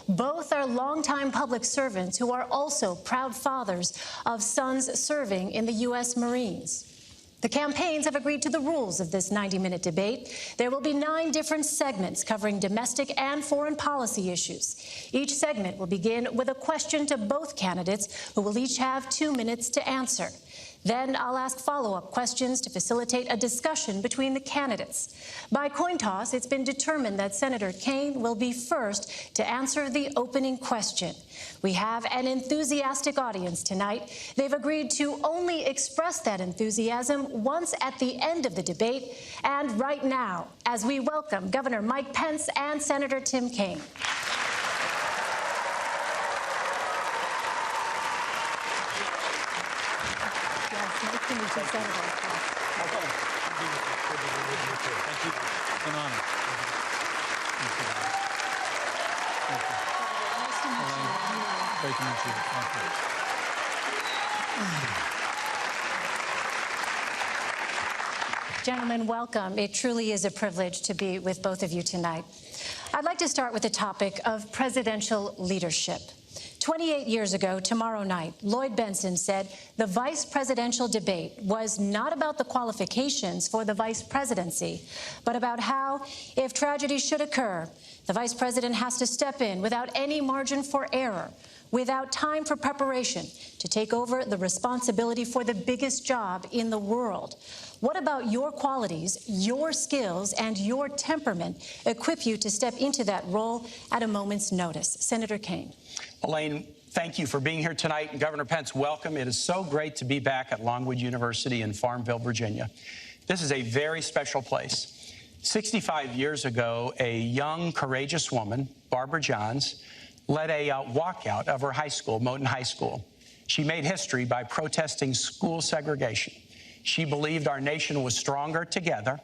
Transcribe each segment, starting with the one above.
Both are longtime public servants who are also proud fathers of sons serving in the U.S. Marines. The campaigns have agreed to the rules of this 90-minute debate. There will be 9 different segments covering domestic and foreign policy issues. Each segment will begin with a question to both candidates, who will each have 2 minutes to answer. Then I'll ask follow-up questions to facilitate a discussion between the candidates. By coin toss, it's been determined that Senator Kaine will be first to answer the opening question. We have an enthusiastic audience tonight. They've agreed to only express that enthusiasm once at the end of the debate, and right now, as we welcome Governor Mike Pence and Senator Tim Kaine. Thank you, Senator. Thank you. It's an honor. Thank you. Nice to meet you. Great to meet you. Thank you. Gentlemen, welcome. It truly is a privilege to be with both of you tonight. I'd like to start with the topic of presidential leadership. 28 years ago, tomorrow night, Lloyd Bentsen said the vice presidential debate was not about the qualifications for the vice presidency, but about how, if tragedy should occur, the vice president has to step in without any margin for error, without time for preparation, to take over the responsibility for the biggest job in the world. What about your qualities, your skills, and your temperament equip you to step into that role at a moment's notice? Senator Kaine. Elaine, thank you for being here tonight. And Governor Pence, welcome. It is so great to be back at Longwood University in Farmville, Virginia. This is a very special place. 65 years ago, a young, courageous woman, Barbara Johns, led a walkout of her high school, Moton High School. She made history by protesting school segregation. She believed our nation was stronger together,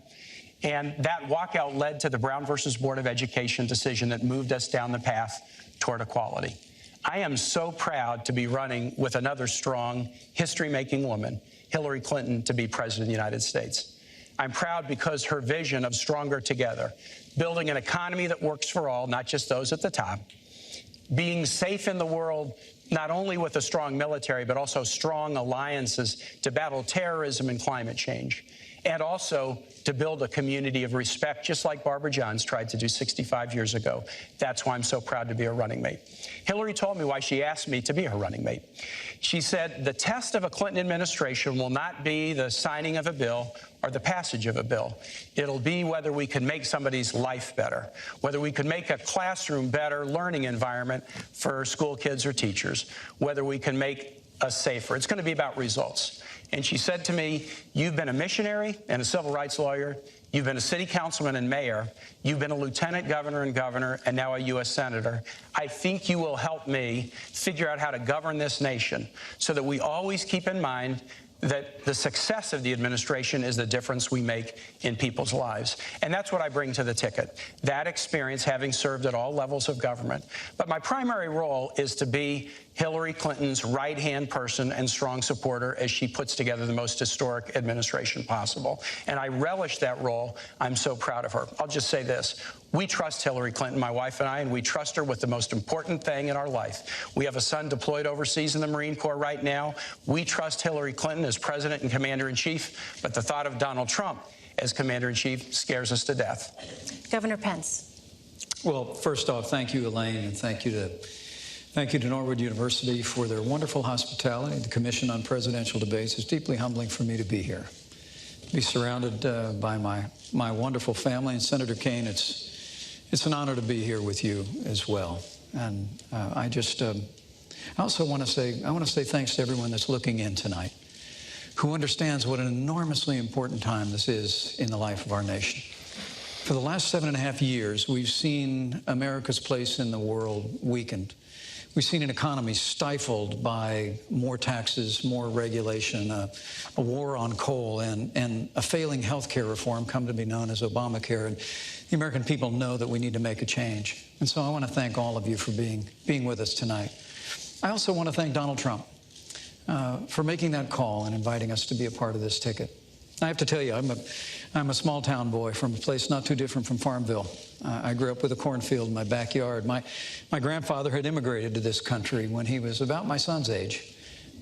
and that walkout led to the Brown versus Board of Education decision that moved us down the path toward equality. I am so proud to be running with another strong, history-making woman, Hillary Clinton, to be President of the United States. I'm proud because her vision of stronger together, building an economy that works for all, not just those at the top, being safe in the world, not only with a strong military, but also strong alliances to battle terrorism and climate change, and also to build a community of respect, just like Barbara Johns tried to do 65 years ago. That's why I'm so proud to be her running mate. Hillary told me why she asked me to be her running mate. She said, the test of a Clinton administration will not be the signing of a bill or the passage of a bill. It'll be whether we can make somebody's life better, whether we can make a classroom better learning environment for school kids or teachers, whether we can make us safer. It's going to be about results. And she said to me, you've been a missionary and a civil rights lawyer. You've been a city councilman and mayor. You've been a lieutenant governor and now a U.S. senator. I think you will help me figure out how to govern this nation so that we always keep in mind that the success of the administration is the difference we make in people's lives. And that's what I bring to the ticket, that experience, having served at all levels of government. But my primary role is to be Hillary Clinton's right-hand person and strong supporter as she puts together the most historic administration possible. And I relish that role. I'm so proud of her. I'll just say this. We trust Hillary Clinton, my wife and I, and we trust her with the most important thing in our life. We have a son deployed overseas in the Marine Corps right now. We trust Hillary Clinton as President and Commander-in-Chief, but the thought of Donald Trump as Commander-in-Chief scares us to death. Governor Pence. Well, first off, thank you, Elaine, and thank you to Norwood University for their wonderful hospitality. The Commission on Presidential Debates is deeply humbling for me to be here, to be surrounded by my wonderful family. And Senator Kaine, it's an honor to be here with you as well. And I also want to say thanks to everyone that's looking in tonight, who understands what an enormously important time this is in the life of our nation. For the last 7.5 years, we've seen America's place in the world weakened. We've seen an economy stifled by more taxes, more regulation, a war on coal, and a failing health care reform come to be known as Obamacare. And the American people know that we need to make a change. And so I want to thank all of you for being with us tonight. I also want to thank Donald Trump for making that call and inviting us to be a part of this ticket. I have to tell you, I'm a small town boy from a place not too different from Farmville. I grew up with a cornfield in my backyard. My grandfather had immigrated to this country when he was about my son's age.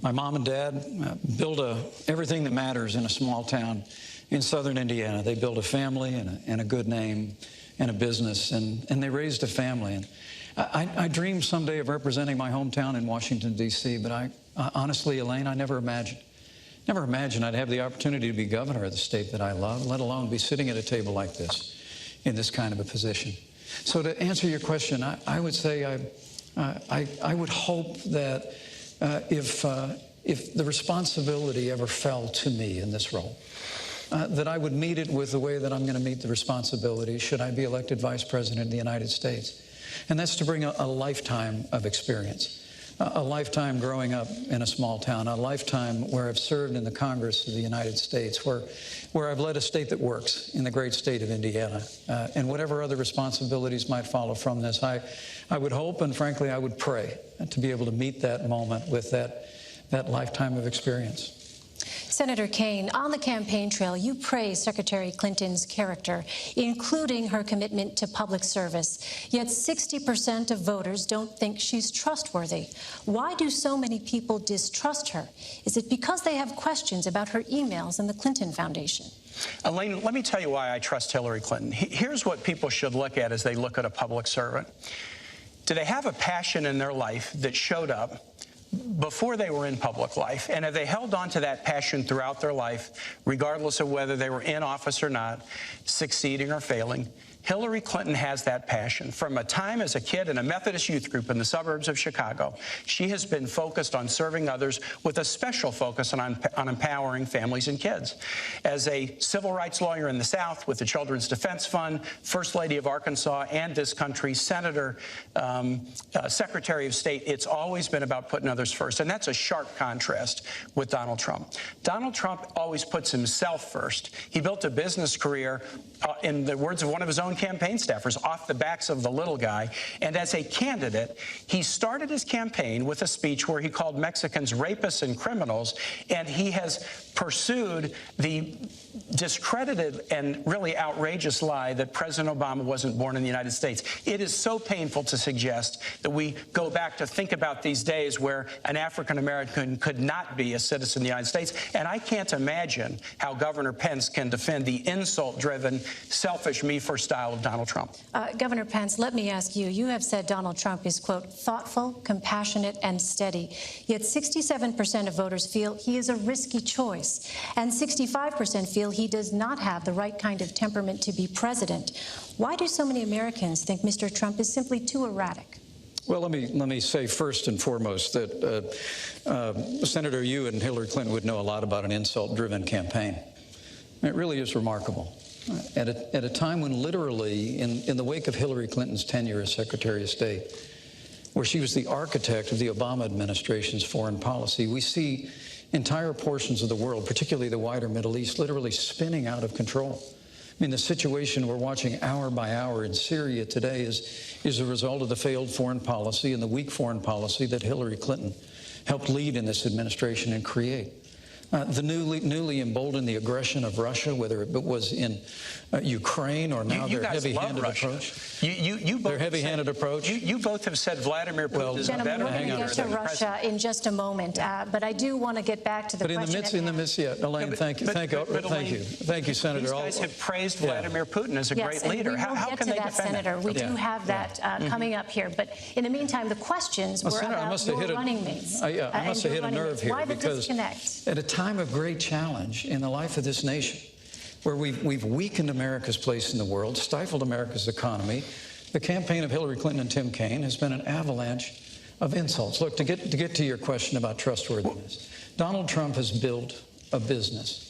My mom and dad built everything that matters in a small town in southern Indiana. They built a family and a good name and a business, and they raised a family. And I dreamed someday of representing my hometown in Washington, D.C., but I honestly, Elaine, I never imagined I'd have the opportunity to be governor of the state that I love, let alone be sitting at a table like this in this kind of a position. So to answer your question, I would say I would hope that if the responsibility ever fell to me in this role, that I would meet it with the way that I'm going to meet the responsibility should I be elected Vice President of the United States. And that's to bring a lifetime of experience. A lifetime growing up in a small town, a lifetime where I've served in the Congress of the United States, where I've led a state that works in the great state of Indiana, and whatever other responsibilities might follow from this. I would hope, and frankly, I would pray to be able to meet that moment with that lifetime of experience. Senator Kaine, on the campaign trail, you praise Secretary Clinton's character, including her commitment to public service. Yet 60% of voters don't think she's trustworthy. Why do so many people distrust her? Is it because they have questions about her emails and the Clinton Foundation? Elaine, let me tell you why I trust Hillary Clinton. Here's what people should look at as they look at a public servant. Do they have a passion in their life that showed up before they were in public life, and have they held on to that passion throughout their life, regardless of whether they were in office or not, succeeding or failing? Hillary Clinton has that passion. From a time as a kid in a Methodist youth group in the suburbs of Chicago, she has been focused on serving others with a special focus on empowering families and kids. As a civil rights lawyer in the South with the Children's Defense Fund, First Lady of Arkansas and this country's Senator, Secretary of State, it's always been about putting others first. And that's a sharp contrast with Donald Trump. Donald Trump always puts himself first. He built a business career, in the words of one of his own campaign staffers, off the backs of the little guy. And as a candidate, he started his campaign with a speech where he called Mexicans rapists and criminals, and he has pursued the discredited and really outrageous lie that President Obama wasn't born in the United States. It is so painful to suggest that we go back to think about these days where an African American could not be a citizen of the United States. And I can't imagine how Governor Pence can defend the insult-driven, selfish, me-first style of Donald Trump. Governor Pence, let me ask you, you have said Donald Trump is, quote, thoughtful, compassionate, and steady. Yet 67% of voters feel he is a risky choice, and 65% feel he does not have the right kind of temperament to be president. Why do so many Americans think Mr. Trump is simply too erratic? Well, let me say first and foremost that Senator, you and Hillary Clinton would know a lot about an insult-driven campaign. It really is remarkable. At a time when literally, in the wake of Hillary Clinton's tenure as Secretary of State, where she was the architect of the Obama administration's foreign policy, we see entire portions of the world, particularly the wider Middle East, literally spinning out of control. I mean, the situation we're watching hour by hour in Syria today is a result of the failed foreign policy and the weak foreign policy that Hillary Clinton helped lead in this administration and create. The newly emboldened the aggression of Russia, whether it was in Ukraine or now their heavy-handed approach. Their heavy-handed approach. You both have said Vladimir Putin is a better we're going to get to Russia in just a moment, but I do want to get back to the question. In the midst, Elaine, thank you, thank you, Senator. These guys have praised Vladimir Putin as a great leader. How can they defend Senator? We do have that coming up here, but in the meantime, the questions were about your running mates. I must have hit a nerve here. Why the disconnect? At a time of great challenge in the life of this nation, where we've weakened America's place in the world, stifled America's economy, the campaign of Hillary Clinton and Tim Kaine has been an avalanche of insults. Look, to get to your question about trustworthiness, Donald Trump has built a business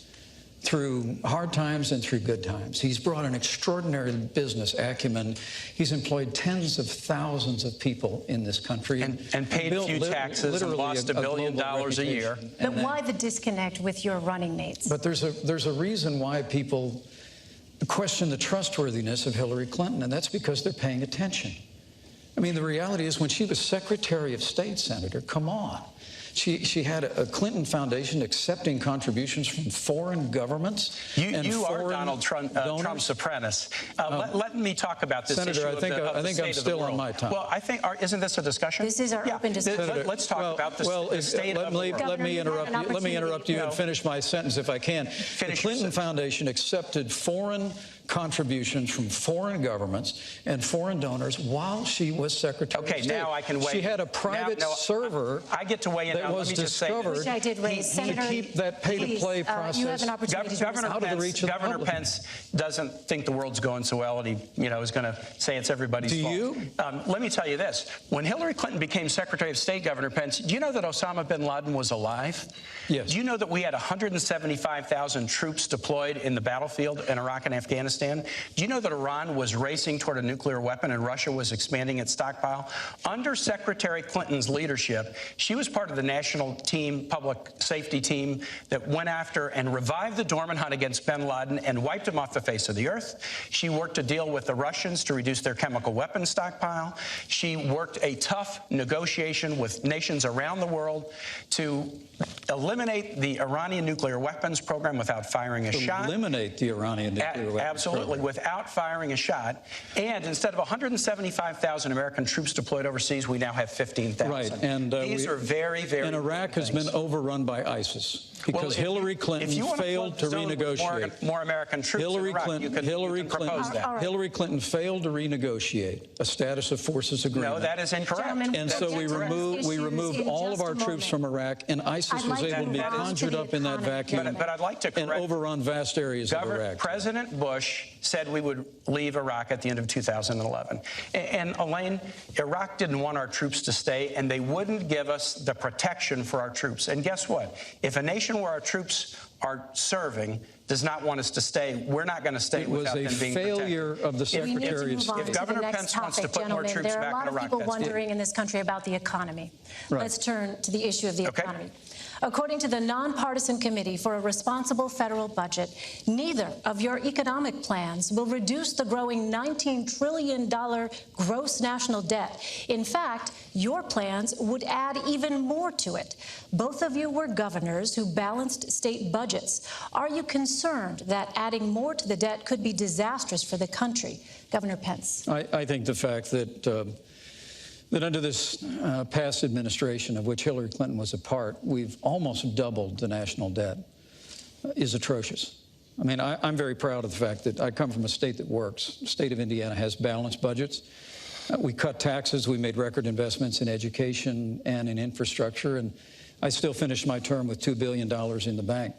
through hard times and through good times. He's brought an extraordinary business acumen. He's employed tens of thousands of people in this country. And paid a few taxes and lost $1 billion a year. But why the disconnect with your running mates? But there's a reason why people question the trustworthiness of Hillary Clinton, and that's because they're paying attention. I mean, the reality is when she was Secretary of State, Senator, come on. She had a Clinton Foundation accepting contributions from foreign governments. You are Donald Trump's apprentice. Let me talk about this Senator, issue I think I'm still on my time. Well, isn't this a discussion? This is our open discussion. Senator, let's talk about the state of the world. Let me interrupt you and finish my sentence if I can. The Clinton Foundation accepted foreign contributions from foreign governments and foreign donors while she was Secretary of State. Okay, now I can weigh in. She had a private server I get to weigh in that now. was Let me just say discovered which I did raise. Senator, to keep that pay-to-play process you have an opportunity to out of the reach of the Governor public. Pence doesn't think the world's going so well, and he is going to say it's everybody's fault. Do you? Let me tell you this. When Hillary Clinton became Secretary of State, Governor Pence, do you know that Osama bin Laden was alive? Yes. Do you know that we had 175,000 troops deployed in the battlefield in Iraq and Afghanistan? Do you know that Iran was racing toward a nuclear weapon and Russia was expanding its stockpile? Under Secretary Clinton's leadership, she was part of the national team, public safety team, that went after and revived the dormant hunt against bin Laden and wiped him off the face of the earth. She worked to deal with the Russians to reduce their chemical weapons stockpile. She worked a tough negotiation with nations around the world to eliminate the Iranian nuclear weapons program without firing a shot. Eliminate the Iranian nuclear weapons Absolutely, program. without firing a shot. And instead of 175,000 American troops deployed overseas, we now have 15,000. Right, and these are very, very. And Iraq has been overrun by ISIS because Hillary Clinton failed to renegotiate. More American troops in Iraq, Hillary Clinton failed to renegotiate a status of forces agreement. No, that is incorrect. And so we removed all of our troops from Iraq, and ISIS was able to be conjured up in that vacuum but I'd like to and overrun vast areas of Iraq. President Bush said we would leave Iraq at the end of 2011. And Elaine, Iraq didn't want our troops to stay, and they wouldn't give us the protection for our troops. And guess what? If a nation where our troops are serving does not want us to stay, we're not going to stay without them being protected. It was a failure of the Secretary of State. If Governor Pence wants to put more troops back in Iraq, there are a lot of people wondering in this country about the economy. Right. Let's turn to the issue of the economy. According to the Nonpartisan Committee for a Responsible Federal Budget, neither of your economic plans will reduce the growing $19 trillion gross national debt. In fact, your plans would add even more to it. Both of you were governors who balanced state budgets. Are you concerned that adding more to the debt could be disastrous for the country? Governor Pence. I think the fact that under this past administration, of which Hillary Clinton was a part, we've almost doubled the national debt, is atrocious. I mean, I'm very proud of the fact that I come from a state that works. The state of Indiana has balanced budgets. We cut taxes. We made record investments in education and in infrastructure. And I still finished my term with $2 billion in the bank.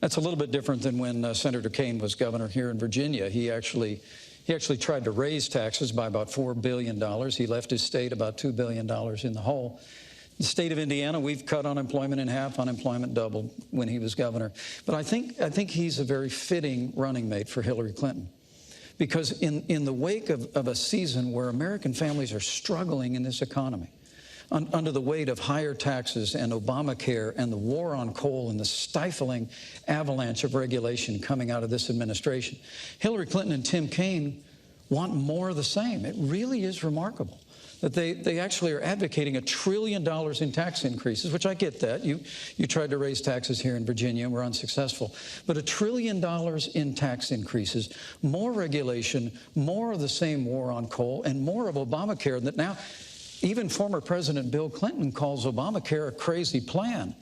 That's a little bit different than when Senator Kaine was governor here in Virginia. He actually tried to raise taxes by about $4 billion. He left his state about $2 billion in the hole. The state of Indiana, we've cut unemployment in half, unemployment doubled when he was governor. But I think he's a very fitting running mate for Hillary Clinton. Because in the wake of a season where American families are struggling in this economy, under the weight of higher taxes and Obamacare and the war on coal and the stifling avalanche of regulation coming out of this administration, Hillary Clinton and Tim Kaine want more of the same. It really is remarkable that they actually are advocating $1 trillion in tax increases, which I get that. You tried to raise taxes here in Virginia and were unsuccessful. But $1 trillion in tax increases, more regulation, more of the same war on coal, and more of Obamacare that now even former President Bill Clinton calls Obamacare a crazy plan.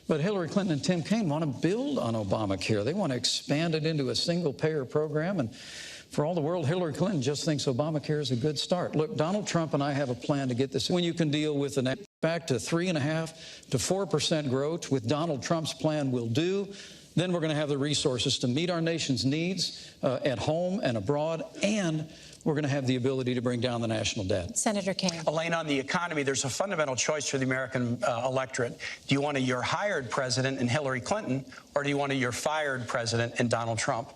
But Hillary Clinton and Tim Kaine want to build on Obamacare. They want to expand it into a single-payer program. And for all the world, Hillary Clinton just thinks Obamacare is a good start. Look, Donald Trump and I have a plan to get this. When you can deal with the back to 3.5% to 4% growth, with Donald Trump's plan will do, then we're going to have the resources to meet our nation's needs at home and abroad, and we're going to have the ability to bring down the national debt. Senator Kaine. Elaine, on the economy, there's a fundamental choice for the American electorate. Do you want a you're hired president in Hillary Clinton, or do you want a you're fired president in Donald Trump?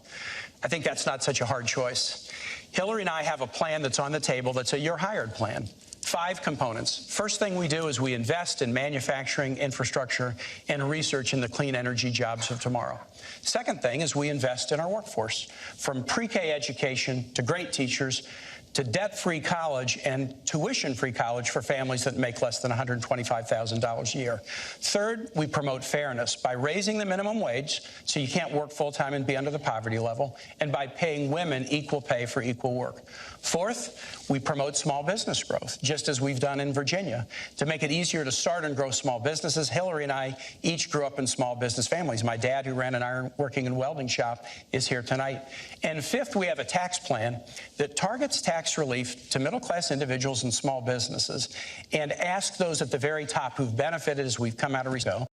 I think that's not such a hard choice. Hillary and I have a plan that's on the table that's a you're hired plan. 5 components. First thing we do is we invest in manufacturing, infrastructure, and research in the clean energy jobs of tomorrow. Second thing is we invest in our workforce, from pre-K education to great teachers to debt-free college and tuition-free college for families that make less than $125,000 a year. Third, we promote fairness by raising the minimum wage so you can't work full-time and be under the poverty level, and by paying women equal pay for equal work. Fourth, we promote small business growth, just as we've done in Virginia. To make it easier to start and grow small businesses, Hillary and I each grew up in small business families. My dad, who ran an ironworking and welding shop, is here tonight. And fifth, we have a tax plan that targets tax relief to middle-class individuals and small businesses and ask those at the very top who've benefited as we've come out of recession.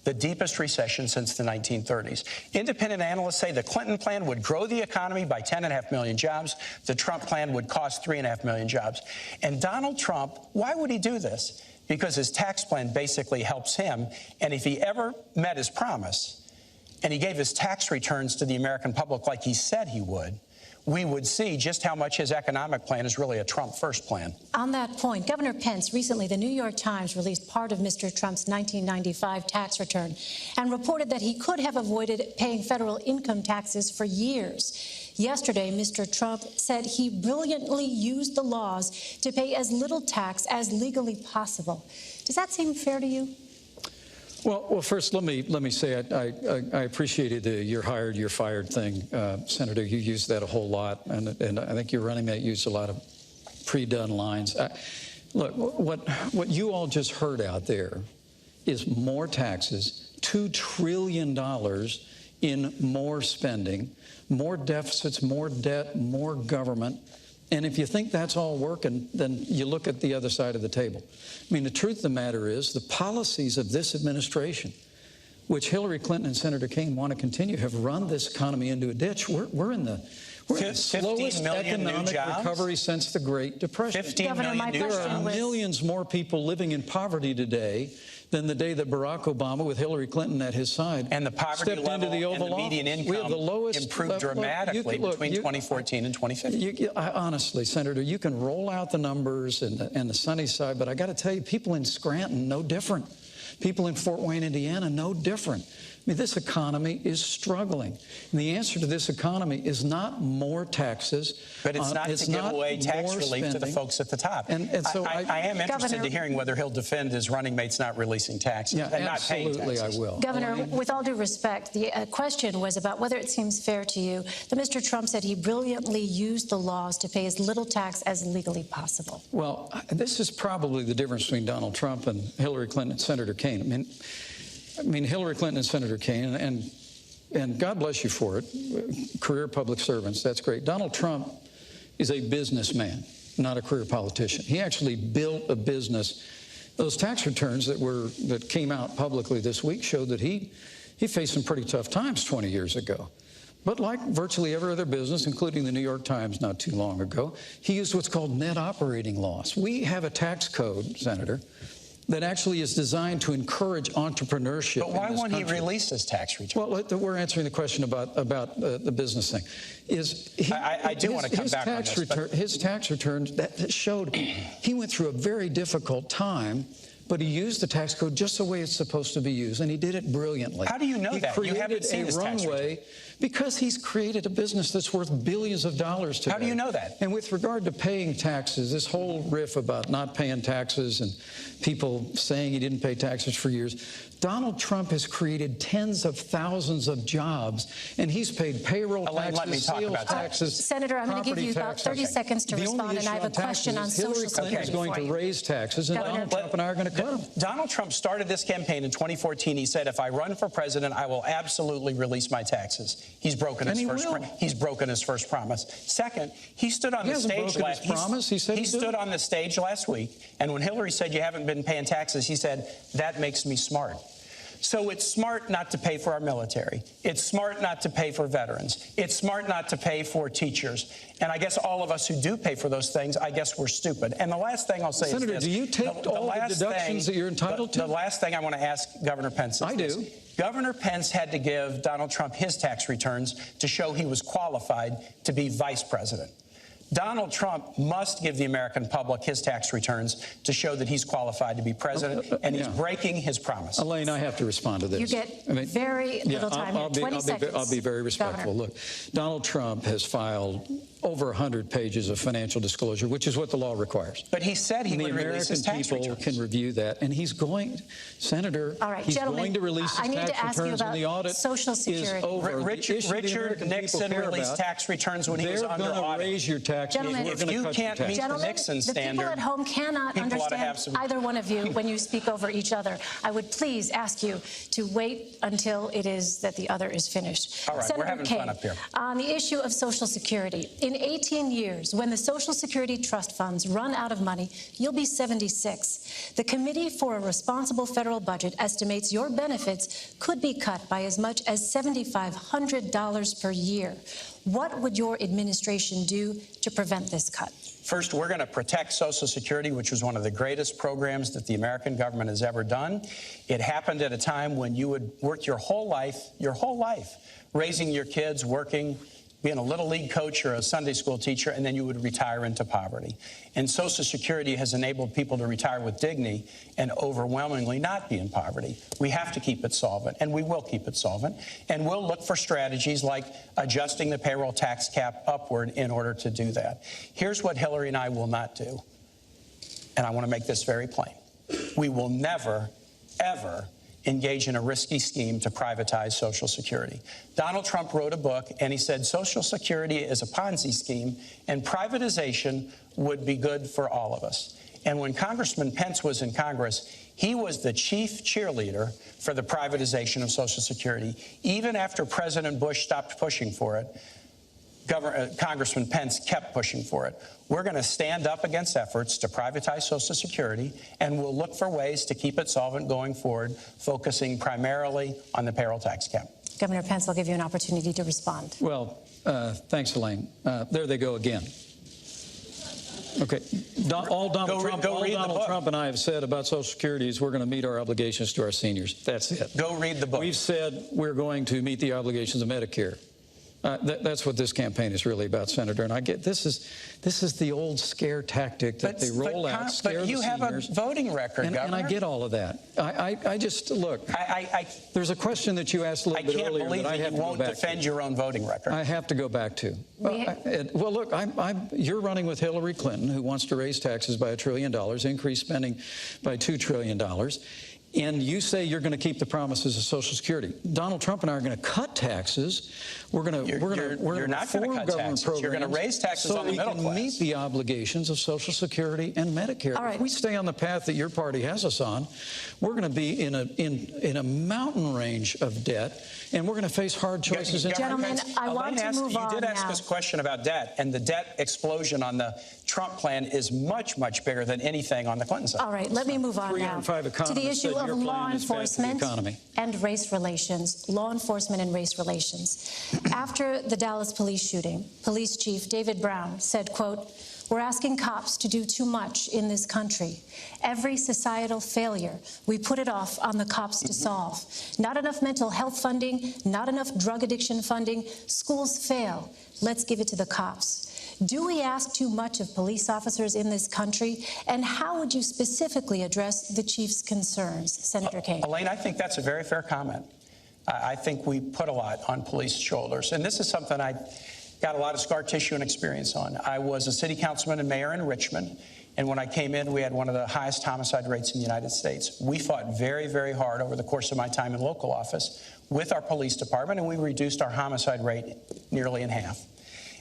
The deepest recession since the 1930s. Independent analysts say the Clinton plan would grow the economy by 10.5 million jobs. The Trump plan would cost 3.5 million jobs. And Donald Trump, why would he do this? Because his tax plan basically helps him. And if he ever met his promise and he gave his tax returns to the American public like he said he would, we would see just how much his economic plan is really a Trump-first plan. On that point, Governor Pence, recently the New York Times released part of Mr. Trump's 1995 tax return and reported that he could have avoided paying federal income taxes for years. Yesterday, Mr. Trump said he brilliantly used the laws to pay as little tax as legally possible. Does that seem fair to you? Well, first, let me say I appreciated the "you're hired, you're fired" thing, Senator. You used that a whole lot, and I think your running mate used a lot of pre-done lines. Look, what you all just heard out there is more taxes, $2 trillion in more spending, more deficits, more debt, more government. And if you think that's all working, then you look at the other side of the table. I mean, the truth of the matter is the policies of this administration, which Hillary Clinton and Senator Kaine want to continue, have run this economy into a ditch. We're in the slowest economic recovery since the Great Depression. 15 million new jobs. There are millions more people living in poverty today than the day that Barack Obama, with Hillary Clinton at his side, and the poverty stepped level into the Oval and the median Office. income We have the lowest, improved dramatically between 2014 and 2015. Honestly, Senator, you can roll out the numbers and the sunny side, but I got to tell you, people in Scranton, no different. People in Fort Wayne, Indiana, no different. I mean, this economy is struggling. And the answer to this economy is not more taxes. But it's not to give away tax relief to the folks at the top. And so I am interested to hearing whether he'll defend his running mates not releasing taxes and not paying taxes. Absolutely, I will. Governor, with all due respect, the question was about whether it seems fair to you that Mr. Trump said he brilliantly used the laws to pay as little tax as legally possible. Well, this is probably the difference between Donald Trump and Hillary Clinton and Senator Kaine. I mean, Hillary Clinton and Senator Kaine, and God bless you for it, career public servants, that's great. Donald Trump is a businessman, not a career politician. He actually built a business. Those tax returns that came out publicly this week showed that he faced some pretty tough times 20 years ago. But like virtually every other business, including the New York Times not too long ago, he used what's called net operating loss. We have a tax code, Senator, that actually is designed to encourage entrepreneurship. But why won't he release his tax return? Well, we're answering the question about the business thing. I do want to come back on this. His tax returns that showed he went through a very difficult time, but he used the tax code just the way it's supposed to be used, and he did it brilliantly. How do you know that? You haven't seen his tax return. Because he's created a business that's worth billions of dollars today. How do you know that? And with regard to paying taxes, this whole riff about not paying taxes and people saying he didn't pay taxes for years, Donald Trump has created tens of thousands of jobs, and he's paid payroll taxes, sales taxes, Senator, I'm going to give you about 30 seconds to respond, and I have a question on Social Security. Hillary Clinton is going to raise taxes, and Donald Trump and I are going to cut them. Donald Trump started this campaign in 2014. He said, if I run for president, I will absolutely release my taxes. He's broken his first promise. Second, he stood on the stage on the stage last week, and when Hillary said you haven't been paying taxes, he said, that makes me smart. So it's smart not to pay for our military. It's smart not to pay for veterans. It's smart not to pay for teachers. And I guess all of us who do pay for those things, I guess we're stupid. And the last thing I'll say is this. Senator, do you take all the deductions that you're entitled to? The last thing I want to ask Governor Pence is this. Governor Pence had to give Donald Trump his tax returns to show he was qualified to be vice president. Donald Trump must give the American public his tax returns to show that he's qualified to be president, and he's breaking his promise. Elaine, I have to respond to this. You get very little time. 20 seconds. I'll be very respectful. Governor. Look, Donald Trump has filed over 100 pages of financial disclosure, which is what the law requires. But he said he would release his tax returns. The American people can review that, and he's going, Senator, all right, he's gentlemen, going to release his tax returns when the audit Social Security. is over. Richard Nixon released tax returns when he was under audit. They're going to raise your taxes. Gentlemen, if you can't meet the Nixon standard, the people at home cannot understand either one of you when you speak over each other. I would please ask you to wait until it is that the other is finished. All right, Senator we're having Kaine, fun up here. On the issue of Social Security, in 18 years, when the Social Security trust funds run out of money, you'll be 76. The Committee for a Responsible Federal Budget estimates your benefits could be cut by as much as $7,500 per year. What would your administration do to prevent this cut? First, we're going to protect Social Security, which was one of the greatest programs that the American government has ever done. It happened at a time when you would work your whole life, raising your kids, working, being a Little League coach or a Sunday school teacher, and then you would retire into poverty. And Social Security has enabled people to retire with dignity and overwhelmingly not be in poverty. We have to keep it solvent, and we will keep it solvent. And we'll look for strategies like adjusting the payroll tax cap upward in order to do that. Here's what Hillary and I will not do, and I want to make this very plain. We will never, ever engage in a risky scheme to privatize Social Security. Donald Trump wrote a book, and he said Social Security is a Ponzi scheme, and privatization would be good for all of us. And when Congressman Pence was in Congress, he was the chief cheerleader for the privatization of Social Security. Even after President Bush stopped pushing for it, Congressman Pence kept pushing for it. We're going to stand up against efforts to privatize Social Security, and we'll look for ways to keep it solvent going forward, focusing primarily on the payroll tax cap. Governor Pence, I'll give you an opportunity to respond. Well, thanks, Elaine. There they go again. Okay. All Donald Trump and I have said about Social Security is we're going to meet our obligations to our seniors. That's it. Go read the book. We've said we're going to meet the obligations of Medicare. That's what this campaign is really about, Senator. And I get this is the old scare tactic that they roll out, scare the seniors. But you have a voting record, Governor. And I get all of that. I just look. There's a question that you asked a little bit earlier that I have to go back to. I can't believe that you won't defend your own voting record. I have to go back to. Well, look, you're running with Hillary Clinton, who wants to raise taxes by $1 trillion, increase spending by $2 trillion. And you say you're going to keep the promises of Social Security. Donald Trump and I are going to cut taxes. We're going to reform government programs. You're going to raise taxes on the middle class. So we can meet the obligations of Social Security and Medicare. All right. If we stay on the path that your party has us on, we're going to be in a mountain range of debt, and we're going to face hard choices. Gentlemen, I want to move on now. You did ask us a question about debt, and the debt explosion on the Trump plan is much, much bigger than anything on the Clinton side. All right, let me move on now to the issue of law enforcement and race relations. Law enforcement and race relations. After the Dallas police shooting, Police Chief David Brown said, quote, "We're asking cops to do too much in this country. Every societal failure, we put it off on the cops to solve. Not enough mental health funding, not enough drug addiction funding. Schools fail. Let's give it to the cops." Do we ask too much of police officers in this country? And how would you specifically address the chief's concerns? Senator Kaine. Elaine, I think that's a very fair comment. I think we put a lot on police shoulders. And this is something I got a lot of scar tissue and experience on. I was a city councilman and mayor in Richmond. And when I came in, we had one of the highest homicide rates in the United States. We fought very, very hard over the course of my time in local office with our police department, and we reduced our homicide rate nearly in half.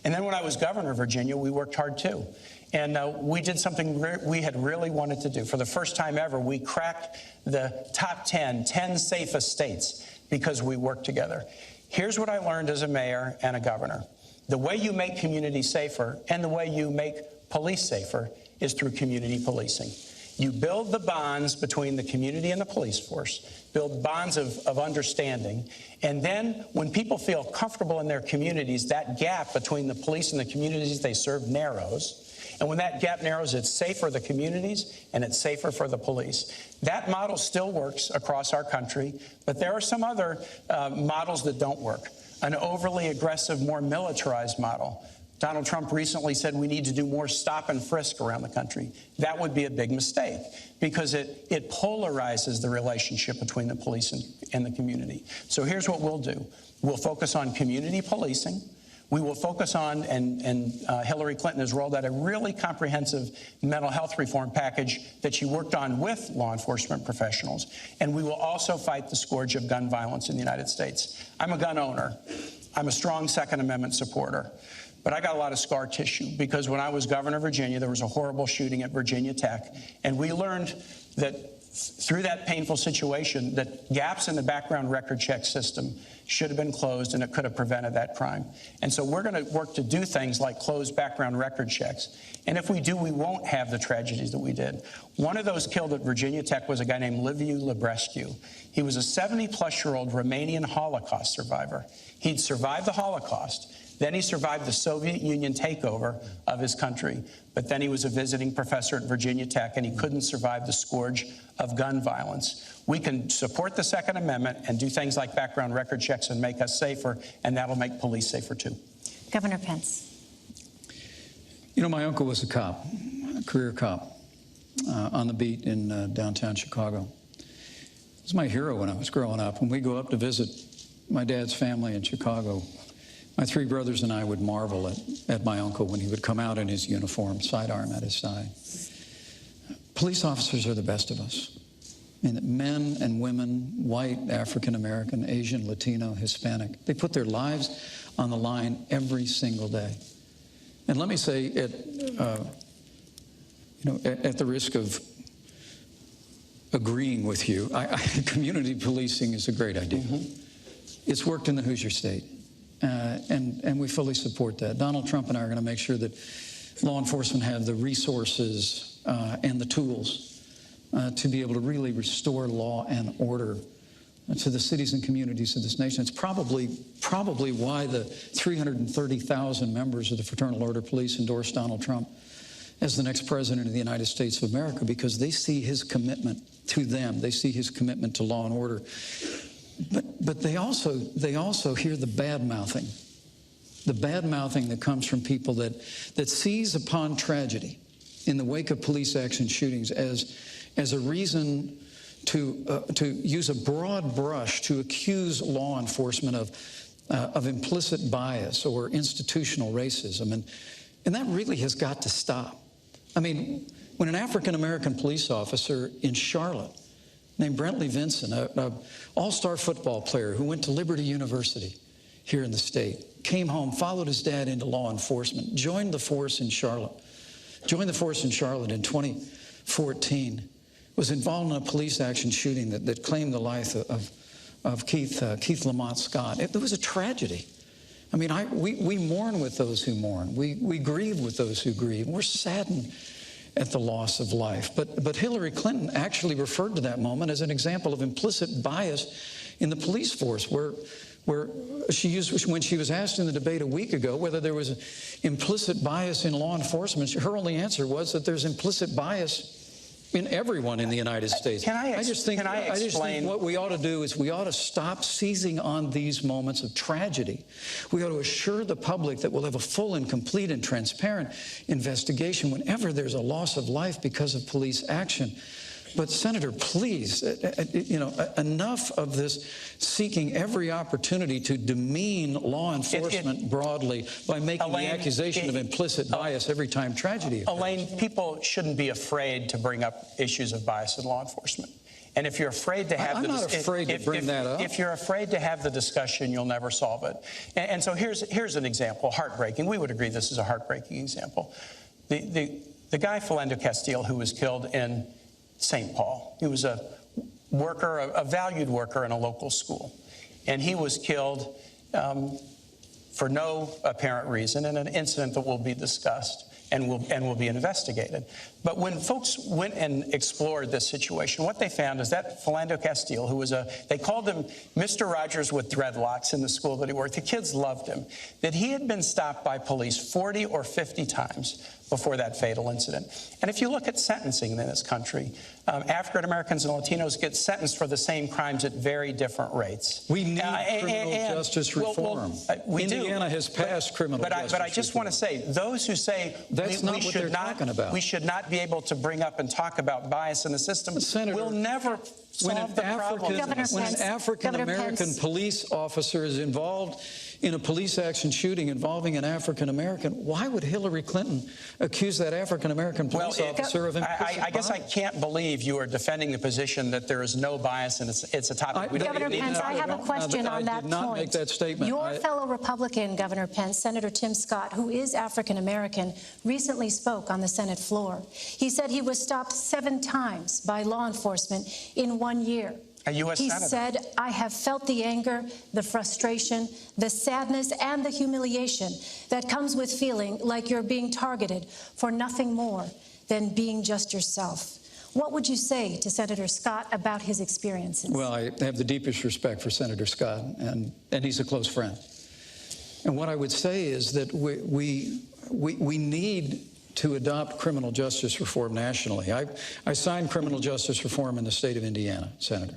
And then when I was governor of Virginia, we worked hard too. And we did something we had really wanted to do. For the first time ever, we cracked the top 10 safest states because we worked together. Here's what I learned as a mayor and a governor. The way you make communities safer and the way you make police safer is through community policing. You build the bonds between the community and the police force, build bonds of understanding, and then when people feel comfortable in their communities, that gap between the police and the communities they serve narrows. And when that gap narrows, it's safer for the communities and it's safer for the police. That model still works across our country, but there are some other models that don't work. An overly aggressive, more militarized model. Donald Trump recently said we need to do more stop and frisk around the country. That would be a big mistake because it polarizes the relationship between the police and the community. So here's what we'll do. We'll focus on community policing. We will focus on, and Hillary Clinton has rolled out a really comprehensive mental health reform package that she worked on with law enforcement professionals. And we will also fight the scourge of gun violence in the United States. I'm a gun owner. I'm a strong Second Amendment supporter. But I got a lot of scar tissue because when I was governor of Virginia, there was a horrible shooting at Virginia Tech. And we learned that through that painful situation, that gaps in the background record check system should have been closed, and it could have prevented that crime. And so we're going to work to do things like close background record checks. And if we do, we won't have the tragedies that we did. One of those killed at Virginia Tech was a guy named Liviu Librescu. He was a 70-plus-year-old Romanian Holocaust survivor. He'd survived the Holocaust. Then he survived the Soviet Union takeover of his country. But then he was a visiting professor at Virginia Tech, and he couldn't survive the scourge of gun violence. We can support the Second Amendment and do things like background record checks and make us safer, and that'll make police safer, too. Governor Pence. You know, my uncle was a cop, a career cop, on the beat in downtown Chicago. He was my hero when I was growing up. When we go up to visit my dad's family in Chicago, my three brothers and I would marvel at my uncle when he would come out in his uniform, sidearm at his side. Police officers are the best of us. I mean, men and women, white, African American, Asian, Latino, Hispanic, they put their lives on the line every single day. And let me say, at the risk of agreeing with you, community policing is a great idea. It's worked in the Hoosier State. And we fully support that. Donald Trump and I are going to make sure that law enforcement have the resources and the tools to be able to really restore law and order to the cities and communities of this nation. It's probably why the 330,000 members of the Fraternal Order Police endorsed Donald Trump as the next president of the United States of America, because they see his commitment to them. They see his commitment to law and order. But they also hear the bad-mouthing that comes from people that seize upon tragedy in the wake of police action shootings as a reason to use a broad brush to accuse law enforcement of implicit bias or institutional racism, and that really has got to stop. I mean, when an African-American police officer in Charlotte named Brentley Vinson, an all-star football player who went to Liberty University here in the state, came home, followed his dad into law enforcement, joined the force in Charlotte in 2014, was involved in a police action shooting that claimed the life of Keith Lamont Scott. It was a tragedy. I mean, we mourn with those who mourn. We grieve with those who grieve. We're saddened at the loss of life. But Hillary Clinton actually referred to that moment as an example of implicit bias in the police force, where she used, when she was asked in the debate a week ago whether there was implicit bias in law enforcement, her only answer was that there's implicit bias in everyone in the United States. I just think what we ought to do is we ought to stop seizing on these moments of tragedy. We ought to assure the public that we'll have a full and complete and transparent investigation whenever there's a loss of life because of police action. But Senator, please, enough of this seeking every opportunity to demean law enforcement broadly by making the accusation of implicit bias every time tragedy occurs. Elaine, people shouldn't be afraid to bring up issues of bias in law enforcement. And if you're afraid to have I'm not afraid to bring that up. If you're afraid to have the discussion, you'll never solve it. And so here's an example, heartbreaking. We would agree this is a heartbreaking example. The guy, Philando Castile, who was killed in St. Paul. He was a worker, a valued worker in a local school. And he was killed for no apparent reason in an incident that will be discussed and will be investigated. But when folks went and explored this situation, what they found is that Philando Castile, who was they called him Mr. Rogers with dreadlocks in the school that he worked. The kids loved him. That he had been stopped by police 40 or 50 times before that fatal incident. And if you look at sentencing in this country, African Americans and Latinos get sentenced for the same crimes at very different rates. We need criminal justice reform. Indiana has passed criminal justice But I just want to say, those who say we should not be able to bring up and talk about bias in the system will never solve the problem. When an African American police officer is involved in a police action shooting involving an African-American, why would Hillary Clinton accuse that African-American police officer of implicit I guess I bias? can't believe you are defending the position that there is no bias and it's a topic we don't Governor even need Pence, to I have a question on that I did not point. make that statement. Your fellow Republican, Governor Pence, Senator Tim Scott, who is African-American, recently spoke on the Senate floor. He said he was stopped 7 times by law enforcement in 1 year. A U.S. He Senator. said, I have felt the anger, the frustration, the sadness, and the humiliation that comes with feeling like you're being targeted for nothing more than being just yourself. What would you say to Senator Scott about his experiences? Well, I have the deepest respect for Senator Scott, and he's a close friend. And what I would say is that we need to adopt criminal justice reform nationally. I signed criminal justice reform in the state of Indiana, Senator,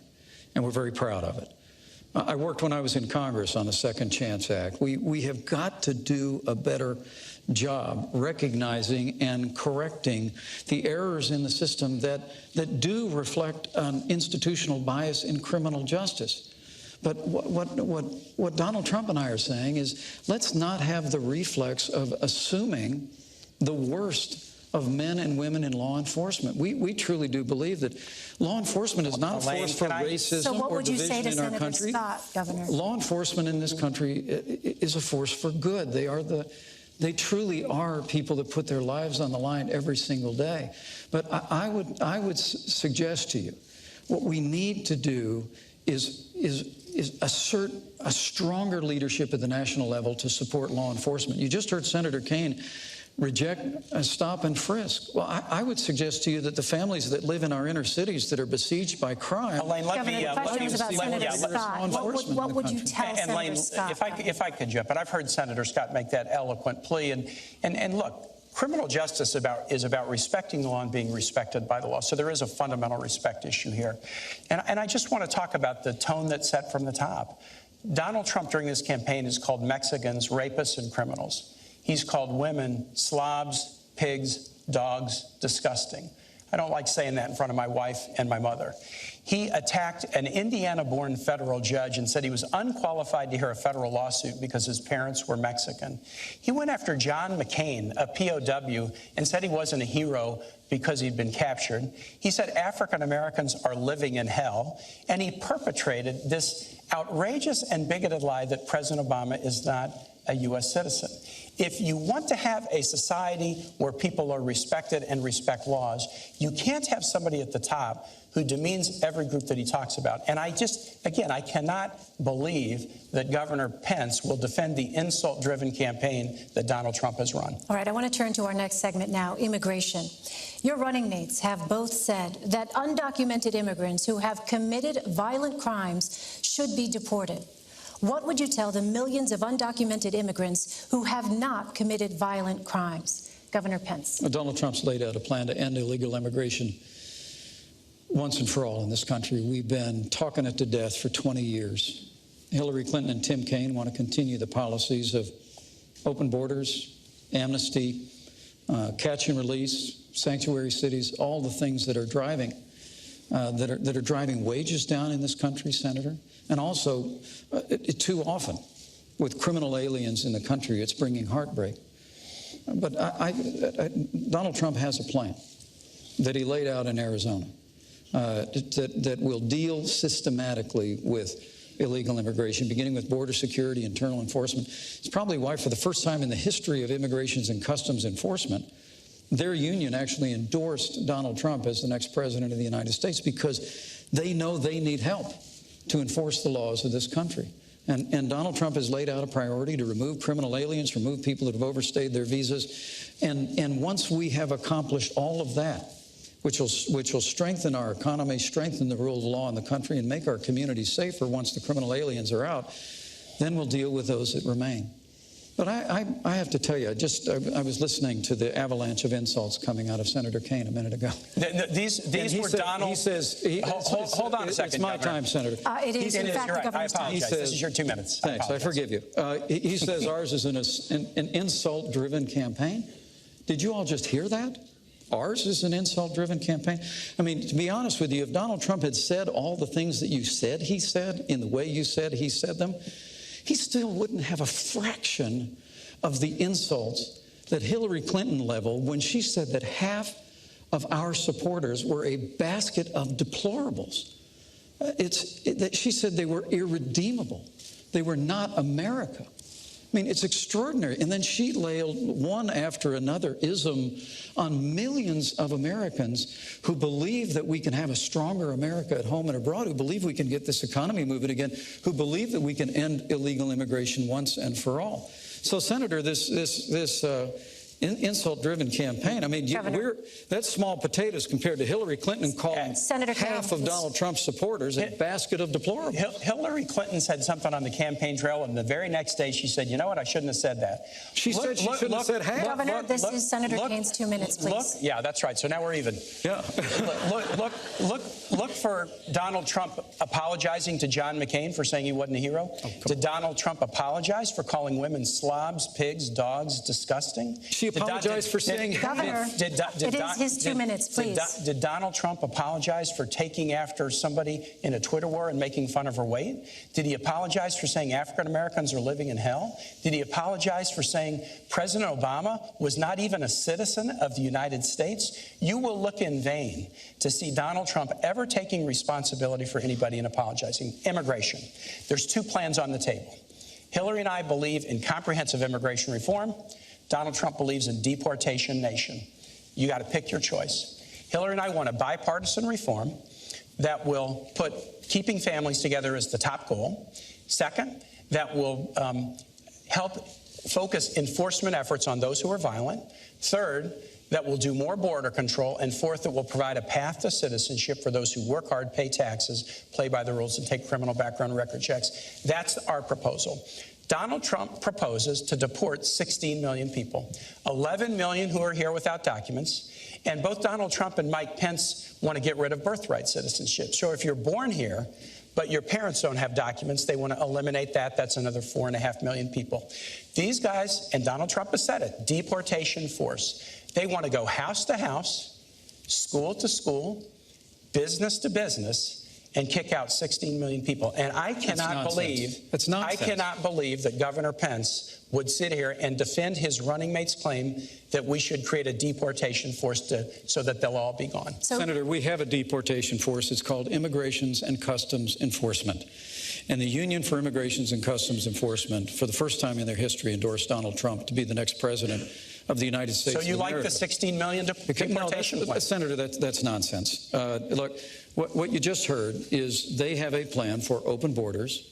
and we're very proud of it. I worked when I was in Congress on the Second Chance Act. We have got to do a better job recognizing and correcting the errors in the system that do reflect an institutional bias in criminal justice. But what Donald Trump and I are saying is, let's not have the reflex of assuming the worst of men and women in law enforcement. We truly do believe that law enforcement is not a force for racism or division in our country. Scott, Governor? Law enforcement in this country is a force for good. They truly are people that put their lives on the line every single day. But I would suggest to you, what we need to do is assert a stronger leadership at the national level to support law enforcement. You just heard Senator Kaine reject a stop and frisk. Well, I would suggest to you that the families that live in our inner cities that are besieged by crime. Elaine, Governor, the question was about Senator Scott. What would you tell Senator Elaine, Scott? if I could jump, but I've heard Senator Scott make that eloquent plea. And look, criminal justice is about respecting the law and being respected by the law. So there is a fundamental respect issue here. And I just want to talk about the tone that's set from the top. Donald Trump during this campaign has called Mexicans rapists and criminals. He's called women slobs, pigs, dogs, disgusting. I don't like saying that in front of my wife and my mother. He attacked an Indiana-born federal judge and said he was unqualified to hear a federal lawsuit because his parents were Mexican. He went after John McCain, a POW, and said he wasn't a hero because he'd been captured. He said African Americans are living in hell, and he perpetrated this outrageous and bigoted lie that President Obama is not a U.S. citizen. If you want to have a society where people are respected and respect laws, you can't have somebody at the top who demeans every group that he talks about. And I cannot believe that Governor Pence will defend the insult-driven campaign that Donald Trump has run. All right, I want to turn to our next segment now, immigration. Your running mates have both said that undocumented immigrants who have committed violent crimes should be deported. What would you tell the millions of undocumented immigrants who have not committed violent crimes? Governor Pence. Donald Trump's laid out a plan to end illegal immigration once and for all in this country. We've been talking it to death for 20 years. Hillary Clinton and Tim Kaine want to continue the policies of open borders, amnesty, catch and release, sanctuary cities, all the things that are driving wages down in this country, Senator. And also, too often, with criminal aliens in the country, it's bringing heartbreak. But Donald Trump has a plan that he laid out in Arizona that will deal systematically with illegal immigration, beginning with border security, internal enforcement. It's probably why, for the first time in the history of Immigrations and Customs Enforcement, their union actually endorsed Donald Trump as the next president of the United States, because they know they need help to enforce the laws of this country. And Donald Trump has laid out a priority to remove criminal aliens, remove people that have overstayed their visas. And once we have accomplished all of that, which will strengthen our economy, strengthen the rule of law in the country, and make our communities safer once the criminal aliens are out, then we'll deal with those that remain. But I have to tell you, I was listening to the avalanche of insults coming out of Senator Kaine a minute ago. These were Donald. He says, hold on a second. It's my Governor. time, Senator. It is, in fact, the governor's time. I apologize. This is your 2 minutes. Thanks. I forgive you. He says ours is an insult-driven campaign. Did you all just hear that? Ours is an insult-driven campaign. I mean, to be honest with you, if Donald Trump had said all the things that you said he said in the way you said he said them, he still wouldn't have a fraction of the insults that Hillary Clinton leveled when she said that half of our supporters were a basket of deplorables. She said they were irredeemable. They were not America. I mean, it's extraordinary. And then she laid one after another ism on millions of Americans who believe that we can have a stronger America at home and abroad, who believe we can get this economy moving again, who believe that we can end illegal immigration once and for all. So, Senator, this insult-driven campaign, I mean, that's small potatoes compared to Hillary Clinton calling half of Donald Trump's supporters a basket of deplorables. Hillary Clinton said something on the campaign trail, and the very next day she said, you know what, I shouldn't have said that. She said she shouldn't have said half. Governor, this is Senator Kaine's 2 minutes, please. Yeah, that's right. So now we're even. Yeah. Look for Donald Trump apologizing to John McCain for saying he wasn't a hero. Did Donald Trump apologize for calling women slobs, pigs, dogs, disgusting? She apologized for saying Governor, it is his 2 minutes, please. Did Donald Trump apologize for taking after somebody in a Twitter war and making fun of her weight? Did he apologize for saying African Americans are living in hell? Did he apologize for saying President Obama was not even a citizen of the United States? You will look in vain to see Donald Trump ever taking responsibility for anybody and apologizing. Immigration. There's 2 plans on the table. Hillary and I believe in comprehensive immigration reform. Donald Trump believes in deportation nation. You got to pick your choice. Hillary and I want a bipartisan reform that will put keeping families together as the top goal. Second, that will help focus enforcement efforts on those who are violent. Third, that will do more border control. And fourth, that will provide a path to citizenship for those who work hard, pay taxes, play by the rules, and take criminal background record checks. That's our proposal. Donald Trump proposes to deport 16 million people, 11 million who are here without documents, and both Donald Trump and Mike Pence want to get rid of birthright citizenship. So if you're born here, but your parents don't have documents, they want to eliminate that. That's another 4.5 million people. These guys, and Donald Trump has said it, deportation force. They want to go house to house, school to school, business to business, and kick out 16 million people. And I cannot believe that Governor Pence would sit here and defend his running mate's claim that we should create a deportation force so that they'll all be gone. Senator, we have a deportation force. It's called Immigrations and Customs Enforcement. And the Union for Immigrations and Customs Enforcement, for the first time in their history, endorsed Donald Trump to be the next president of the United States. So you like the 16 million deportation plan? Senator, that's nonsense. Look, what you just heard is they have a plan for open borders,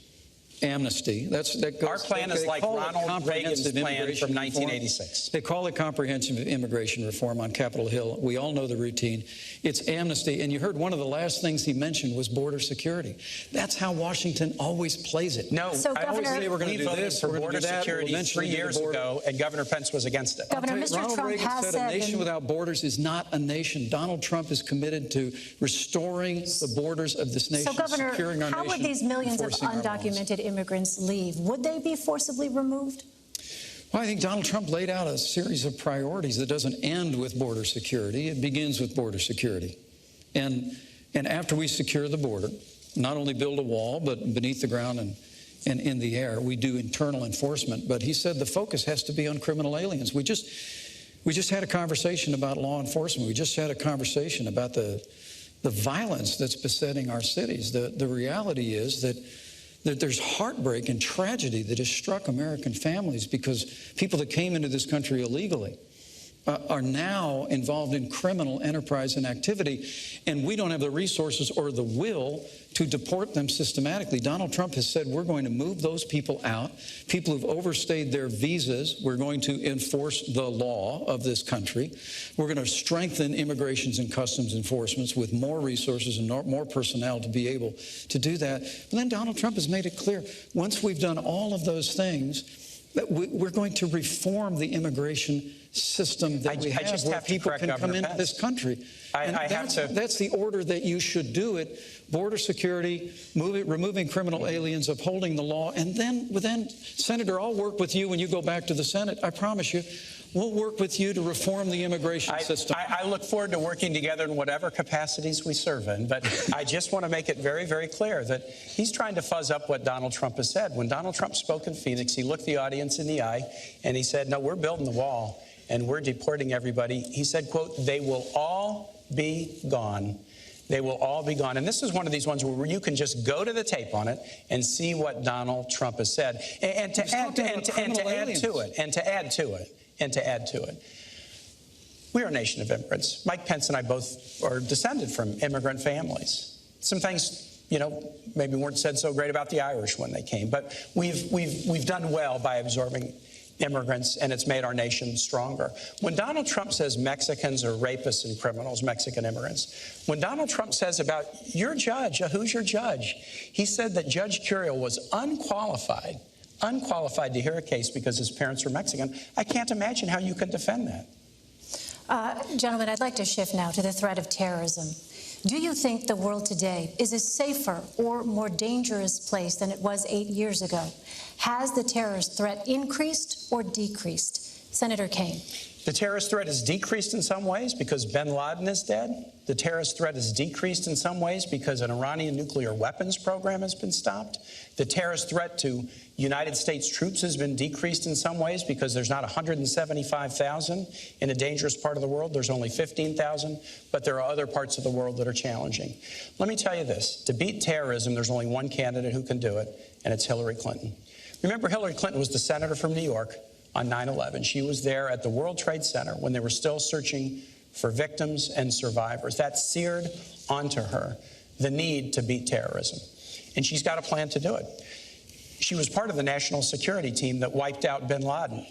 amnesty. Our plan is like Ronald Reagan's plan from 1986. They call it comprehensive immigration reform on Capitol Hill. We all know the routine. It's amnesty. And you heard one of the last things he mentioned was border security. That's how Washington always plays it. No, so I always say we're going to do this, for border security 3 years ago, and Governor Pence was against it. Governor, Mr. Ronald Trump Reagan has said a nation without borders is not a nation. Donald Trump is committed to restoring the borders of this nation, so, Governor, securing our nation. How would these millions of undocumented immigrants leave? Would they be forcibly removed? Well, I think Donald Trump laid out a series of priorities that doesn't end with border security. It begins with border security. And after we secure the border, not only build a wall, but beneath the ground and in the air, we do internal enforcement. But he said the focus has to be on criminal aliens. We just had a conversation about law enforcement. We just had a conversation about the violence that's besetting our cities. The reality is that there's heartbreak and tragedy that has struck American families because people that came into this country illegally are now involved in criminal enterprise and activity, and we don't have the resources or the will to deport them systematically. Donald Trump has said we're going to move those people out, people who've overstayed their visas. We're going to enforce the law of this country. We're going to strengthen immigrations and customs enforcements with more resources and more personnel to be able to do that. But then Donald Trump has made it clear, once we've done all of those things, that we're going to reform the immigration system that we have where people can come into this country. That's the order that you should do it. Border security, removing criminal aliens, upholding the law. And then, Senator, I'll work with you when you go back to the Senate. I promise you, We'll work with you to reform the immigration system. I look forward to working together in whatever capacities we serve in, but I just want to make it very, very clear that he's trying to fuzz up what Donald Trump has said. When Donald Trump spoke in Phoenix, he looked the audience in the eye and he said, no, we're building the wall and we're deporting everybody. He said, quote, they will all be gone. They will all be gone. And this is one of these ones where you can just go to the tape on it and see what Donald Trump has said. And to add to it, we are a nation of immigrants. Mike Pence and I both are descended from immigrant families. Some things, maybe weren't said so great about the Irish when they came, but we've done well by absorbing immigrants, and it's made our nation stronger. When Donald Trump says Mexicans are rapists and criminals, Mexican immigrants, when Donald Trump says about your judge, who's your judge? He said that Judge Curiel was unqualified to hear a case because his parents were Mexican. I can't imagine how you can defend that. Gentlemen, I'd like to shift now to the threat of terrorism. Do you think the world today is a safer or more dangerous place than it was 8 years ago? Has the terrorist threat increased or decreased? Senator Kaine. The terrorist threat has decreased in some ways because bin Laden is dead. The terrorist threat has decreased in some ways because an Iranian nuclear weapons program has been stopped. The terrorist threat to United States troops has been decreased in some ways because there's not 175,000 in a dangerous part of the world. There's only 15,000, but there are other parts of the world that are challenging. Let me tell you this. To beat terrorism, there's only one candidate who can do it, and it's Hillary Clinton. Remember, Hillary Clinton was the senator from New York on 9/11. She was there at the World Trade Center when they were still searching for victims and survivors. That seared onto her the need to beat terrorism. And she's got a plan to do it. She was part of the national security team that wiped out bin Laden.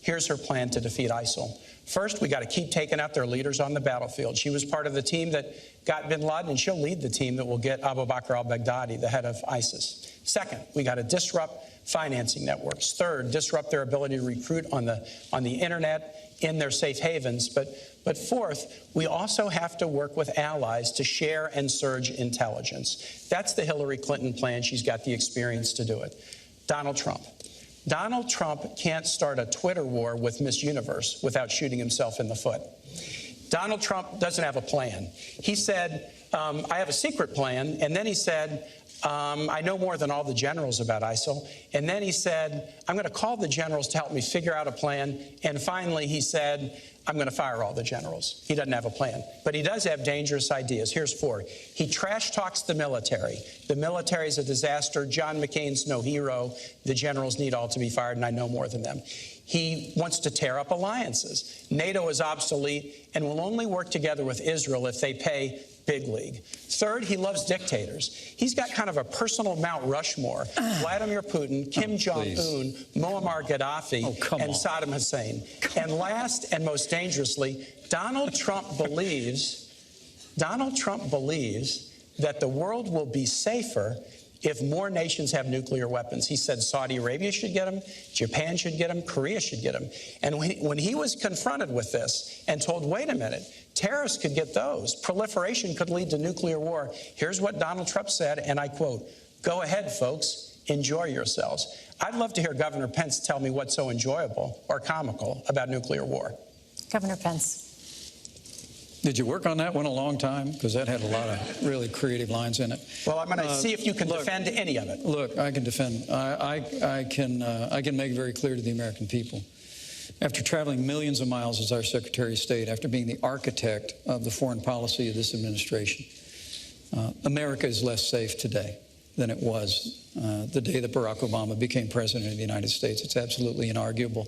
Here's her plan to defeat ISIL. First, we got to keep taking out their leaders on the battlefield. She was part of the team that got bin Laden, and she'll lead the team that will get Abu Bakr al-Baghdadi, the head of ISIS. Second, we got to disrupt financing networks. Third, disrupt their ability to recruit on the internet in their safe havens. But fourth, we also have to work with allies to share and surge intelligence. That's the Hillary Clinton plan. She's got the experience to do it. Donald Trump. Donald Trump can't start a Twitter war with Miss Universe without shooting himself in the foot. Donald Trump doesn't have a plan. He said, I have a secret plan. And then he said, I know more than all the generals about ISIL. And then he said, I'm going to call the generals to help me figure out a plan. And finally, he said, I'm going to fire all the generals. He doesn't have a plan. But he does have dangerous ideas. Here's four. He trash talks the military. The military is a disaster. John McCain's no hero. The generals need all to be fired, and I know more than them. He wants to tear up alliances. NATO is obsolete and will only work together with Israel if they pay big league. Third, he loves dictators. He's got kind of a personal Mount Rushmore. Vladimir Putin, Kim Jong-un, Muammar Gaddafi, and Saddam Hussein. And last and most dangerously, Donald Trump believes that the world will be safer if more nations have nuclear weapons. He said Saudi Arabia should get them, Japan should get them, Korea should get them. And when he was confronted with this and told, wait a minute, terrorists could get those, proliferation could lead to nuclear war, here's what Donald Trump said, and I quote, go ahead, folks, enjoy yourselves. I'd love to hear Governor Pence tell me what's so enjoyable or comical about nuclear war. Governor Pence. Did you work on that one a long time? Because that had a lot of really creative lines in it. Well, I'm going to see if you can defend any of it. Look, I can defend. I can make very clear to the American people. After traveling millions of miles as our Secretary of State, after being the architect of the foreign policy of this administration, America is less safe today than it was the day that Barack Obama became president of the United States. It's absolutely inarguable.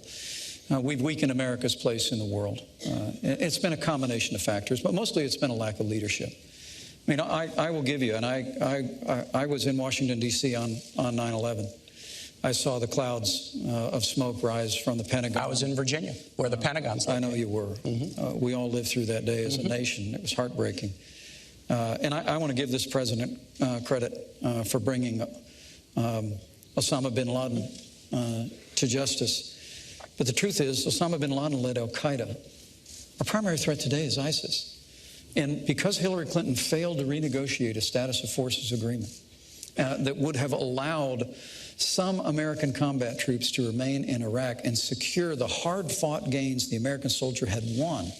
We've weakened America's place in the world. It's been a combination of factors, but mostly it's been a lack of leadership. I mean, I will give you, and I was in Washington, D.C. on 9/11. I saw the clouds of smoke rise from the Pentagon. I was in Virginia, where the Pentagon's located. I know you were. Mm-hmm. We all lived through that day as a nation. It was heartbreaking. And I want to give this president credit for bringing Osama bin Laden to justice. But the truth is, Osama bin Laden led al-Qaeda. Our primary threat today is ISIS. And because Hillary Clinton failed to renegotiate a status of forces agreement that would have allowed some American combat troops to remain in Iraq and secure the hard-fought gains the American soldier had won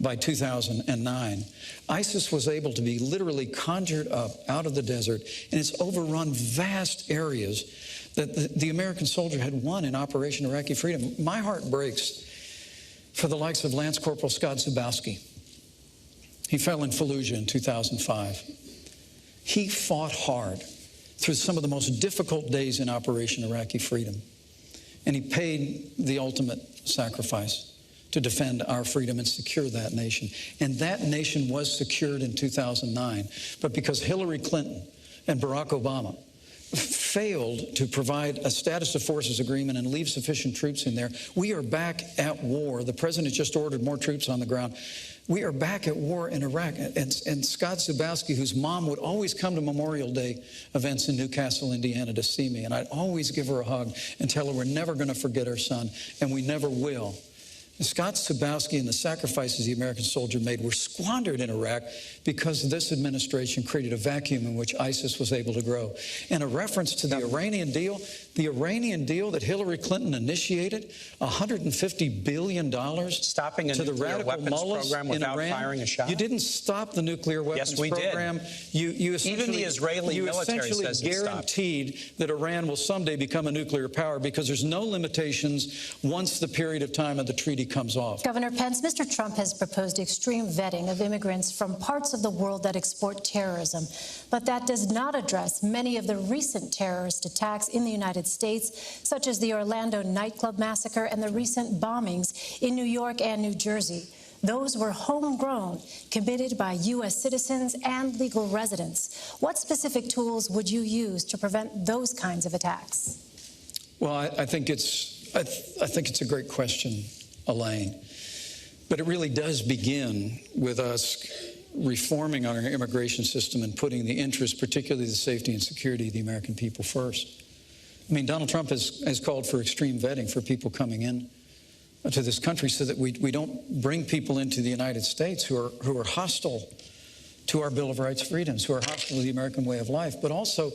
by 2009, ISIS was able to be literally conjured up out of the desert, and it's overrun vast areas that the American soldier had won in Operation Iraqi Freedom. My heart breaks for the likes of Lance Corporal Scott Zubowski. He fell in Fallujah in 2005. He fought hard through some of the most difficult days in Operation Iraqi Freedom, and he paid the ultimate sacrifice to defend our freedom and secure that nation. And that nation was secured in 2009. But because Hillary Clinton and Barack Obama failed to provide a status of forces agreement and leave sufficient troops in there, we are back at war. The president just ordered more troops on the ground. We are back at war in Iraq. And Scott Zubowski, whose mom would always come to Memorial Day events in Newcastle, Indiana to see me, and I'd always give her a hug and tell her we're never going to forget our son, and we never will. Scott Zubowski and the sacrifices the American soldier made were squandered in Iraq because this administration created a vacuum in which ISIS was able to grow. And a reference to the Iranian deal that Hillary Clinton initiated, $150 billion stopping a to the nuclear radical weapons mullahs program in without Iran. firing a shot. You didn't stop the nuclear weapons program. Did. You Even the Israeli military essentially says it stopped. guaranteed that Iran will someday become a nuclear power because there's no limitations once the period of time of the treaty comes off. Governor Pence, Mr. Trump has proposed extreme vetting of immigrants from parts of the world that export terrorism, but that does not address many of the recent terrorist attacks in the United States, such as the Orlando nightclub massacre and the recent bombings in New York and New Jersey. Those were homegrown, committed by U.S. citizens and legal residents. What specific tools would you use to prevent those kinds of attacks? Well, I think it's a great question, Elaine. But it really does begin with us reforming our immigration system and putting the interests, particularly the safety and security of the American people first. I mean, Donald Trump has called for extreme vetting for people coming in to this country so that we don't bring people into the United States who are hostile to our Bill of Rights freedoms, who are hostile to the American way of life. But also,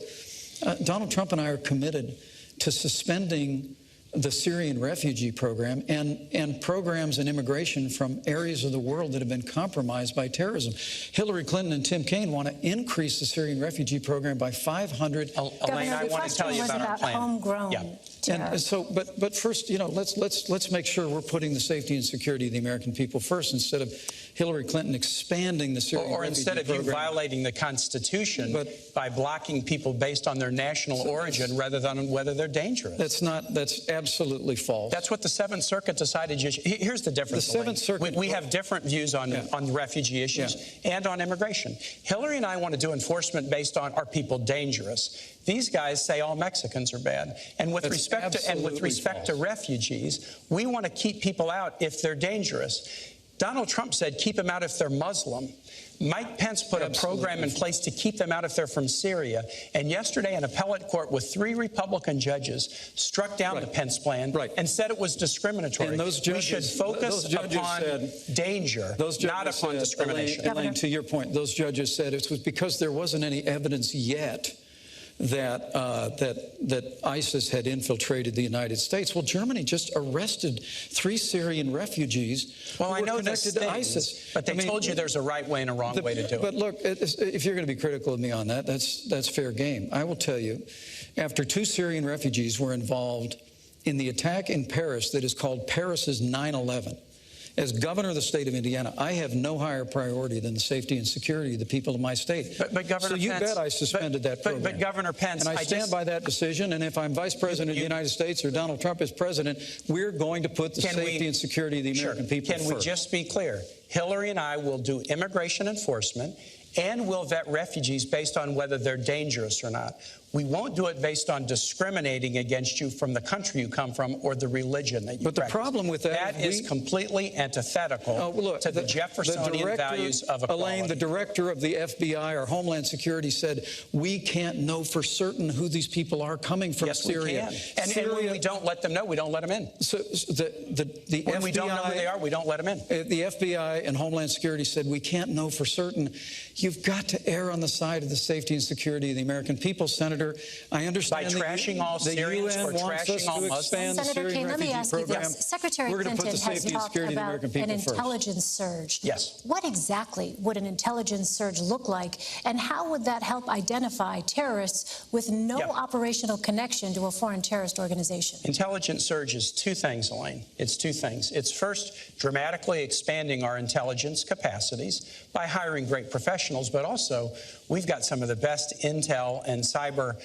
Donald Trump and I are committed to suspending the Syrian refugee program and programs and immigration from areas of the world that have been compromised by terrorism. Hillary Clinton and Tim Kaine want to increase the Syrian refugee program by 500. Elaine, I want to tell you about our plan. Homegrown. Yeah. And so, but first, let's make sure we're putting the safety and security of the American people first, instead of Hillary Clinton expanding the Syrian refugee instead of program. you violating the Constitution by blocking people based on their national origin rather than on whether they're dangerous. That's absolutely false. That's what the Seventh Circuit decided. Here's the difference. The Seventh Circuit. We have different views on refugee issues and on immigration. Hillary and I want to do enforcement based on, are people dangerous? These guys say all Mexicans are bad. And with respect to refugees, we want to keep people out if they're dangerous. Donald Trump said keep them out if they're Muslim. Mike Pence put a program in place to keep them out if they're from Syria. And yesterday, an appellate court with 3 Republican judges struck down the Pence plan and said it was discriminatory. And those judges, we should focus upon danger, not upon discrimination. Elaine, to your point, those judges said it was because there wasn't any evidence yet that ISIS had infiltrated the United States. Well, Germany just arrested 3 Syrian refugees who were connected to ISIS. But they told you there's a right way and a wrong way to do it. But look, if you're going to be critical of me on that, that's fair game. I will tell you, after 2 Syrian refugees were involved in the attack in Paris that is called Paris's 9/11, as governor of the state of Indiana, I have no higher priority than the safety and security of the people of my state. But Governor Pence, bet I suspended that program. But Governor Pence, and I stand by that decision. And if I'm vice president of the United States or Donald Trump is president, we're going to put the safety and security of the American people first. Can we just be clear? Hillary and I will do immigration enforcement, and we'll vet refugees based on whether they're dangerous or not. We won't do it based on discriminating against you from the country you come from or the religion that you practice. But the problem with that is completely antithetical to the Jeffersonian values of equality. Elaine, the director of the FBI or Homeland Security said, we can't know for certain who these people are coming from Syria. Yes, we can. And when we don't let them know, we don't let them in. So the when FBI, we don't know who they are, we don't let them in. The FBI and Homeland Security said, we can't know for certain. you've got to err on the side of the safety and security of the American people, Senator. I understand by trashing all Syrians or trashing all Muslims. Senator Kaine, let me ask you this. Secretary Clinton has talked about an intelligence surge. Yes. What exactly would an intelligence surge look like, and how would that help identify terrorists with no operational connection to a foreign terrorist organization? Intelligence surge is two things, Elaine. It's two things. It's first dramatically expanding our intelligence capacities by hiring great professionals, but also we've got some of the best intel and cyber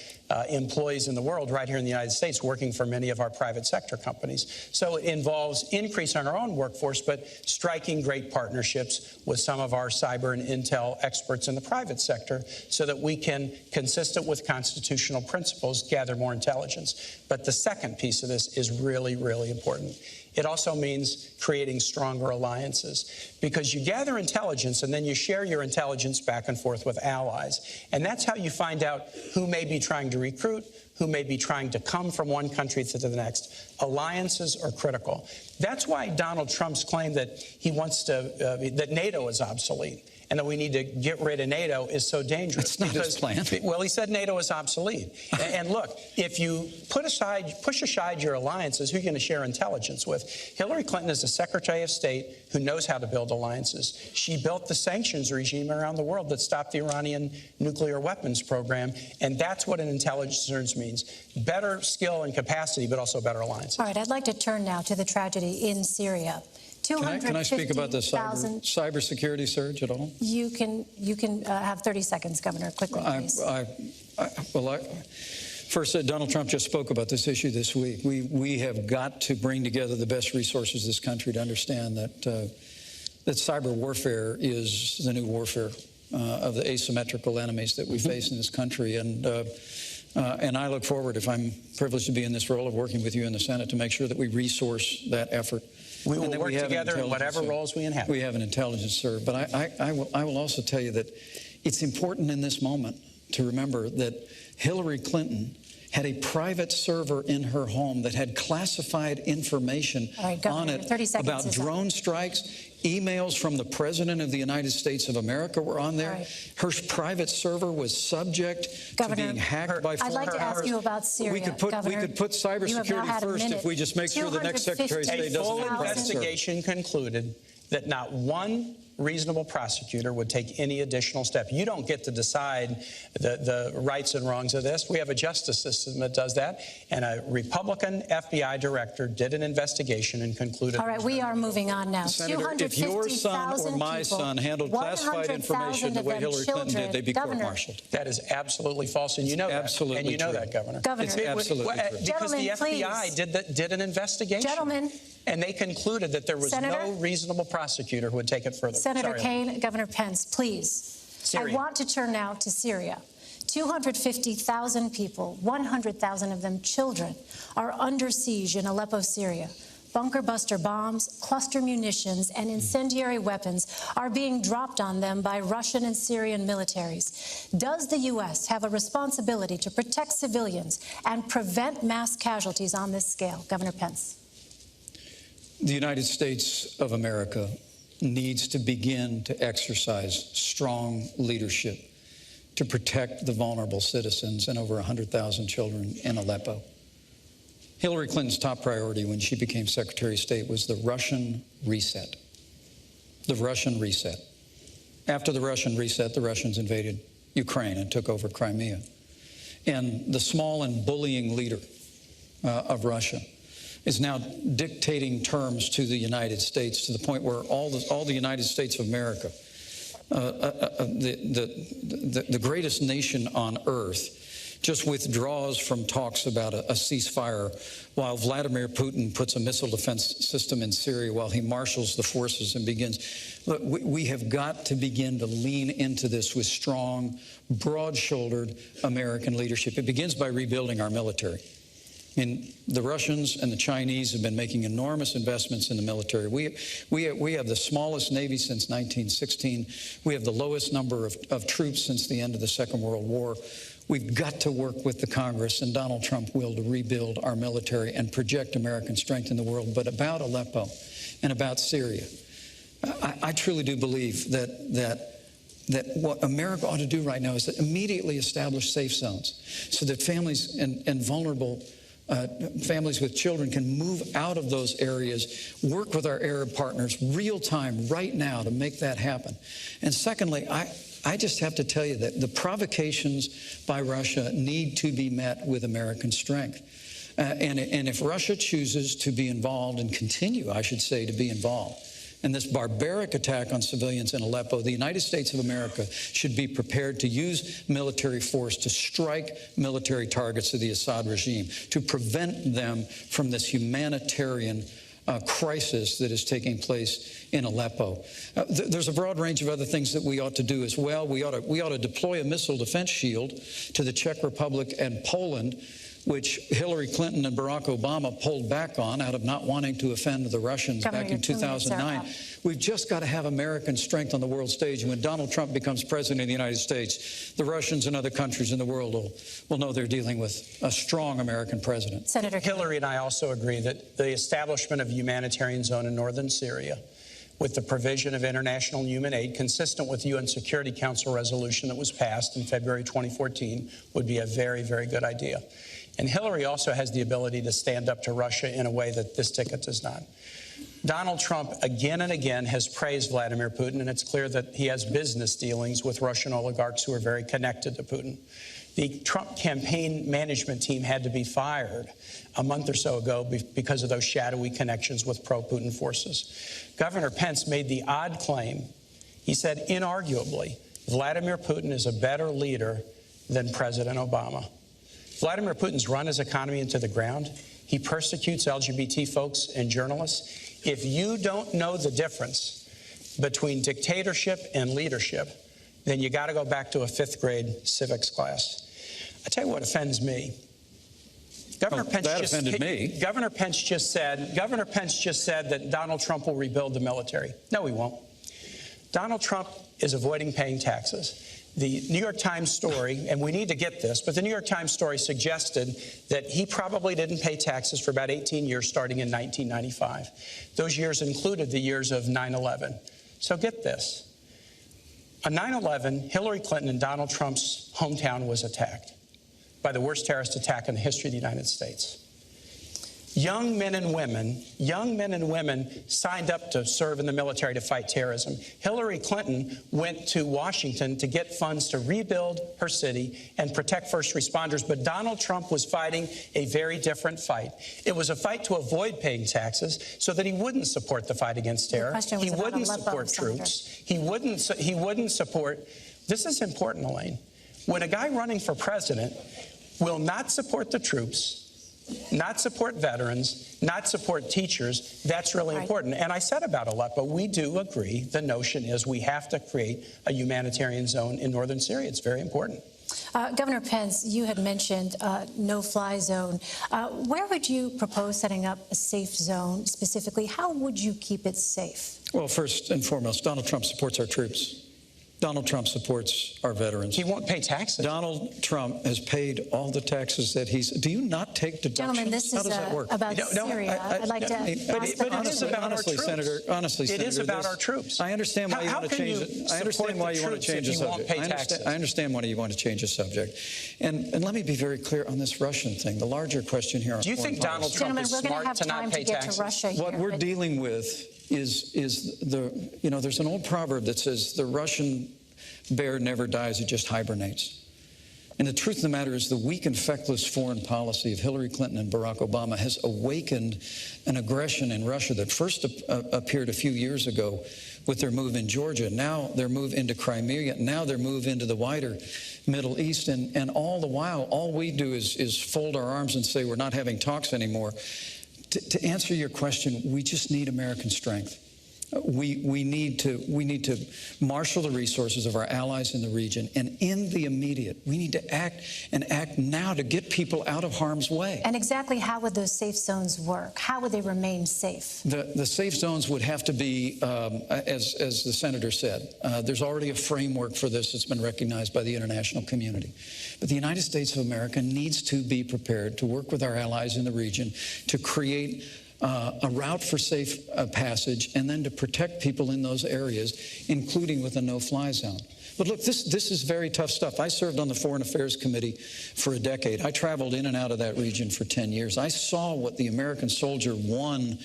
employees in the world right here in the United States working for many of our private sector companies. So it involves increasing our own workforce, but striking great partnerships with some of our cyber and intel experts in the private sector so that we can, consistent with constitutional principles, gather more intelligence. But the second piece of this is really, really important. It also means creating stronger alliances, because you gather intelligence and then you share your intelligence back and forth with allies. And that's how you find out who may be trying to recruit, who may be trying to come from one country to the next. Alliances are critical. That's why Donald Trump's claim that he wants to, that NATO is obsolete and that we need to get rid of NATO is so dangerous. That's not his plan. Well, he said NATO is obsolete. And look, if you push aside your alliances, who are you going to share intelligence with? Hillary Clinton is the Secretary of State who knows how to build alliances. She built the sanctions regime around the world that stopped the Iranian nuclear weapons program, and that's what an intelligence surge means. Better skill and capacity, but also better alliances. All right, I'd like to turn now to the tragedy in Syria. Can I speak about the cybersecurity surge at all? You can have 30 seconds, Governor, quickly, please. First, Donald Trump just spoke about this issue this week. We have got to bring together the best resources of this country to understand that cyber warfare is the new warfare of the asymmetrical enemies that we face in this country. And I look forward, if I'm privileged to be in this role of working with you in the Senate, to make sure that we resource that effort. We will work together in whatever roles we inhabit. We have an intelligence serve. But I will also tell you that it's important in this moment to remember that Hillary Clinton had a private server in her home that had classified information on it about drone strikes. Emails from the President of the United States of America were on there. Her private server was subject to being hacked by foreign powers. I'd like to ask you about Syria, we could put cybersecurity first if we just make sure the next Secretary of State doesn't have a private server. Investigation concluded that not one reasonable prosecutor would take any additional step. You don't get to decide the rights and wrongs of this. We have a justice system that does that. And a Republican FBI director did an investigation and concluded. All right, we are moving on now. Senator, if your son or my son handled classified information the way Hillary Clinton did, they'd be court-martialed. That is absolutely false, and you know that. And you know that, Governor. It's absolutely true. Because the FBI did an investigation. Gentlemen. And they concluded that there was no reasonable prosecutor who would take it further. Senator Kaine, Governor Pence, please. Syria. I want to turn now to Syria. 250,000 people, 100,000 of them children, are under siege in Aleppo, Syria. Bunker buster bombs, cluster munitions, and incendiary weapons are being dropped on them by Russian and Syrian militaries. Does the U.S. have a responsibility to protect civilians and prevent mass casualties on this scale? Governor Pence. The United States of America needs to begin to exercise strong leadership to protect the vulnerable citizens and over 100,000 children in Aleppo. Hillary Clinton's top priority when she became Secretary of State was the Russian reset. The Russian reset. After the Russian reset, the Russians invaded Ukraine and took over Crimea. And the small and bullying leader of Russia is now dictating terms to the United States to the point where all the United States of America, the greatest nation on earth, just withdraws from talks about a ceasefire while Vladimir Putin puts a missile defense system in Syria while he marshals the forces and begins. Look, we have got to begin to lean into this with strong, broad-shouldered American leadership. It begins by rebuilding our military. And the Russians and the Chinese have been making enormous investments in the military. We have the smallest Navy since 1916. We have the lowest number of troops since the end of the Second World War. We've got to work with the Congress and Donald Trump will to rebuild our military and project American strength in the world. But about Aleppo and about Syria, I truly do believe that that what America ought to do right now is to immediately establish safe zones so that families and vulnerable families with children can move out of those areas, work with our Arab partners real time right now to make that happen. And secondly, I just have to tell you that the provocations by Russia need to be met with American strength. And if Russia chooses to be involved and continue, I should say, to be involved in this barbaric attack on civilians in Aleppo, the United States of America should be prepared to use military force to strike military targets of the Assad regime, to prevent them from this humanitarian crisis that is taking place in Aleppo. There's a broad range of other things that we ought to do as well. We ought to deploy a missile defense shield to the Czech Republic and Poland, which Hillary Clinton and Barack Obama pulled back on out of not wanting to offend the Russians back in 2009. We've just got to have American strength on the world stage. And when Donald Trump becomes president of the United States, the Russians and other countries in the world will know they're dealing with a strong American president. Senator Hillary and I also agree that the establishment of a humanitarian zone in northern Syria with the provision of international human aid consistent with the UN Security Council resolution that was passed in February 2014 would be a very, very good idea. And Hillary also has the ability to stand up to Russia in a way that this ticket does not. Donald Trump again and again has praised Vladimir Putin, and it's clear that he has business dealings with Russian oligarchs who are very connected to Putin. The Trump campaign management team had to be fired a month or so ago because of those shadowy connections with pro-Putin forces. Governor Pence made the odd claim. He said, inarguably, Vladimir Putin is a better leader than President Obama. Vladimir Putin's run his economy into the ground. He persecutes LGBT folks and journalists. If you don't know the difference between dictatorship and leadership, then you got to go back to a 5th grade civics class. I tell you what offends me. Governor Pence just said that Donald Trump will rebuild the military. No, he won't. Donald Trump is avoiding paying taxes. The New York Times story, and we need to get this, but the New York Times story suggested that he probably didn't pay taxes for about 18 years starting in 1995. Those years included the years of 9/11. So get this. On 9/11, Hillary Clinton and Donald Trump's hometown was attacked by the worst terrorist attack in the history of the United States. Young men and women signed up to serve in the military to fight terrorism. Hillary Clinton went to Washington to get funds to rebuild her city and protect first responders. But Donald Trump was fighting a very different fight. It was a fight to avoid paying taxes so that he wouldn't support the fight against terror. He wouldn't support troops. He wouldn't support. This is important, Elaine. When a guy running for president will not support the troops, not support veterans, not support teachers, that's really important. And I said about Aleppo, we do agree. The notion is we have to create a humanitarian zone in northern Syria. It's very important. Governor Pence, you had mentioned no-fly zone. Where would you propose setting up a safe zone specifically? How would you keep it safe? Well, first and foremost, Donald Trump supports our troops. Donald Trump supports our veterans. He won't pay taxes. Donald Trump has paid all the taxes that he's... Do you not take deductions? Gentlemen, this How is does that work? about Syria. I'd like to ask the But it is about our troops. Senator, honestly, it is about our troops. I understand why you want to change it. I understand why you want to change the subject. I understand why you want to change the subject. And let me be very clear on this Russian thing. The larger question here... Do you think Donald Trump is smart to not pay taxes? What we're dealing with is the... You know, there's an old proverb that says the Russian bear never dies, it just hibernates. And the truth of the matter is the weak and feckless foreign policy of Hillary Clinton and Barack Obama has awakened an aggression in Russia that first appeared a few years ago with their move in Georgia, now their move into Crimea, now their move into the wider Middle East. And all the while, all we do is fold our arms and say we're not having talks anymore. To answer your question, we just need American strength. We need to marshal the resources of our allies in the region, and in the immediate, we need to act now to get people out of harm's way. And exactly how would those safe zones work? How would they remain safe? The safe zones would have to be, as the senator said, there's already a framework for this that's been recognized by the international community. But the United States of America needs to be prepared to work with our allies in the region to create a route for safe passage, and then to protect people in those areas, including with a no-fly zone. But look, this is very tough stuff. I served on the Foreign Affairs Committee for a decade. I traveled in and out of that region for 10 years. I saw what the American soldier won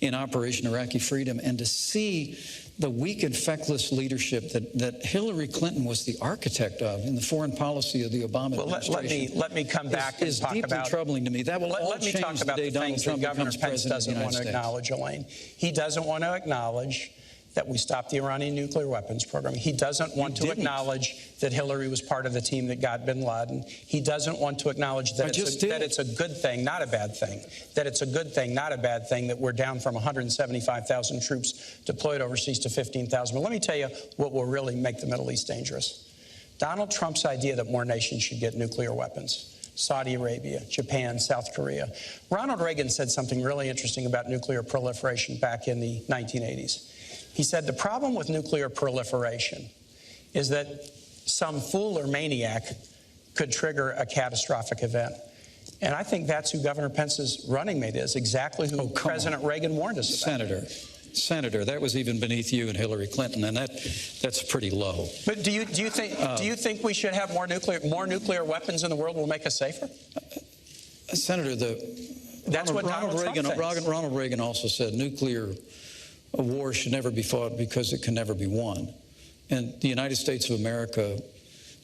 in Operation Iraqi Freedom, and to see the weak and feckless leadership that Hillary Clinton was the architect of in the foreign policy of the Obama administration. Let me come back and talk deeply about, troubling to me. That will all let me change talk the about day the Donald things Trump that Governor becomes Pence president of the doesn't United want to States. acknowledge, Elaine. He doesn't want to acknowledge that we stopped the Iranian nuclear weapons program. He doesn't want to acknowledge that Hillary was part of the team that got bin Laden. He doesn't want to acknowledge that it's a good thing, not a bad thing. That it's a good thing, not a bad thing, that we're down from 175,000 troops deployed overseas to 15,000. But let me tell you what will really make the Middle East dangerous. Donald Trump's idea that more nations should get nuclear weapons. Saudi Arabia, Japan, South Korea. Ronald Reagan said something really interesting about nuclear proliferation back in the 1980s. He said the problem with nuclear proliferation is that some fool or maniac could trigger a catastrophic event. And I think that's who Governor Pence's running mate is, exactly who President Reagan warned us about. Senator, that was even beneath you and Hillary Clinton, and that's pretty low. But do you think we should have more nuclear weapons in the world will make us safer? Senator, Ronald Reagan also said nuclear war should never be fought because it can never be won. And the United States of America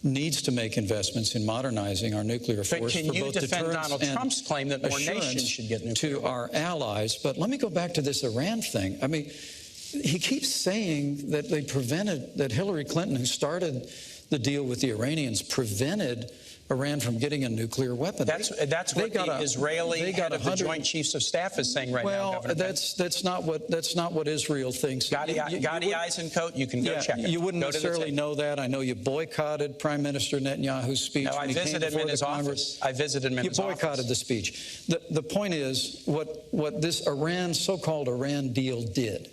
needs to make investments in modernizing our nuclear force for both deterrence Donald Trump's claim that more nations should get nuclear to our allies. But let me go back to this Iran thing. I mean, he keeps saying that that Hillary Clinton, who started the deal with the Iranians, prevented Iran from getting a nuclear weapon. That's what the Israeli head of the Joint Chiefs of Staff is saying right now. Well, that's not what Israel thinks. Gadi Eisenkot, you can go check it. You wouldn't necessarily know that. I know you boycotted Prime Minister Netanyahu's speech. No, I visited him in his office. I visited him in his office. You boycotted the speech. The point is, what this so-called Iran deal did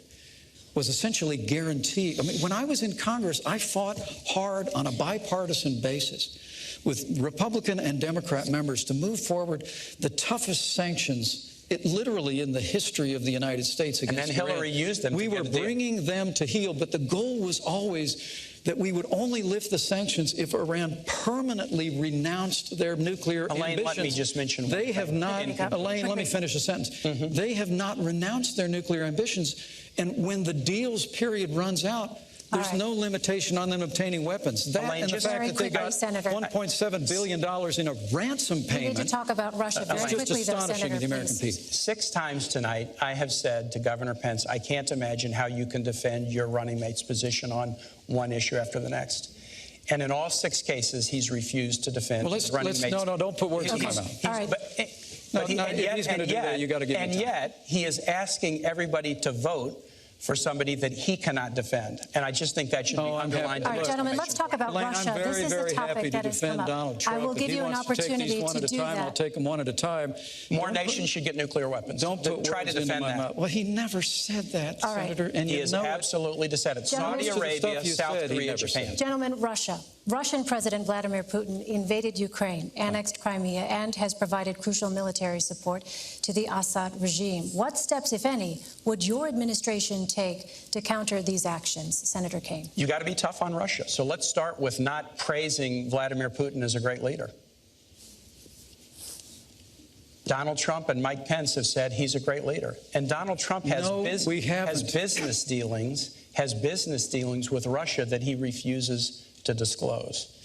was essentially guarantee. I mean, when I was in Congress, I fought hard on a bipartisan basis with Republican and Democrat members to move forward the toughest sanctions, literally in the history of the United States against Iran. And then Hillary used them. We were bringing them to heel, but the goal was always that we would only lift the sanctions if Iran permanently renounced their nuclear ambitions. Let me just mention they have not. Elaine, let me finish a sentence. They have not renounced their nuclear ambitions, and when the deal's period runs out, there's no limitation on them obtaining weapons. That and the fact that they got $1.7 billion in a ransom payment. We need to talk about Russia very quickly, just astonishing to the American people. 6 times tonight, I have said to Governor Pence, I can't imagine how you can defend your running mate's position on one issue after the next. And in all 6 cases, he's refused to defend his running mate's. No, don't put words in my mouth. All right. If he's going to do that, you got to give him time. And yet, he is asking everybody to vote for somebody that he cannot defend. And I just think that should be underlined. All right, gentlemen, let's talk about Russia. I'm very, this is a very topic happy to that has come defend up. Donald Trump. I will give you an opportunity to do that. I'll take them one at a time. More nations should get nuclear weapons. Don't try to defend that. Well, he never said that, Senator. And he has absolutely said it. Saudi Arabia, South Korea, Japan. Gentlemen, Russia. Russian President Vladimir Putin invaded Ukraine, annexed Crimea, and has provided crucial military support to the Assad regime. What steps, if any, would your administration take to counter these actions, Senator Kaine? You got to be tough on Russia. So let's start with not praising Vladimir Putin as a great leader. Donald Trump and Mike Pence have said he's a great leader. And Donald Trump has business dealings with Russia that he refuses to disclose.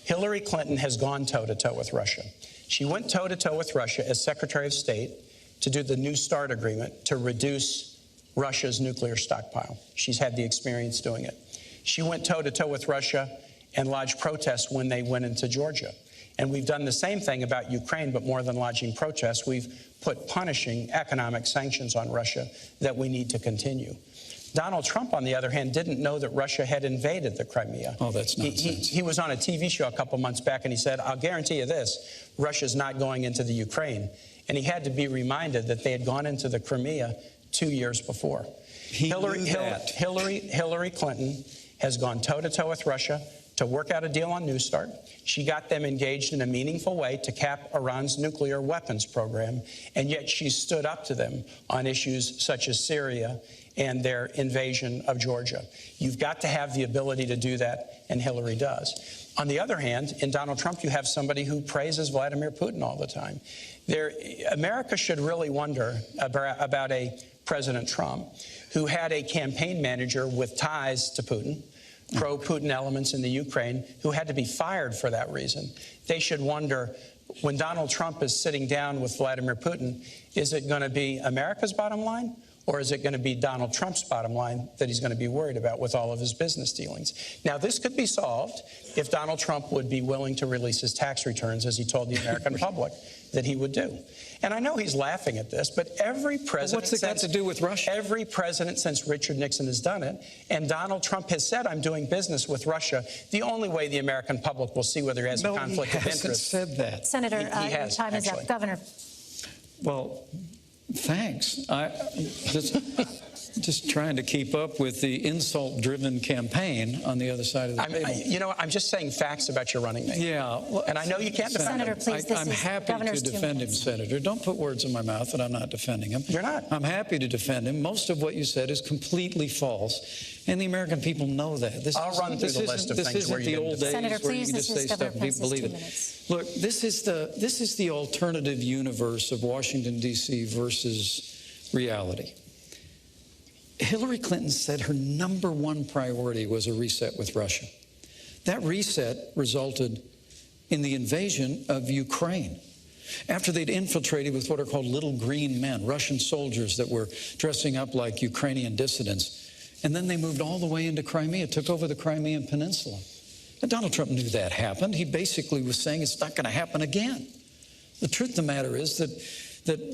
Hillary Clinton has gone toe-to-toe with Russia. She went toe-to-toe with Russia as Secretary of State to do the New START agreement to reduce Russia's nuclear stockpile. She's had the experience doing it. She went toe-to-toe with Russia and lodged protests when they went into Georgia. And we've done the same thing about Ukraine, but more than lodging protests, we've put punishing economic sanctions on Russia that we need to continue. Donald Trump, on the other hand, didn't know that Russia had invaded the Crimea. Oh, that's nonsense. He was on a TV show a couple months back, and he said, I'll guarantee you this, Russia's not going into the Ukraine. And he had to be reminded that they had gone into the Crimea 2 years before. Hillary Clinton has gone toe-to-toe with Russia to work out a deal on New START. She got them engaged in a meaningful way to cap Iran's nuclear weapons program, and yet she stood up to them on issues such as Syria and their invasion of Georgia. You've got to have the ability to do that, and Hillary does. On the other hand, in Donald Trump, you have somebody who praises Vladimir Putin all the time. America should really wonder about a President Trump who had a campaign manager with ties to Putin, pro-Putin elements in the Ukraine, who had to be fired for that reason. They should wonder, when Donald Trump is sitting down with Vladimir Putin, is it going to be America's bottom line, or is it going to be Donald Trump's bottom line that he's going to be worried about with all of his business dealings? Now, this could be solved if Donald Trump would be willing to release his tax returns, as he told the American public that he would do. And I know he's laughing at this, but every president... What's it got to do with Russia? Every president since Richard Nixon has done it, and Donald Trump has said, I'm doing business with Russia. The only way the American public will see whether he has a conflict of interest... No, he hasn't said that. Senator, he your time is up. Governor. Well, thanks. Just trying to keep up with the insult-driven campaign on the other side of the table. You know, I'm just saying facts about your running mate. Yeah. Well, and I know you can't defend Senator, him. please, I'm happy to defend him, Senator. Don't put words in my mouth that I'm not defending him. You're not. I'm happy to defend him. Most of what you said is completely false, and the American people know that. I'll run through the list of things where you didn't defend. Senator, where you please, can just say stuff and people believe it. Look, this is the alternative universe of Washington, D.C. versus reality. Hillary Clinton said her #1 priority was a reset with Russia. That reset resulted in the invasion of Ukraine. After they'd infiltrated with what are called little green men, Russian soldiers that were dressing up like Ukrainian dissidents. And then they moved all the way into Crimea, took over the Crimean Peninsula. And Donald Trump knew that happened. He basically was saying it's not going to happen again. The truth of the matter is that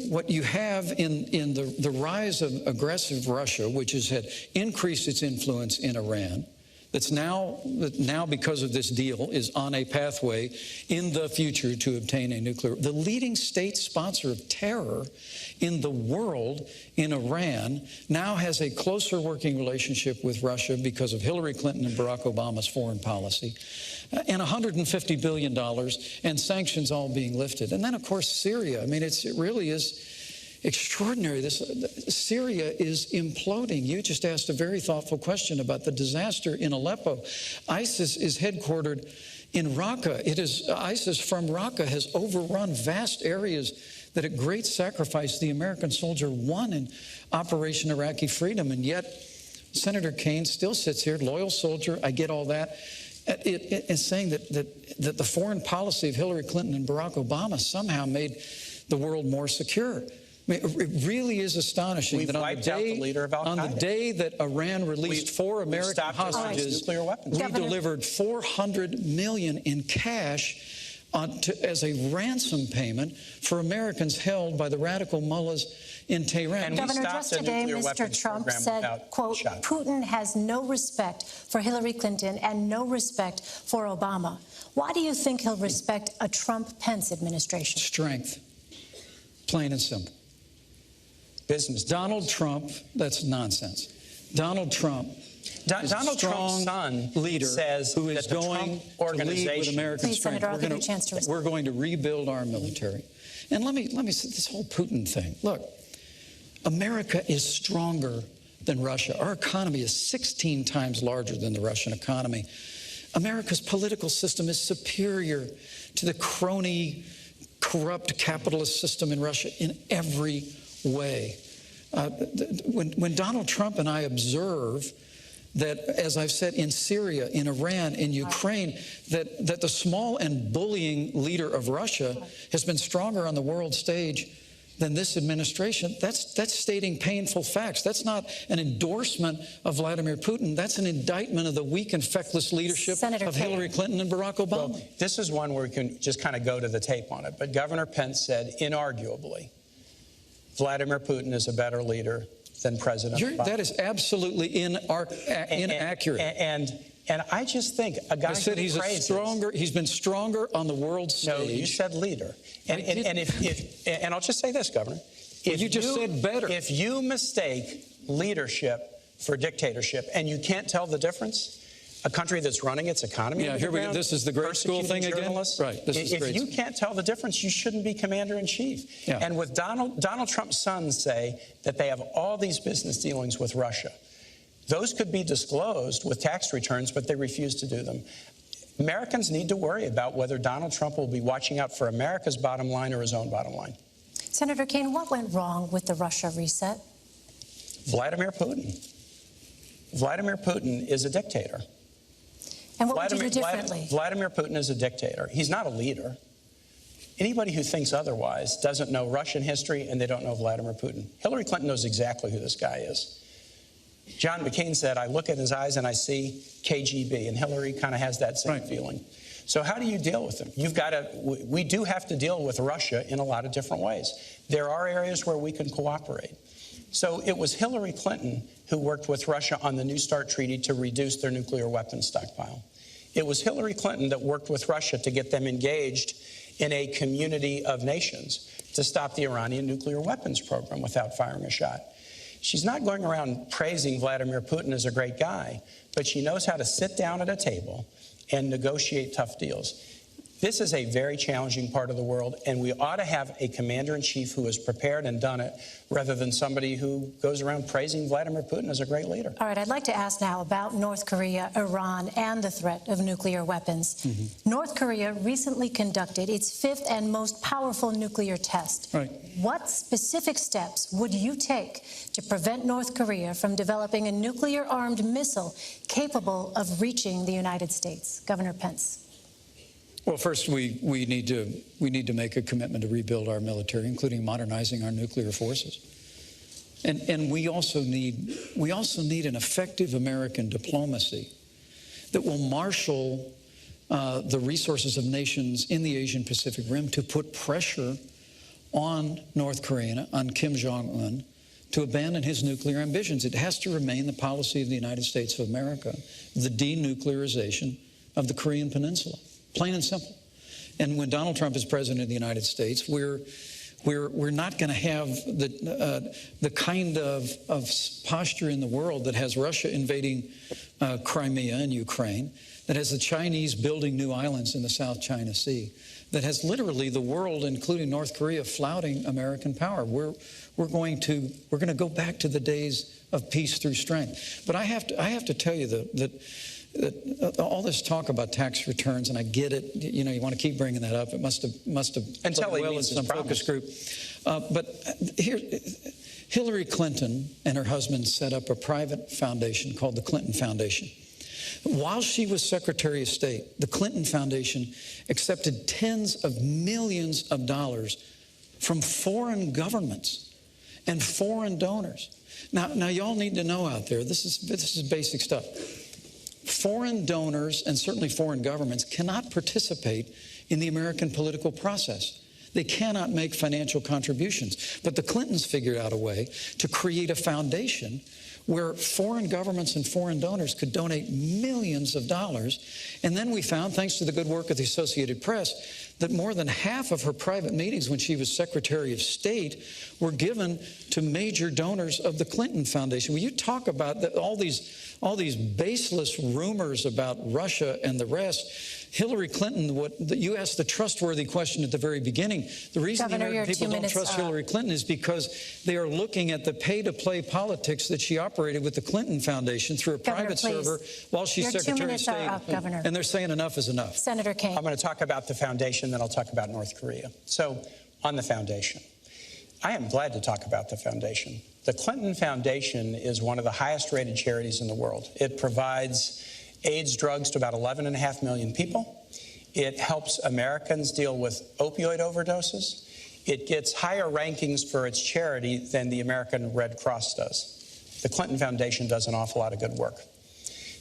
what you have in the rise of aggressive Russia, which has had increased its influence in Iran, that now because of this deal is on a pathway in the future to obtain a nuclear. The leading state sponsor of terror in the world, in Iran, now has a closer working relationship with Russia because of Hillary Clinton and Barack Obama's foreign policy, and $150 billion and sanctions all being lifted. And then, of course, Syria. I mean, it really is extraordinary. Syria is imploding. You just asked a very thoughtful question about the disaster in Aleppo. ISIS is headquartered in Raqqa. ISIS from Raqqa has overrun vast areas that at great sacrifice the American soldier won in Operation Iraqi Freedom. And yet Senator Kaine still sits here, loyal soldier. I get all that. It is saying that the foreign policy of Hillary Clinton and Barack Obama somehow made the world more secure. I mean, it really is astonishing that on the day that Iran released 4 American hostages, we delivered $400 million in cash as a ransom payment for Americans held by the radical mullahs in Tehran. And Governor, just today, Mr. Trump said, quote, Putin has no respect for Hillary Clinton and no respect for Obama. Why do you think he'll respect a Trump-Pence administration? Strength. Plain and simple. Business. Donald Trump, that's nonsense. Donald Trump is a strong leader who is going to lead with American strength. Senator, I'll give you a chance to respond. We're going to rebuild our military. And let me say this whole Putin thing. Look, America is stronger than Russia. Our economy is 16 times larger than the Russian economy. America's political system is superior to the crony, corrupt capitalist system in Russia in every way. When Donald Trump and I observe that, as I've said, in Syria, in Iran, in Ukraine, that the small and bullying leader of Russia has been stronger on the world stage than this administration, that's stating painful facts. That's not an endorsement of Vladimir Putin. That's an indictment of the weak and feckless leadership of Hillary Clinton and Barack Obama. Well, this is one where we can just kind of go to the tape on it. But Governor Pence said, inarguably, Vladimir Putin is a better leader than President Obama. That is absolutely inaccurate. And I just think a guy who he's been stronger on the world stage. No, you said leader. And I'll just say this, Governor. You just said better. If you mistake leadership for dictatorship and you can't tell the difference, a country that's running its economy. Yeah, here we go. This is the grade school thing again? Right. This is if you can't tell the difference, you shouldn't be commander-in-chief. Yeah. And with Donald Trump's sons say that they have all these business dealings with Russia. Those could be disclosed with tax returns, but they refuse to do them. Americans need to worry about whether Donald Trump will be watching out for America's bottom line or his own bottom line. Senator Kaine, what went wrong with the Russia reset? Vladimir Putin. Vladimir Putin is a dictator. And what would you do differently? Vladimir Putin is a dictator. He's not a leader. Anybody who thinks otherwise doesn't know Russian history, and they don't know Vladimir Putin. Hillary Clinton knows exactly who this guy is. John McCain said, I look at his eyes and I see KGB, and Hillary kind of has that same feeling. So how do you deal with them? We do have to deal with Russia in a lot of different ways. There are areas where we can cooperate. So it was Hillary Clinton who worked with Russia on the New START treaty to reduce their nuclear weapons stockpile. It was Hillary Clinton that worked with Russia to get them engaged in a community of nations to stop the Iranian nuclear weapons program without firing a shot. She's not going around praising Vladimir Putin as a great guy, but she knows how to sit down at a table and negotiate tough deals. This is a very challenging part of the world, and we ought to have a commander-in-chief who is prepared and done it, rather than somebody who goes around praising Vladimir Putin as a great leader. All right, I'd like to ask now about North Korea, Iran, and the threat of nuclear weapons. North Korea recently conducted its fifth and most powerful nuclear test. Right. What specific steps would you take to prevent North Korea from developing a nuclear-armed missile capable of reaching the United States? Governor Pence. Well, first, we need to make a commitment to rebuild our military, including modernizing our nuclear forces. And we also need an effective American diplomacy that will marshal the resources of nations in the Asian Pacific Rim to put pressure on North Korea, on Kim Jong-un, to abandon his nuclear ambitions. It has to remain the policy of the United States of America, the denuclearization of the Korean Peninsula. Plain and simple. And when Donald Trump is president of the United States, we're not going to have the kind of posture in the world that has Russia invading Crimea and Ukraine, that has the Chinese building new islands in the South China Sea, that has literally the world, including North Korea, flouting American power. We're going to go back to the days of peace through strength. But I have to tell you that all this talk about tax returns, and I get it, you know, you want to keep bringing that up. It must have until well in some focus group. But here, Hillary Clinton and her husband set up a private foundation called the Clinton Foundation. While she was Secretary of State, the Clinton Foundation accepted tens of millions of dollars from foreign governments and foreign donors. Now y'all need to know out there, this is basic stuff. Foreign donors and certainly foreign governments cannot participate in the American political process. They cannot make financial contributions. But the Clintons figured out a way to create a foundation where foreign governments and foreign donors could donate millions of dollars. And then we found, thanks to the good work of the Associated Press, that more than half of her private meetings when she was Secretary of State were given to major donors of the Clinton Foundation. When you talk about all these baseless rumors about Russia and the rest, Hillary Clinton, you asked the trustworthy question at the very beginning. The reason the American people don't trust Hillary Clinton is because they are looking at the pay-to-play politics that she operated with the Clinton Foundation through a private server while she's Secretary of State. And they're saying enough is enough. Senator Kaine. I'm going to talk about the foundation, then I'll talk about North Korea. So, on the foundation, I am glad to talk about the foundation. The Clinton Foundation is one of the highest-rated charities in the world. It provides AIDS drugs to about 11.5 million people. It helps Americans deal with opioid overdoses. It gets higher rankings for its charity than the American Red Cross does. The Clinton Foundation does an awful lot of good work.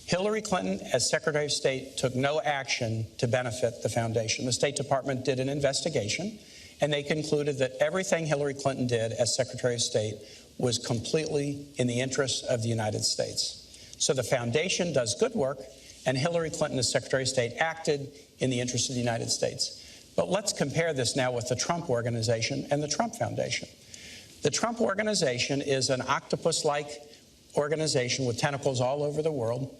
Hillary Clinton, as Secretary of State, took no action to benefit the foundation. The State Department did an investigation, and they concluded that everything Hillary Clinton did as Secretary of State was completely in the interests of the United States. So the foundation does good work, and Hillary Clinton, as Secretary of State, acted in the interest of the United States. But let's compare this now with the Trump Organization and the Trump Foundation. The Trump Organization is an octopus-like organization with tentacles all over the world,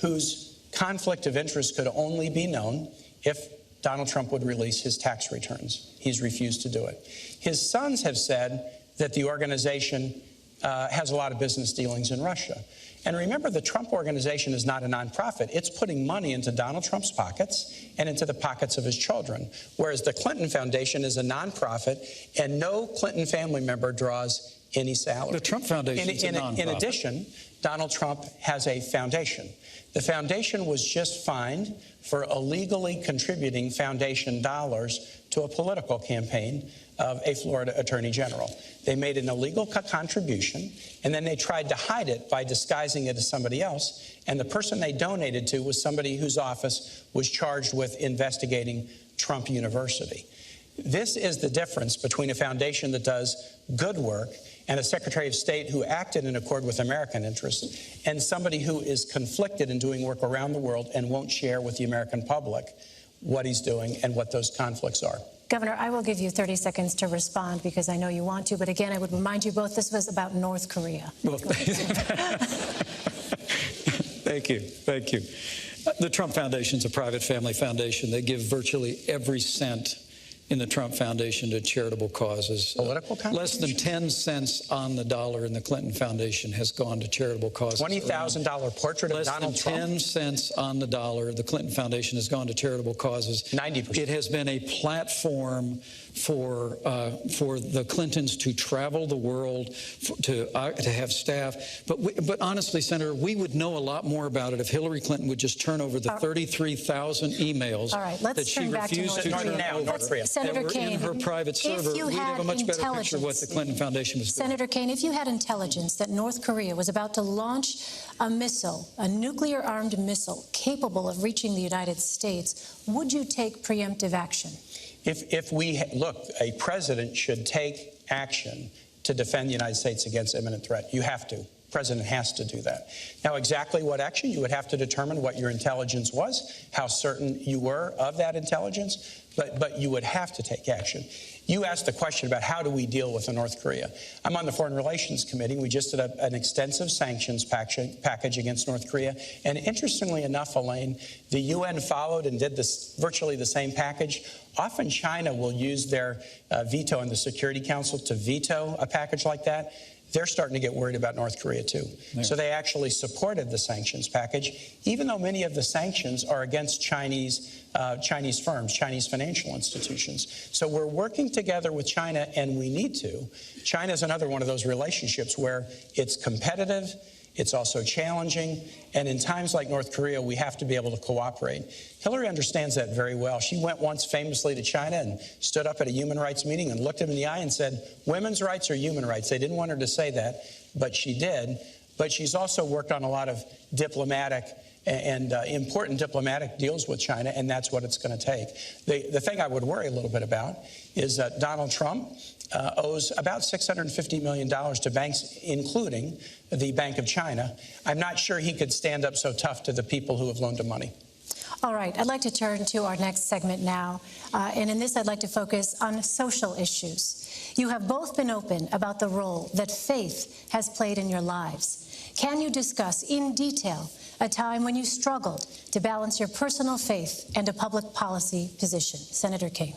whose conflict of interest could only be known if Donald Trump would release his tax returns. He's refused to do it. His sons have said that the organization has a lot of business dealings in Russia. And remember, the Trump organization is not a nonprofit. It's putting money into Donald Trump's pockets and into the pockets of his children, whereas the Clinton Foundation is a nonprofit, and no Clinton family member draws any salary. The Trump Foundation is a nonprofit. In addition, Donald Trump has a foundation. The foundation was just fined for illegally contributing foundation dollars to a political campaign of a Florida attorney general. They made an illegal contribution, and then they tried to hide it by disguising it as somebody else. And the person they donated to was somebody whose office was charged with investigating Trump University. This is the difference between a foundation that does good work and a Secretary of State who acted in accord with American interests, and somebody who is conflicted in doing work around the world and won't share with the American public what he's doing and what those conflicts are. Governor, I will give you 30 seconds to respond because I know you want to. But again, I would remind you both this was about North Korea. Well, thank you. Thank you. The Trump Foundation is a private family foundation. They give virtually every cent in the Trump Foundation to charitable causes. Political less than 10 cents on the dollar in the Clinton Foundation has gone to charitable causes. $20,000 portrait of Donald Trump? Less than 10 cents on the dollar, the Clinton Foundation has gone to charitable causes. 90%. It has been a platform for the Clintons to travel the world, to have staff. But honestly, Senator, we would know a lot more about it if Hillary Clinton would just turn over the 33,000 emails that she refused to turn over. Senator Kaine, in her private server, we'd have a much better picture of what the Clinton Foundation was doing. Senator Kaine, if you had intelligence that North Korea was about to launch a missile, a nuclear-armed missile capable of reaching the United States, would you take preemptive action? If we look, a president should take action to defend the United States against imminent threat. You have to. The president has to do that. Now, exactly what action? You would have to determine what your intelligence was, how certain you were of that intelligence, but you would have to take action. You asked the question about how do we deal with North Korea. I'm on the Foreign Relations Committee. We just did an extensive sanctions package against North Korea. And interestingly enough, Elaine, the UN followed and did virtually the same package. Often China will use their veto in the Security Council to veto a package like that. They're starting to get worried about North Korea, too. Yeah. So they actually supported the sanctions package, even though many of the sanctions are against Chinese firms, Chinese financial institutions. So we're working together with China, and we need to. China is another one of those relationships where it's competitive, it's also challenging, and in times like North Korea, we have to be able to cooperate. Hillary understands that very well. She went once famously to China and stood up at a human rights meeting and looked him in the eye and said, women's rights are human rights. They didn't want her to say that, but she did. But she's also worked on a lot of diplomatic and important diplomatic deals with China, and that's what it's going to take. The thing I would worry a little bit about is that Donald Trump owes about $650 million to banks, including the Bank of China. I'm not sure he could stand up so tough to the people who have loaned him money. All right, I'd like to turn to our next segment now. And in this, I'd like to focus on social issues. You have both been open about the role that faith has played in your lives. Can you discuss in detail a time when you struggled to balance your personal faith and a public policy position? Senator Kaine.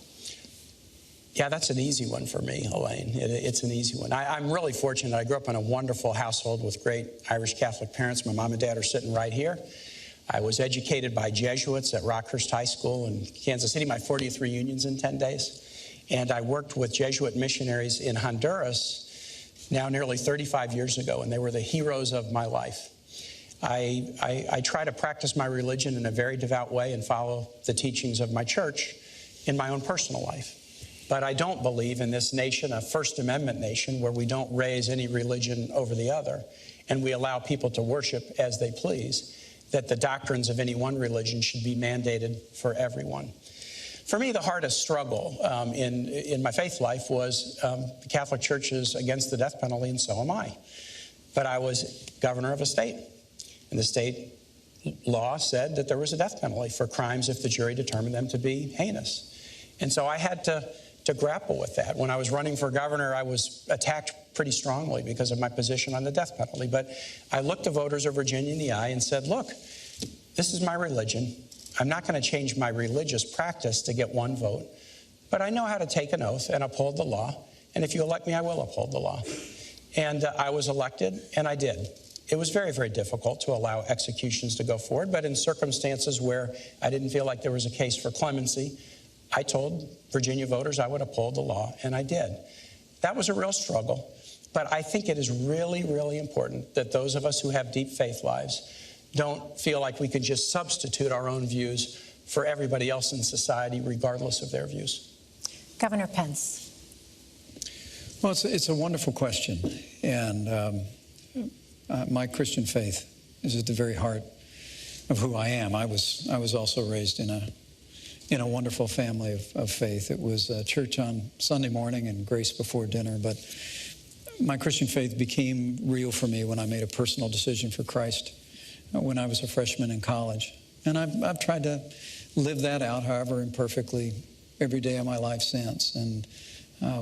Yeah, that's an easy one for me, Elaine. It's an easy one. I'm really fortunate. I grew up in a wonderful household with great Irish Catholic parents. My mom and dad are sitting right here. I was educated by Jesuits at Rockhurst High School in Kansas City, my 40th reunions in 10 days. And I worked with Jesuit missionaries in Honduras now nearly 35 years ago, and they were the heroes of my life. I try to practice my religion in a very devout way and follow the teachings of my church in my own personal life. But I don't believe in this nation, a First Amendment nation, where we don't raise any religion over the other and we allow people to worship as they please, that the doctrines of any one religion should be mandated for everyone. For me, the hardest struggle in my faith life was the Catholic Church is against the death penalty, and so am I. But I was governor of a state, and the state law said that there was a death penalty for crimes if the jury determined them to be heinous. And so I had to grapple with that. When I was running for governor, I was attacked pretty strongly because of my position on the death penalty. But I looked the voters of Virginia in the eye and said, look, This is my religion. I'm not going to change my religious practice to get one vote, but I know how to take an oath and uphold the law. And if you elect me, I will uphold the law. And I was elected, and I did. It was very, very difficult to allow executions to go forward, but in circumstances where I didn't feel like there was a case for clemency, I told Virginia voters I would uphold the law, and I did. That was a real struggle, but I think it is really, really important that those of us who have deep faith lives don't feel like we can just substitute our own views for everybody else in society, regardless of their views. Governor Pence. Well, it's a wonderful question, and my Christian faith is at the very heart of who I am. I was also raised in a wonderful family of faith. It was church on Sunday morning and grace before dinner, but my Christian faith became real for me when I made a personal decision for Christ when I was a freshman in college. And I've tried to live that out, however imperfectly, every day of my life since. And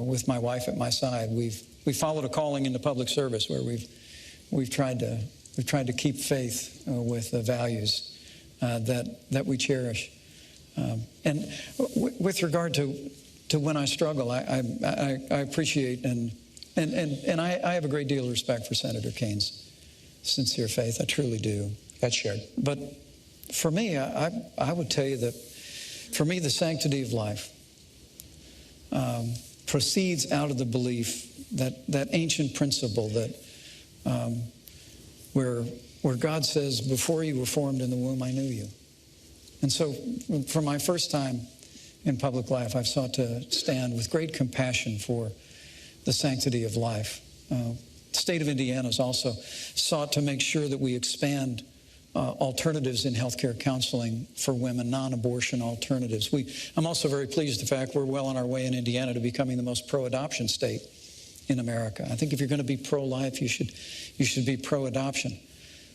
with my wife at my side, we've followed a calling into public service where we've tried to keep faith with the values that we cherish. And with regard to when I struggle, I appreciate and I have a great deal of respect for Senator Kaine's sincere faith. I truly do. That's shared. But for me, I would tell you that for me, the sanctity of life proceeds out of the belief that ancient principle that where God says, before you were formed in the womb, I knew you. And so for my first time in public life, I've sought to stand with great compassion for the sanctity of life. The state of Indiana has also sought to make sure that we expand alternatives in healthcare counseling for women, non-abortion alternatives. I'm also very pleased the fact we're well on our way in Indiana to becoming the most pro-adoption state in America. I think if you're going to be pro-life, you should be pro-adoption.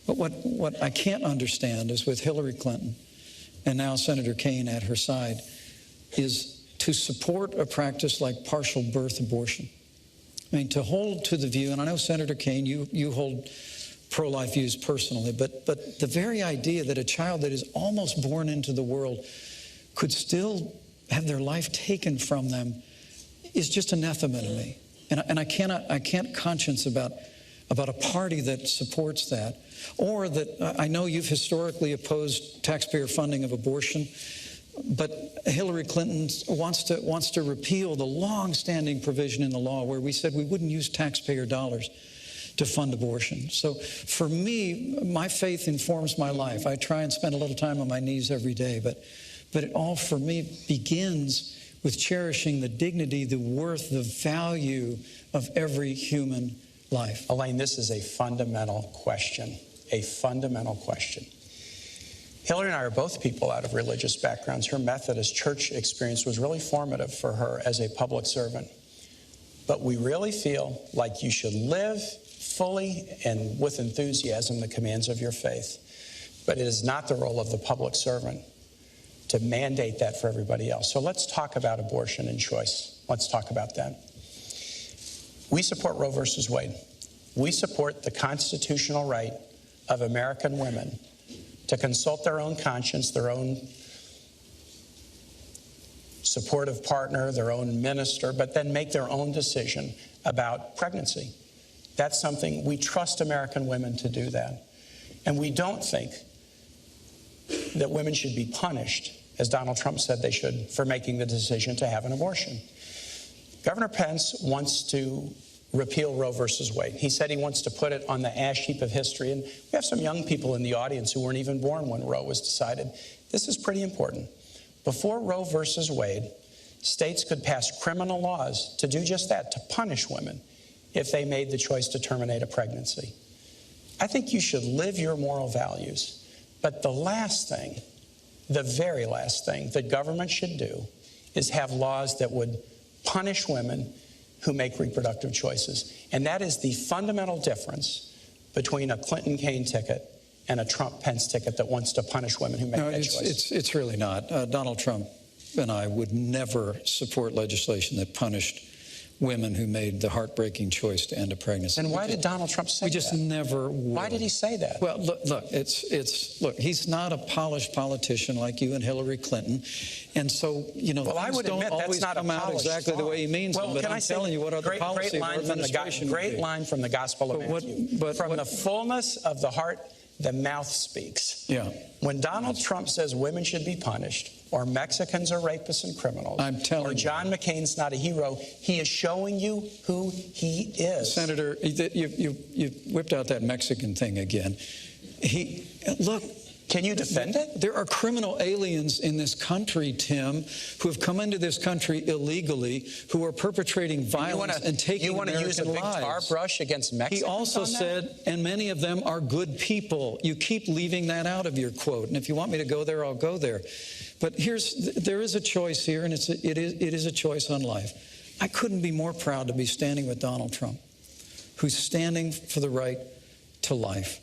But what I can't understand is with Hillary Clinton and now Senator Kaine at her side is to support a practice like partial birth abortion. I mean, to hold to the view, and I know Senator Kaine, you hold pro-life views personally, but the very idea that a child that is almost born into the world could still have their life taken from them is just anathema to me. And I can't conscience about a party that supports that, or that I know you've historically opposed taxpayer funding of abortion, but Hillary Clinton wants to repeal the long-standing provision in the law where we said we wouldn't use taxpayer dollars to fund abortion. So for me, my faith informs my life. I try and spend a little time on my knees every day, but it all for me begins with cherishing the dignity, the worth, the value of every human life. Elaine, this is a fundamental question, a fundamental question. Hillary and I are both people out of religious backgrounds. Her Methodist church experience was really formative for her as a public servant. But we really feel like you should live fully and with enthusiasm the commands of your faith. But it is not the role of the public servant to mandate that for everybody else. So let's talk about abortion and choice. Let's talk about that. We support Roe versus Wade. We support the constitutional right of American women to consult their own conscience, their own supportive partner, their own minister, but then make their own decision about pregnancy. That's something we trust American women to do that. And we don't think that women should be punished, as Donald Trump said they should, for making the decision to have an abortion. Governor Pence wants to repeal Roe versus Wade. He said he wants to put it on the ash heap of history. And we have some young people in the audience who weren't even born when Roe was decided. This is pretty important. Before Roe versus Wade, states could pass criminal laws to do just that, to punish women if they made the choice to terminate a pregnancy. I think you should live your moral values. But the last thing, the very last thing that government should do is have laws that would punish women who make reproductive choices. And that is the fundamental difference between a Clinton-Kaine ticket and a Trump-Pence ticket that wants to punish women who make that choice. It's really not. Donald Trump and I would never support legislation that punished women who made the heartbreaking choice to end a pregnancy. And why did Donald Trump say that? We just never would. Why did he say that? Well, look, look, he's not a polished politician like you and Hillary Clinton. And so, well, I would don't admit always that's not come a out exactly the way he means them. But I'm telling you what other policy of our administration would be. Great line from the Gospel of Matthew. From the fullness of the heart, the mouth speaks. Yeah. When Donald Trump says women should be punished, or Mexicans are rapists and criminals, I'm telling or John McCain's not a hero, he is showing you who he is. Senator, you whipped out that Mexican thing again. Look. Can you defend it? There are criminal aliens in this country, Tim, who have come into this country illegally, who are perpetrating violence and taking American lives. You want to use a big tar brush against Mexicans? He also said, and many of them are good people. You keep leaving that out of your quote. And if you want me to go there, I'll go there. But there is a choice here, and it is a choice on life. I couldn't be more proud to be standing with Donald Trump, who's standing for the right to life.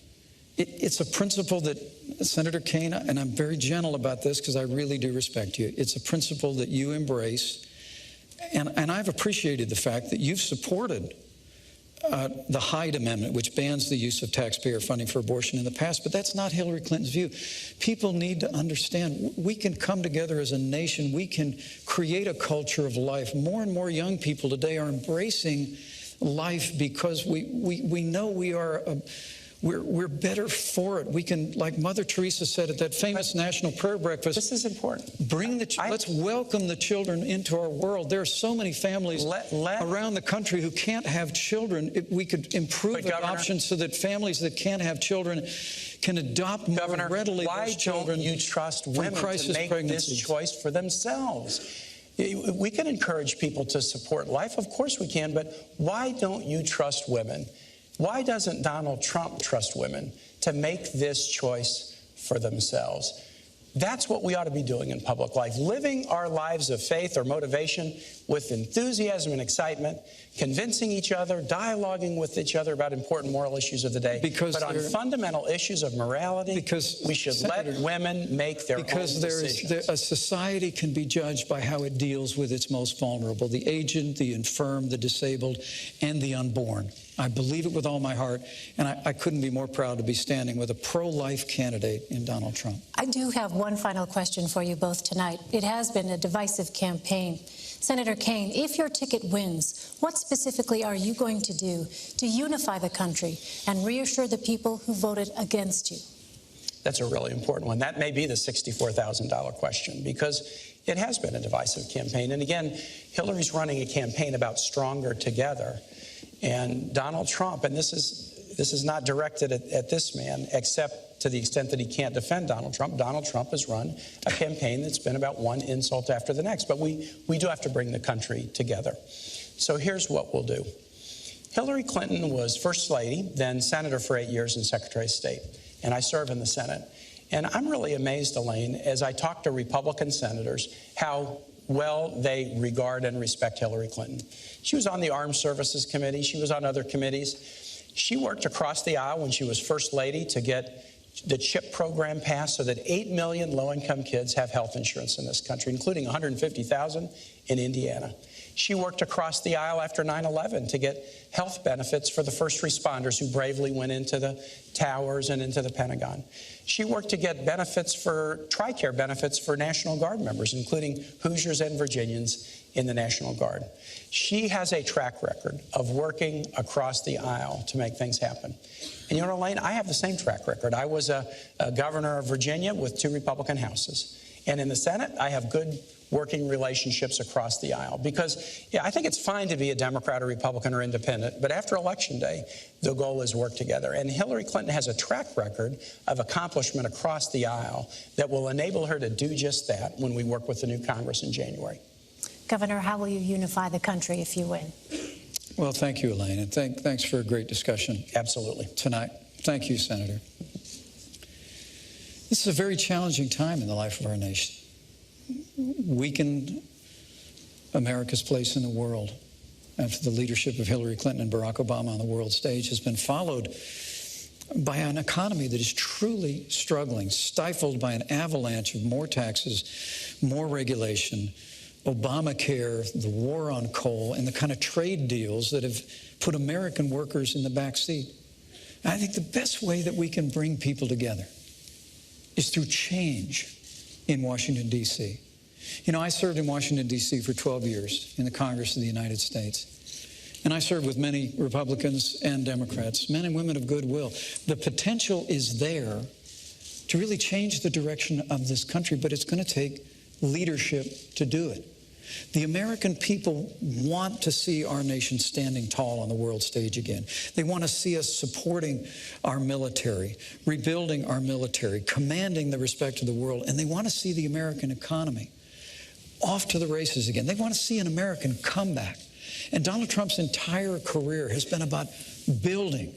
It's a principle that, Senator Kaine, and I'm very gentle about this because I really do respect you, it's a principle that you embrace. And I've appreciated the fact that you've supported the Hyde Amendment, which bans the use of taxpayer funding for abortion in the past, but that's not Hillary Clinton's view. People need to understand we can come together as a nation. We can create a culture of life. More and more young people today are embracing life because we know we're better for it. We can, like Mother Teresa said at that famous National Prayer Breakfast. This is important. Let's welcome the children into our world. There are so many families around the country who can't have children. We could improve adoption so that families that can't have children can adopt more readily those children. Why don't you trust women to make this choice for themselves? We can encourage people to support life. Of course we can, but why don't you trust women? Why doesn't Donald Trump trust women to make this choice for themselves? That's what we ought to be doing in public life, living our lives of faith or motivation with enthusiasm and excitement, convincing each other, dialoguing with each other about important moral issues of the day. But on fundamental issues of morality, we should let women make their own decisions. A society can be judged by how it deals with its most vulnerable, the aged, the infirm, the disabled, and the unborn. I believe it with all my heart, and I couldn't be more proud to be standing with a pro-life candidate in Donald Trump. I do have one final question for you both tonight. It has been a divisive campaign. Senator Kaine, if your ticket wins, what specifically are you going to do to unify the country and reassure the people who voted against you? That's a really important one. That may be the $64,000 question, because it has been a divisive campaign. And again, Hillary's running a campaign about stronger together. And Donald Trump, and this is not directed at this man, except to the extent that he can't defend Donald Trump. Donald Trump has run a campaign that's been about one insult after the next. But we do have to bring the country together. So here's what we'll do. Hillary Clinton was First Lady, then Senator for 8 years and Secretary of State. And I serve in the Senate. And I'm really amazed, Elaine, as I talk to Republican senators, how well they regard and respect Hillary Clinton. She was on the Armed Services Committee. She was on other committees. She worked across the aisle when she was First Lady to get the CHIP program passed so that 8 million low-income kids have health insurance in this country, including 150,000 in Indiana. She worked across the aisle after 9/11 to get health benefits for the first responders who bravely went into the towers and into the Pentagon. She worked to get benefits for TRICARE benefits for National Guard members, including Hoosiers and Virginians in the National Guard. She has a track record of working across the aisle to make things happen. And you know, Elaine, I have the same track record. I was a governor of Virginia with 2 Republican houses. And in the Senate, I have good working relationships across the aisle. Because, I think it's fine to be a Democrat or Republican or independent, but after Election Day, the goal is work together. And Hillary Clinton has a track record of accomplishment across the aisle that will enable her to do just that when we work with the new Congress in January. Governor, how will you unify the country if you win? Well, thank you, Elaine, and thanks for a great discussion. Absolutely. Tonight. Thank you, Senator. This is a very challenging time in the life of our nation. Weakened America's place in the world after the leadership of Hillary Clinton and Barack Obama on the world stage has been followed by an economy that is truly struggling, stifled by an avalanche of more taxes, more regulation, Obamacare, the war on coal, and the kind of trade deals that have put American workers in the back seat. And I think the best way that we can bring people together is through change in Washington, D.C. You know, I served in Washington, D.C. for 12 years in the Congress of the United States. And I served with many Republicans and Democrats, men and women of goodwill. The potential is there to really change the direction of this country, but it's going to take leadership to do it. The American people want to see our nation standing tall on the world stage again. They want to see us supporting our military, rebuilding our military, commanding the respect of the world, and they want to see the American economy off to the races again. They want to see an American comeback. And Donald Trump's entire career has been about building.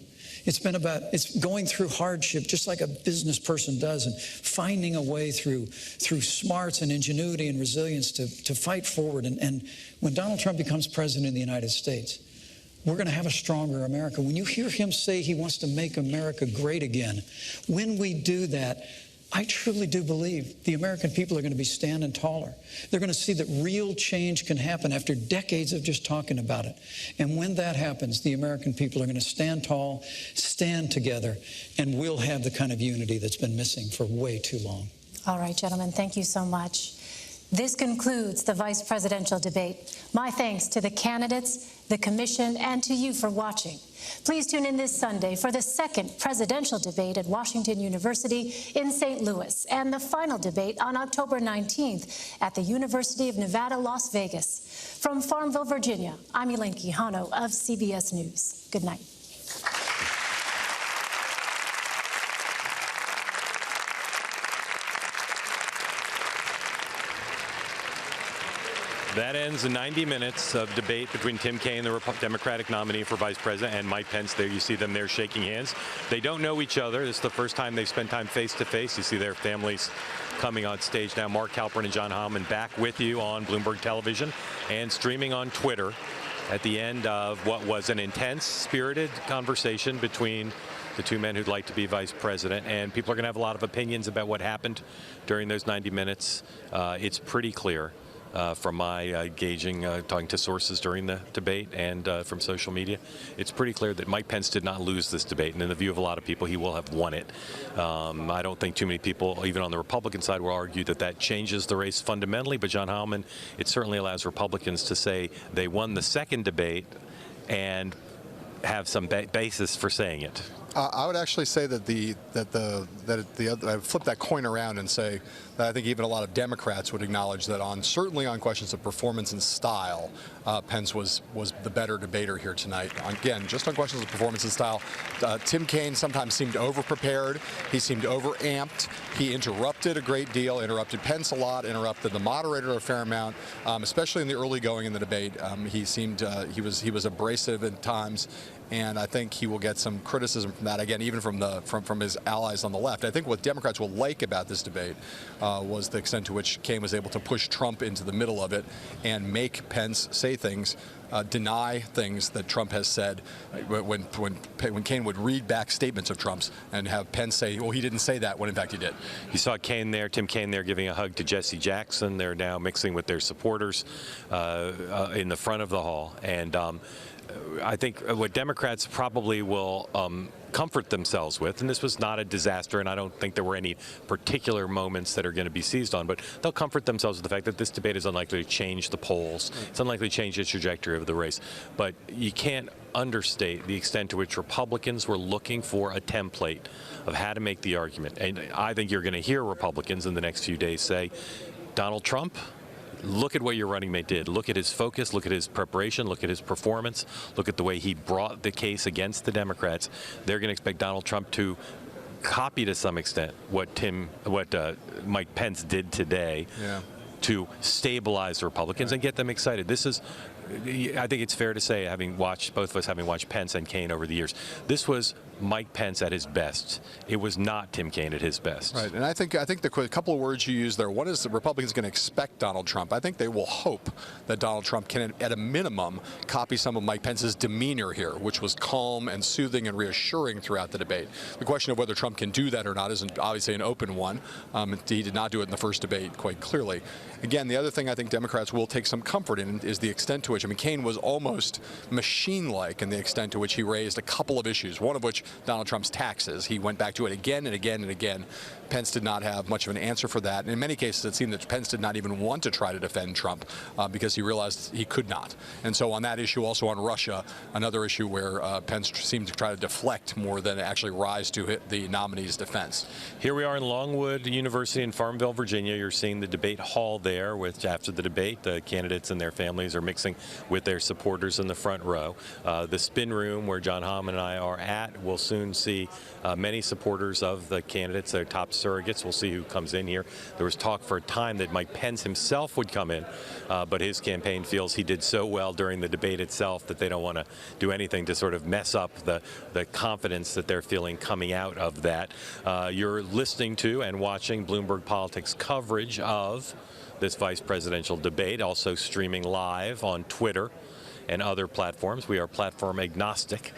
It's going through hardship just like a business person does, and finding a way through smarts and ingenuity and resilience to fight forward. And when Donald Trump becomes president of the United States, we're going to have a stronger America. When you hear him say he wants to make America great again, when we do that, I truly do believe the American people are going to be standing taller. They're going to see that real change can happen after decades of just talking about it. And when that happens, the American people are going to stand tall, stand together, and we'll have the kind of unity that's been missing for way too long. All right, gentlemen, thank you so much. This concludes the vice presidential debate. My thanks to the candidates, the commission, and to you for watching. Please tune in this Sunday for the second presidential debate at Washington University in St. Louis, and the final debate on October 19th at the University of Nevada, Las Vegas. From Farmville, Virginia, I'm Elaine Quijano of CBS News. Good night. That ends the 90 minutes of debate between Tim Kaine, the Democratic nominee for vice president, and Mike Pence. There you see them there shaking hands. They don't know each other. This is the first time they've spent time face to face. You see their families coming on stage now. Mark Halperin and John Hallman back with you on Bloomberg Television and streaming on Twitter at the end of what was an intense, spirited conversation between the two men who'd like to be vice president. And people are going to have a lot of opinions about what happened during those 90 minutes. It's pretty clear. From my gauging, talking to sources during the debate and from social media, it's pretty clear that Mike Pence did not lose this debate. And in the view of a lot of people, he will have won it. I don't think too many people, even on the Republican side, will argue that that changes the race fundamentally. But John Hallman, it certainly allows Republicans to say they won the second debate and have some basis for saying it. I would actually say that I would flip that coin around and say that I think even a lot of Democrats would acknowledge that certainly on questions of performance and style, Pence was the better debater here tonight. Again, just on questions of performance and style, Tim Kaine sometimes seemed over-prepared. He seemed over-amped. He interrupted a great deal, interrupted Pence a lot, interrupted the moderator a fair amount, especially in the early going in the debate. He seemed he was abrasive at times. And I think he will get some criticism from that, again, even from his allies on the left. I think what Democrats will like about this debate was the extent to which Kaine was able to push Trump into the middle of it and make Pence say things, deny things that Trump has said. When Kaine would read back statements of Trump's and have Pence say, well, he didn't say that, when in fact he did. You saw Kaine there, Tim Kaine there, giving a hug to Jesse Jackson. They're now mixing with their supporters in the front of the hall. And I think what Democrats probably will comfort themselves with, and this was not a disaster, and I don't think there were any particular moments that are going to be seized on, but they'll comfort themselves with the fact that this debate is unlikely to change the polls. It's unlikely to change the trajectory of the race. But you can't understate the extent to which Republicans were looking for a template of how to make the argument. And I think you're going to hear Republicans in the next few days say, Donald Trump, look at what your running mate did. Look at his focus. Look at his preparation. Look at his performance. Look at the way he brought the case against the Democrats. They're going to expect Donald Trump to copy to some extent what Mike Pence did today to stabilize the Republicans and get them excited. This is I think it's fair to say, both of us having watched Pence and Kaine over the years, this was Mike Pence at his best. It was not Tim Kaine at his best. Right, and I think the couple of words you used there. One is the Republicans going to expect Donald Trump. I think they will hope that Donald Trump can, at a minimum, copy some of Mike Pence's demeanor here, which was calm and soothing and reassuring throughout the debate. The question of whether Trump can do that or not isn't obviously an open one. He did not do it in the first debate quite clearly. Again, the other thing I think Democrats will take some comfort in is the extent to which, Kaine was almost machine-like in the extent to which he raised a couple of issues, one of which Donald Trump's taxes. He went back to it again and again and again. Pence did not have much of an answer for that. And in many cases, it seemed that Pence did not even want to try to defend Trump because he realized he could not. And so on that issue, also on Russia, another issue where Pence seemed to try to deflect more than actually rise to hit the nominee's defense. Here we are in Longwood University in Farmville, Virginia. You're seeing the debate hall there, which after the debate, the candidates and their families are mixing with their supporters in the front row. The spin room where John Hammond and I are at will soon see many supporters of the candidates, their top surrogates. We'll see who comes in here. There was talk for a time that Mike Pence himself would come in, but his campaign feels he did so well during the debate itself that they don't want to do anything to sort of mess up the confidence that they're feeling coming out of that. You're listening to and watching Bloomberg Politics coverage of this vice presidential debate, also streaming live on Twitter and other platforms. We are platform agnostic.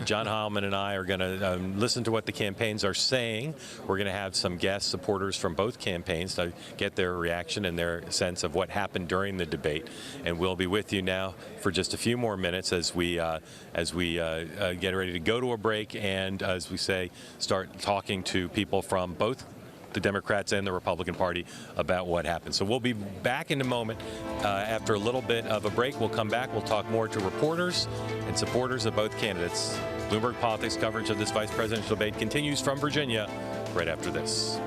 John Hammond and I are going to listen to what the campaigns are saying. We're going to have some guest supporters from both campaigns to get their reaction and their sense of what happened during the debate. And we'll be with you now for just a few more minutes as we get ready to go to a break and, as we say, start talking to people from both the Democrats and the Republican Party about what happened. So we'll be back in a moment. After a little bit of a break, we'll come back. We'll talk more to reporters and supporters of both candidates. Bloomberg Politics coverage of this vice presidential debate continues from Virginia right after this.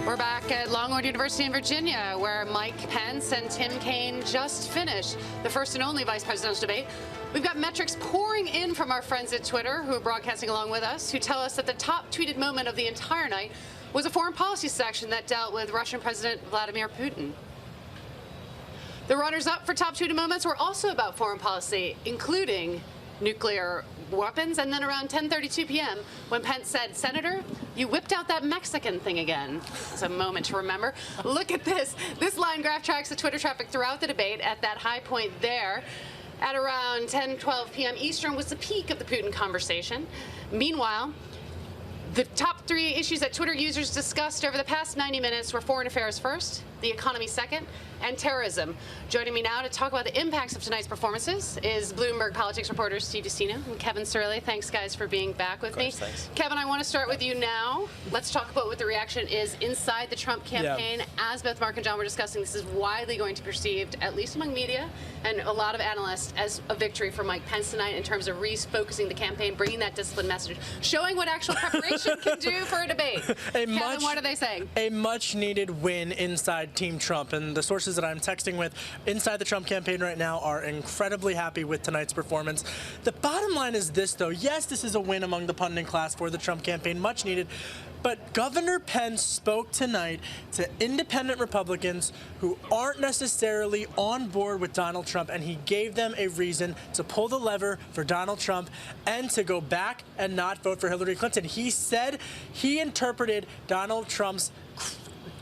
We're back at Longwood University in Virginia, where Mike Pence and Tim Kaine just finished the first and only vice presidential debate. We've got metrics pouring in from our friends at Twitter who are broadcasting along with us, who tell us that the top tweeted moment of the entire night was a foreign policy section that dealt with Russian President Vladimir Putin. The runners-up for top tweeted moments were also about foreign policy, including nuclear weapons. And then around 10:32 p.m., when Pence said, "Senator, you whipped out that Mexican thing again." It's a moment to remember. Look at this. This line graph tracks the Twitter traffic throughout the debate. At that high point there, at around 10:12 p.m. Eastern, was the peak of the Putin conversation. Meanwhile, the top 3 issues that Twitter users discussed over the past 90 minutes were foreign affairs first, the economy second, and terrorism. Joining me now to talk about the impacts of tonight's performances is Bloomberg politics reporter Steve Destino and Kevin Surley. Thanks, guys, for being back with me. Thanks. Kevin, I want to start with you now. Let's talk about what the reaction is inside the Trump campaign. Yeah. As both Mark and John were discussing, this is widely going to be perceived, at least among media and a lot of analysts, as a victory for Mike Pence tonight in terms of refocusing the campaign, bringing that disciplined message, showing what actual preparation can do for a debate. Kevin, what are they saying? A much-needed win inside Team Trump, and the sources that I'm texting with inside the Trump campaign right now are incredibly happy with tonight's performance. The bottom line is this, though. Yes, this is a win among the pundit class for the Trump campaign, much needed. But Governor Pence spoke tonight to independent Republicans who aren't necessarily on board with Donald Trump, and he gave them a reason to pull the lever for Donald Trump and to go back and not vote for Hillary Clinton. He said he interpreted Donald Trump's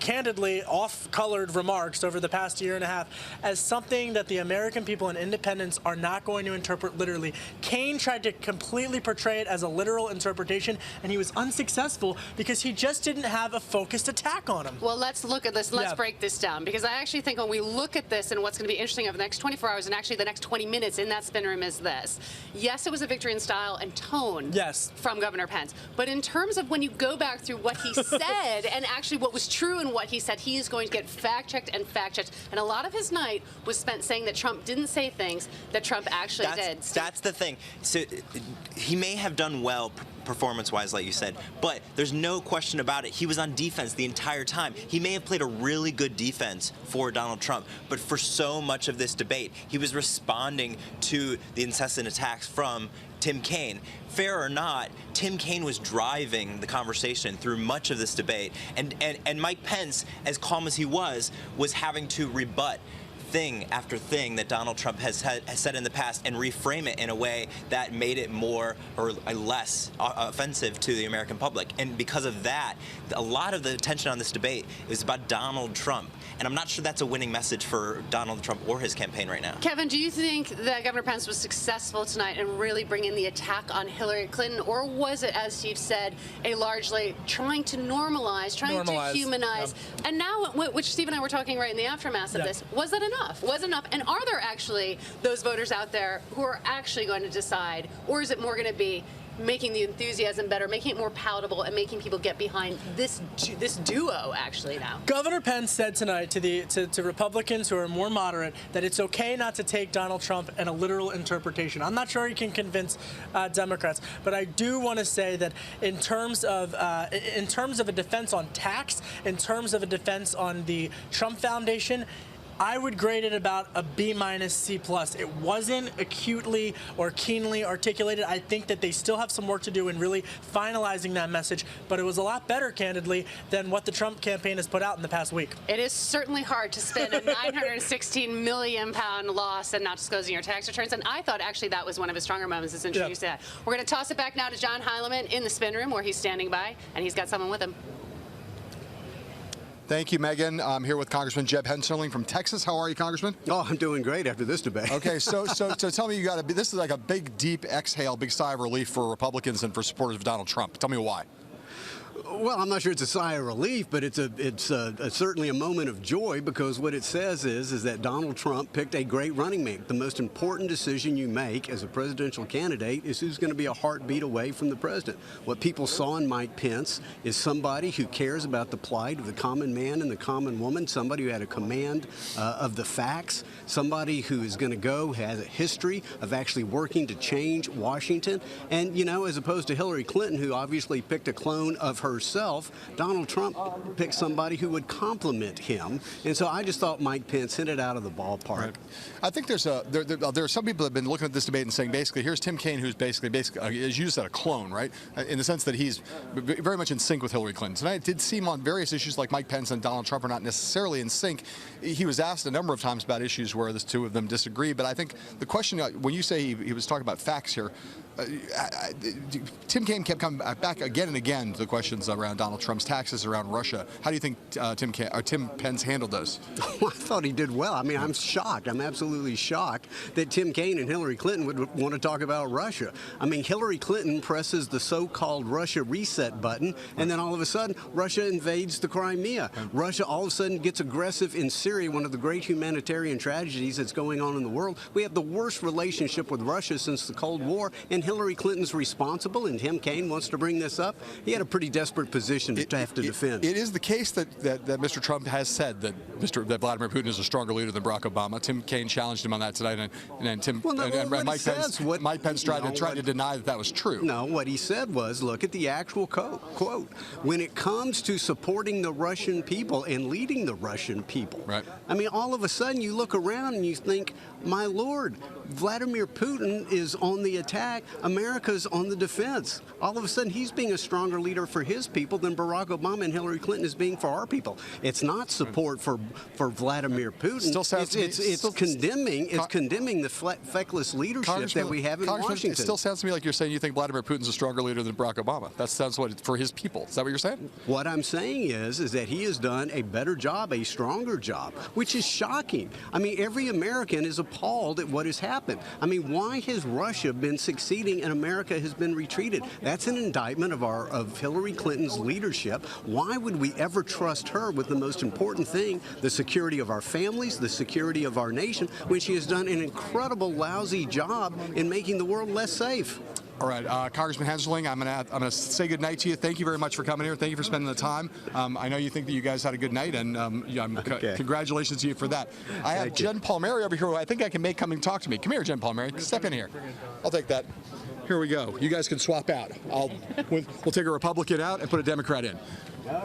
candidly off-colored remarks over the past year and a half as something that the American people and independents are not going to interpret literally. Kaine tried to completely portray it as a literal interpretation, and he was unsuccessful because he just didn't have a focused attack on him. Well, let's look at this. Let's break this down, because I actually think when we look at this and what's going to be interesting over the next 24 hours and actually the next 20 minutes in that spin room is this. Yes, it was a victory in style and tone from Governor Pence. But in terms of when you go back through what he said and actually what was true and what he said, he is going to get fact-checked and fact-checked. And a lot of his night was spent saying that Trump didn't say things that Trump actually did. That's the thing. So he may have done well performance-wise, like you said, but there's no question about it. He was on defense the entire time. He may have played a really good defense for Donald Trump, but for so much of this debate, he was responding to the incessant attacks from Tim Kaine. Fair or not, Tim Kaine was driving the conversation through much of this debate, and Mike Pence, as calm as he was having to rebut thing after thing that Donald Trump has said in the past and reframe it in a way that made it more or less offensive to the American public. And because of that, a lot of the attention on this debate is about Donald Trump. And I'm not sure that's a winning message for Donald Trump or his campaign right now. Kevin, do you think that Governor Pence was successful tonight in really bringing the attack on Hillary Clinton? Or was it, as Steve said, a largely trying to normalize, trying to humanize? Yep. And now, which Steve and I were talking right in the aftermath of this, was that enough? Was enough? And are there actually those voters out there who are actually going to decide? Or is it more going to be making the enthusiasm better, making it more palatable, and making people get behind this duo actually now? Governor Pence said tonight to Republicans who are more moderate that it's okay not to take Donald Trump in a literal interpretation. I'm not sure he can convince Democrats, but I do want to say that in terms of a defense on tax, in terms of a defense on the Trump Foundation, I would grade it about a B- C+. It wasn't acutely or keenly articulated. I think that they still have some work to do in really finalizing that message, but it was a lot better, candidly, than what the Trump campaign has put out in the past week. It is certainly hard to spin a £916 million loss and not disclosing your tax returns, and I thought actually that was one of his stronger moments is introduced that. We're going to toss it back now to John Heilemann in the spin room where he's standing by, and he's got someone with him. Thank you, Megan. I'm here with Congressman Jeb Hensarling from Texas. How are you, Congressman? Oh, I'm doing great after this debate. Okay, so tell me, this is like a big, deep exhale, big sigh of relief for Republicans and for supporters of Donald Trump. Tell me why. Well, I'm not sure it's a sigh of relief, but it's certainly a moment of joy, because what it says is that Donald Trump picked a great running mate. The most important decision you make as a presidential candidate is who's going to be a heartbeat away from the president. What people saw in Mike Pence is somebody who cares about the plight of the common man and the common woman, somebody who had a command of the facts, somebody who is going to go, has a history of actually working to change Washington. And, you know, as opposed to Hillary Clinton, who obviously picked a clone of herself. Donald Trump picked somebody who would complement him. And so I just thought Mike Pence hit it out of the ballpark. Right. I think there are some people that have been looking at this debate and saying, basically, here's Tim Kaine, who's basically, as you said, a clone, right? In the sense that he's very much in sync with Hillary Clinton. Tonight, it did seem on various issues like Mike Pence and Donald Trump are not necessarily in sync. He was asked a number of times about issues where the two of them disagree. But I think the question, when you say he was talking about facts here, Tim Kaine kept coming back again and again to the questions around Donald Trump's taxes, around Russia. How do you think Tim Pence handled those? Well, I thought he did well. I mean, I'm shocked. I'm absolutely shocked that Tim Kaine and Hillary Clinton would want to talk about Russia. I mean, Hillary Clinton presses the so-called Russia reset button, and then all of a sudden, Russia invades the Crimea. Russia all of a sudden gets aggressive in Syria, one of the great humanitarian tragedies that's going on in the world. We have the worst relationship with Russia since the Cold War, and Hillary Clinton's responsible, and Tim Kaine wants to bring this up. He had a pretty desperate position to have to defend. It is the case that Mr. Trump has said that Vladimir Putin is a stronger leader than Barack Obama. Tim Kaine challenged him on that tonight, and Mike Pence tried to deny that was true. No, what he said was, look at the actual quote. When it comes to supporting the Russian people and leading the Russian people, right. I mean, all of a sudden you look around and you think, my Lord, Vladimir Putin is on the attack. America's on the defense. All of a sudden, he's being a stronger leader for his people than Barack Obama and Hillary Clinton is being for our people. It's not support for Vladimir Putin. It's condemning the feckless leadership that we have in Washington. It still sounds to me like you're saying you think Vladimir Putin's a stronger leader than Barack Obama. That sounds for his people. Is that what you're saying? What I'm saying is that he has done a better job, a stronger job, which is shocking. I mean, every American is appalled at what has happened. I mean, why has Russia been succeeding and America has been retreated? That's an indictment of Hillary Clinton's leadership. Why would we ever trust her with the most important thing, the security of our families, the security of our nation, when she has done an incredible, lousy job in making the world less safe? All right, Congressman Hensling, I'm gonna say good night to you. Thank you very much for coming here. Thank you for spending the time. I know you think that you guys had a good night, and congratulations to you for that. I have Jen Palmieri over here, who I think I can make come and talk to me. Come here, Jen Palmieri. Step in here. I'll take that. Here we go. You guys can swap out. We'll take a Republican out and put a Democrat in.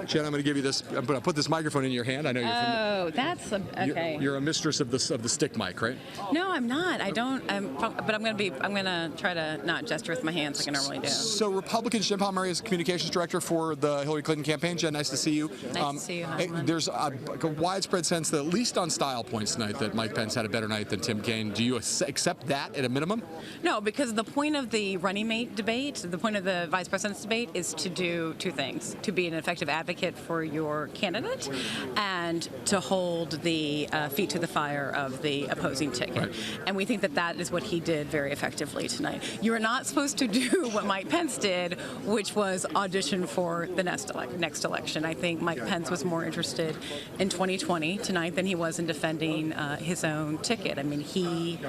Jen, I'm going to give you this. I'm going to put this microphone in your hand. I know you're that's okay. You're a mistress of the stick mic, right? No, I'm not. I don't. But I'm going to try to not gesture with my hands like I normally do. So Republicans, Jen Palmieri is communications director for the Hillary Clinton campaign. Jen, nice to see you. Nice to see you. Hi, there's a widespread sense that, at least on style points tonight, that Mike Pence had a better night than Tim Kaine. Do you accept that at a minimum? No, because the point of the running mate debate, the point of the vice president's debate, is to do two things: to be an effective advocate for your candidate and to hold the feet to the fire of the opposing ticket. Right. And we think that that is what he did very effectively tonight. You are not supposed to do what Mike Pence did, which was audition for the next election. I think Mike Pence was more interested in 2020 tonight than he was in defending his own ticket. I mean, he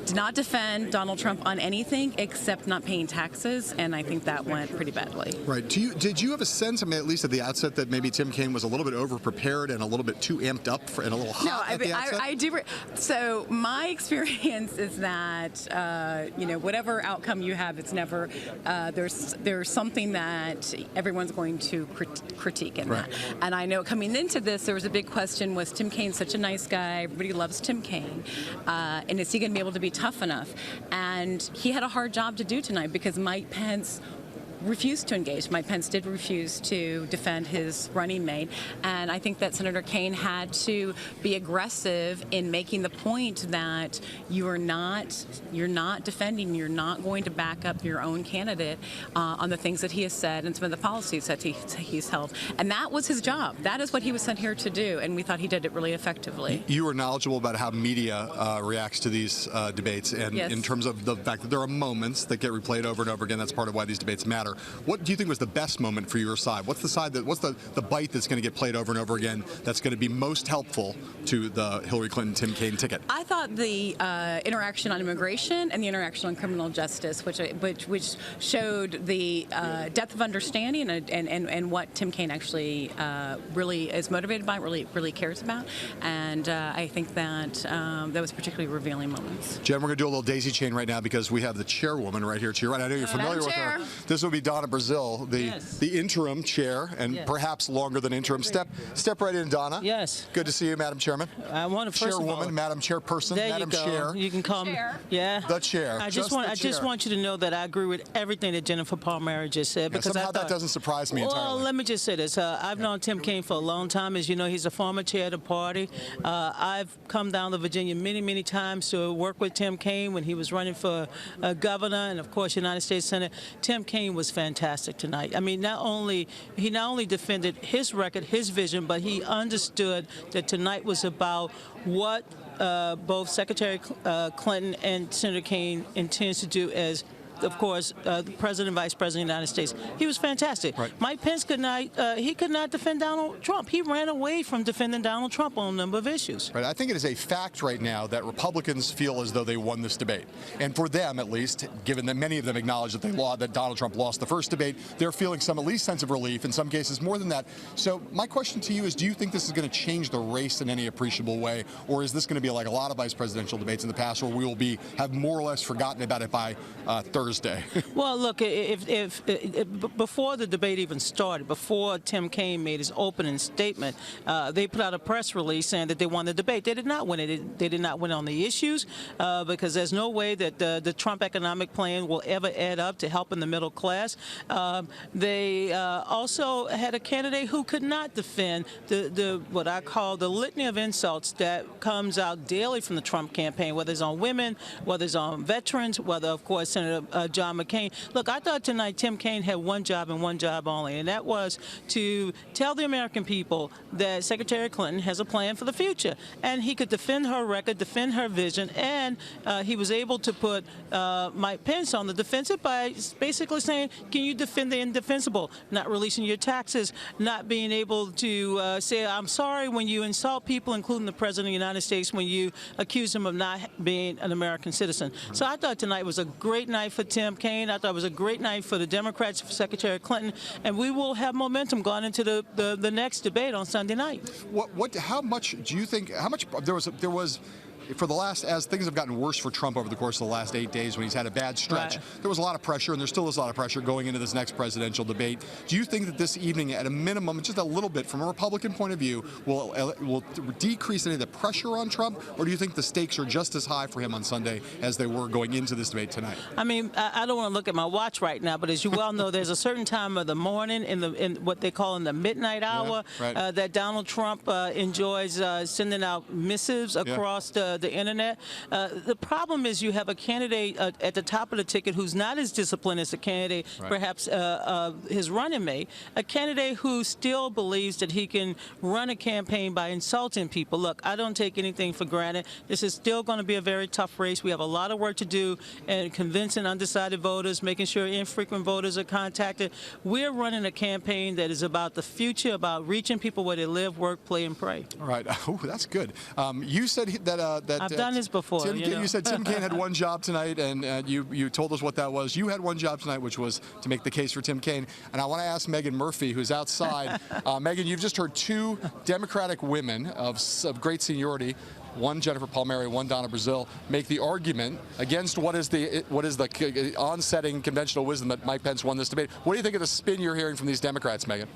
did not defend Donald Trump on anything except not paying taxes, and I think that went pretty badly. Right. Did you have a sense, I mean, at least at the outset, that maybe Tim Kaine was a little bit over-prepared and a little bit too amped up and a little hot at the outset? I do. So my experience is that, whatever outcome you have, it's never, there's something that everyone's going to critique in that. And I know coming into this, there was a big question, was Tim Kaine such a nice guy? Everybody loves Tim Kaine. And is he going to be able to be tough enough? And he had a hard job to do tonight because Mike Pence refused to engage. Mike Pence did refuse to defend his running mate, and I think that Senator Kaine had to be aggressive in making the point that you're not defending, you're not going to back up your own candidate on the things that he has said and some of the policies that he's held. And that was his job. That is what he was sent here to do, and we thought he did it really effectively. You were knowledgeable about how media reacts to these debates, and yes. In terms of the fact that there are moments that get replayed over and over again. That's part of why these debates matter. What do you think was the best moment for your side? What's the bite that's going to get played over and over again that's going to be most helpful to the Hillary Clinton-Tim Kaine ticket? I thought the interaction on immigration and the interaction on criminal justice, which showed the depth of understanding and what Tim Kaine actually really is motivated by, really cares about, and I think that that was particularly revealing moments. Jen, we're going to do a little daisy chain right now because we have the chairwoman right here to your right. I know you're familiar with her. This will be be Donna Brazil, the interim chair, and perhaps longer than interim. Step right in, Donna. Yes. Good to see you, Madam Chairman. I want to first Chairwoman, Madam Chairperson, there Madam you go. Chair. You can call me. Yeah. The chair. I just want you to know that I agree with everything that Jennifer Palmieri just said. Yeah, because somehow that doesn't surprise me entirely. Well, let me just say this. I've known Tim Kaine for a long time. As you know, he's a former chair of the party. I've come down to Virginia many times to work with Tim Kaine when he was running for governor and, of course, United States Senate. Tim Kaine was fantastic tonight. I mean, he not only defended his record, his vision, but he understood that tonight was about what both Secretary Clinton and Senator Kaine intends to do as, of course, the President and Vice President of the United States. He was fantastic. Right. Mike Pence could not defend Donald Trump. He ran away from defending Donald Trump on a number of issues. Right. I think it is a fact right now that Republicans feel as though they won this debate. And for them, at least, given that many of them acknowledge that Donald Trump lost the first debate, they're feeling some at least sense of relief, in some cases more than that. So my question to you is, do you think this is going to change the race in any appreciable way? Or is this going to be like a lot of vice presidential debates in the past where we will have more or less forgotten about it by Thursday? Well, look, if before the debate even started, before Tim Kaine made his opening statement, they put out a press release saying that they won the debate. They did not win it. They did not win on the issues because there's no way that the Trump economic plan will ever add up to helping the middle class. They also had a candidate who could not defend what I call the litany of insults that comes out daily from the Trump campaign, whether it's on women, whether it's on veterans, whether, of course, Senator John McCain. Look, I thought tonight Tim Kaine had one job and one job only, and that was to tell the American people that Secretary Clinton has a plan for the future. And he could defend her record, defend her vision, and he was able to put Mike Pence on the defensive by basically saying, can you defend the indefensible? Not releasing your taxes, not being able to say, I'm sorry when you insult people, including the President of the United States, when you accuse him of not being an American citizen. So I thought tonight was a great night for Tim Kaine. I thought it was a great night for the Democrats, for Secretary Clinton, and we will have momentum going into the next debate on Sunday night. How much do you think? How much there was for the last, as things have gotten worse for Trump over the course of the last 8 days when he's had a bad stretch, there was a lot of pressure, and there still is a lot of pressure going into this next presidential debate. Do you think that this evening, at a minimum, just a little bit, from a Republican point of view, will decrease any of the pressure on Trump, or do you think the stakes are just as high for him on Sunday as they were going into this debate tonight? I mean, I don't want to look at my watch right now, but as you well know, there's a certain time of the morning in what they call in the midnight hour that Donald Trump enjoys sending out missives across the internet. The problem is you have a candidate at the top of the ticket who's not as disciplined as the candidate, perhaps his running mate, a candidate who still believes that he can run a campaign by insulting people. Look, I don't take anything for granted. This is still going to be a very tough race. We have a lot of work to do in convincing undecided voters, making sure infrequent voters are contacted. We're running a campaign that is about the future, about reaching people where they live, work, play, and pray. All right. Oh, that's good. You said that I've done this before. You said Tim Kaine had one job tonight, and you told us what that was. You had one job tonight, which was to make the case for Tim Kaine. And I want to ask Megan Murphy, who's outside. Megan, you've just heard two Democratic women of great seniority, one Jennifer Palmieri, one Donna Brazil, make the argument against what is the onsetting conventional wisdom that Mike Pence won this debate. What do you think of the spin you're hearing from these Democrats, Megan?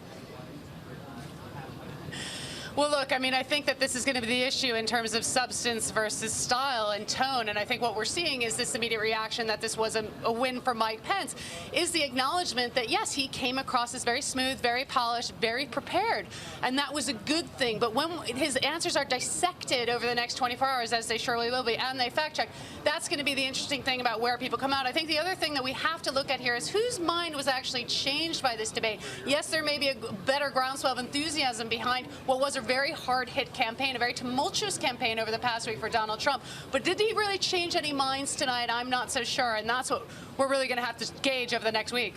Well, look, I mean, I think that this is going to be the issue in terms of substance versus style and tone. And I think what we're seeing is this immediate reaction that this was a win for Mike Pence is the acknowledgement that, yes, he came across as very smooth, very polished, very prepared. And that was a good thing. But when his answers are dissected over the next 24 hours, as they surely will be, and they fact check, that's going to be the interesting thing about where people come out. I think the other thing that we have to look at here is whose mind was actually changed by this debate. Yes, there may be a better groundswell of enthusiasm behind what was a very hard-hit campaign, a very tumultuous campaign over the past week for Donald Trump. But did he really change any minds tonight? I'm not so sure, and that's what we're really going to have to gauge over the next week.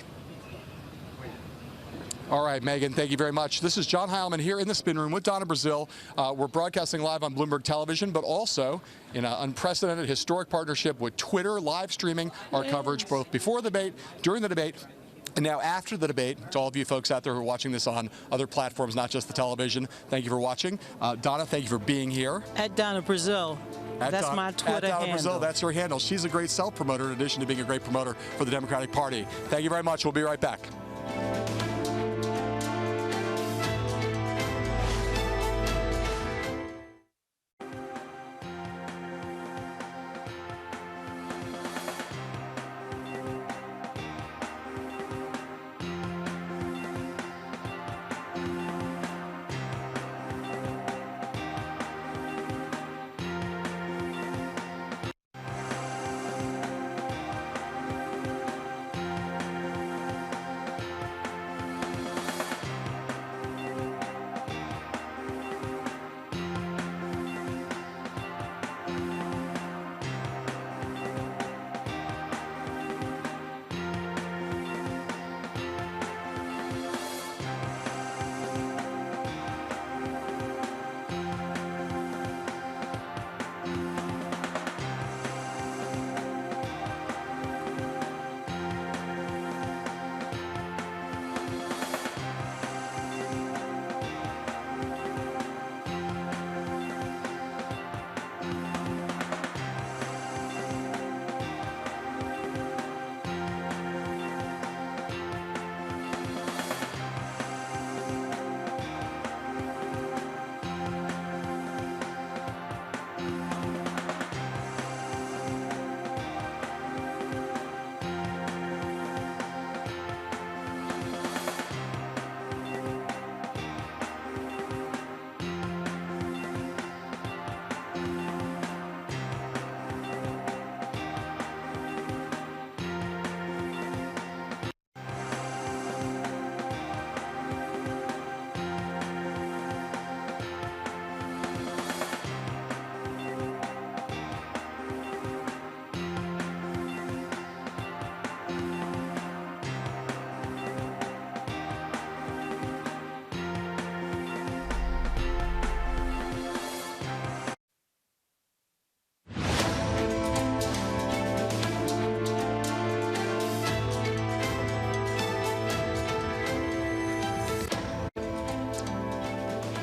All right, Megan, thank you very much. This is John Heilman here in the spin room with Donna Brazil. We're broadcasting live on Bloomberg Television, but also in an unprecedented historic partnership with Twitter, live streaming our coverage both before the debate, during the debate, and now after the debate. To all of you folks out there who are watching this on other platforms, not just the television, thank you for watching. Donna, thank you for being here. At Donna Brazil. That's my Twitter Donna handle. Brazil, that's her handle. She's a great self-promoter in addition to being a great promoter for the Democratic Party. Thank you very much. We'll be right back.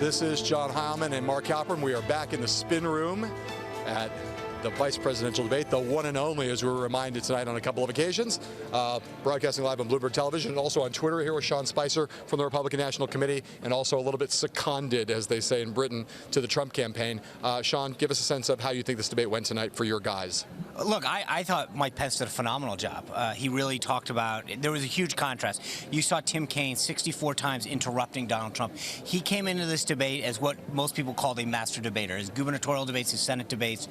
This is John Heilman and Mark Halpern. We are back in the spin room at the vice presidential debate, the one and only, as we were reminded tonight on a couple of occasions. Broadcasting live on Bloomberg Television and also on Twitter here with Sean Spicer from the Republican National Committee, and also a little bit seconded, as they say in Britain, to the Trump campaign. Sean, give us a sense of how you think this debate went tonight for your guys. Look, I thought Mike Pence did a phenomenal job. He really talked about, there was a huge contrast. You saw Tim Kaine 64 times interrupting Donald Trump. He came into this debate as what most people called a master debater. His gubernatorial debates, his Senate debates,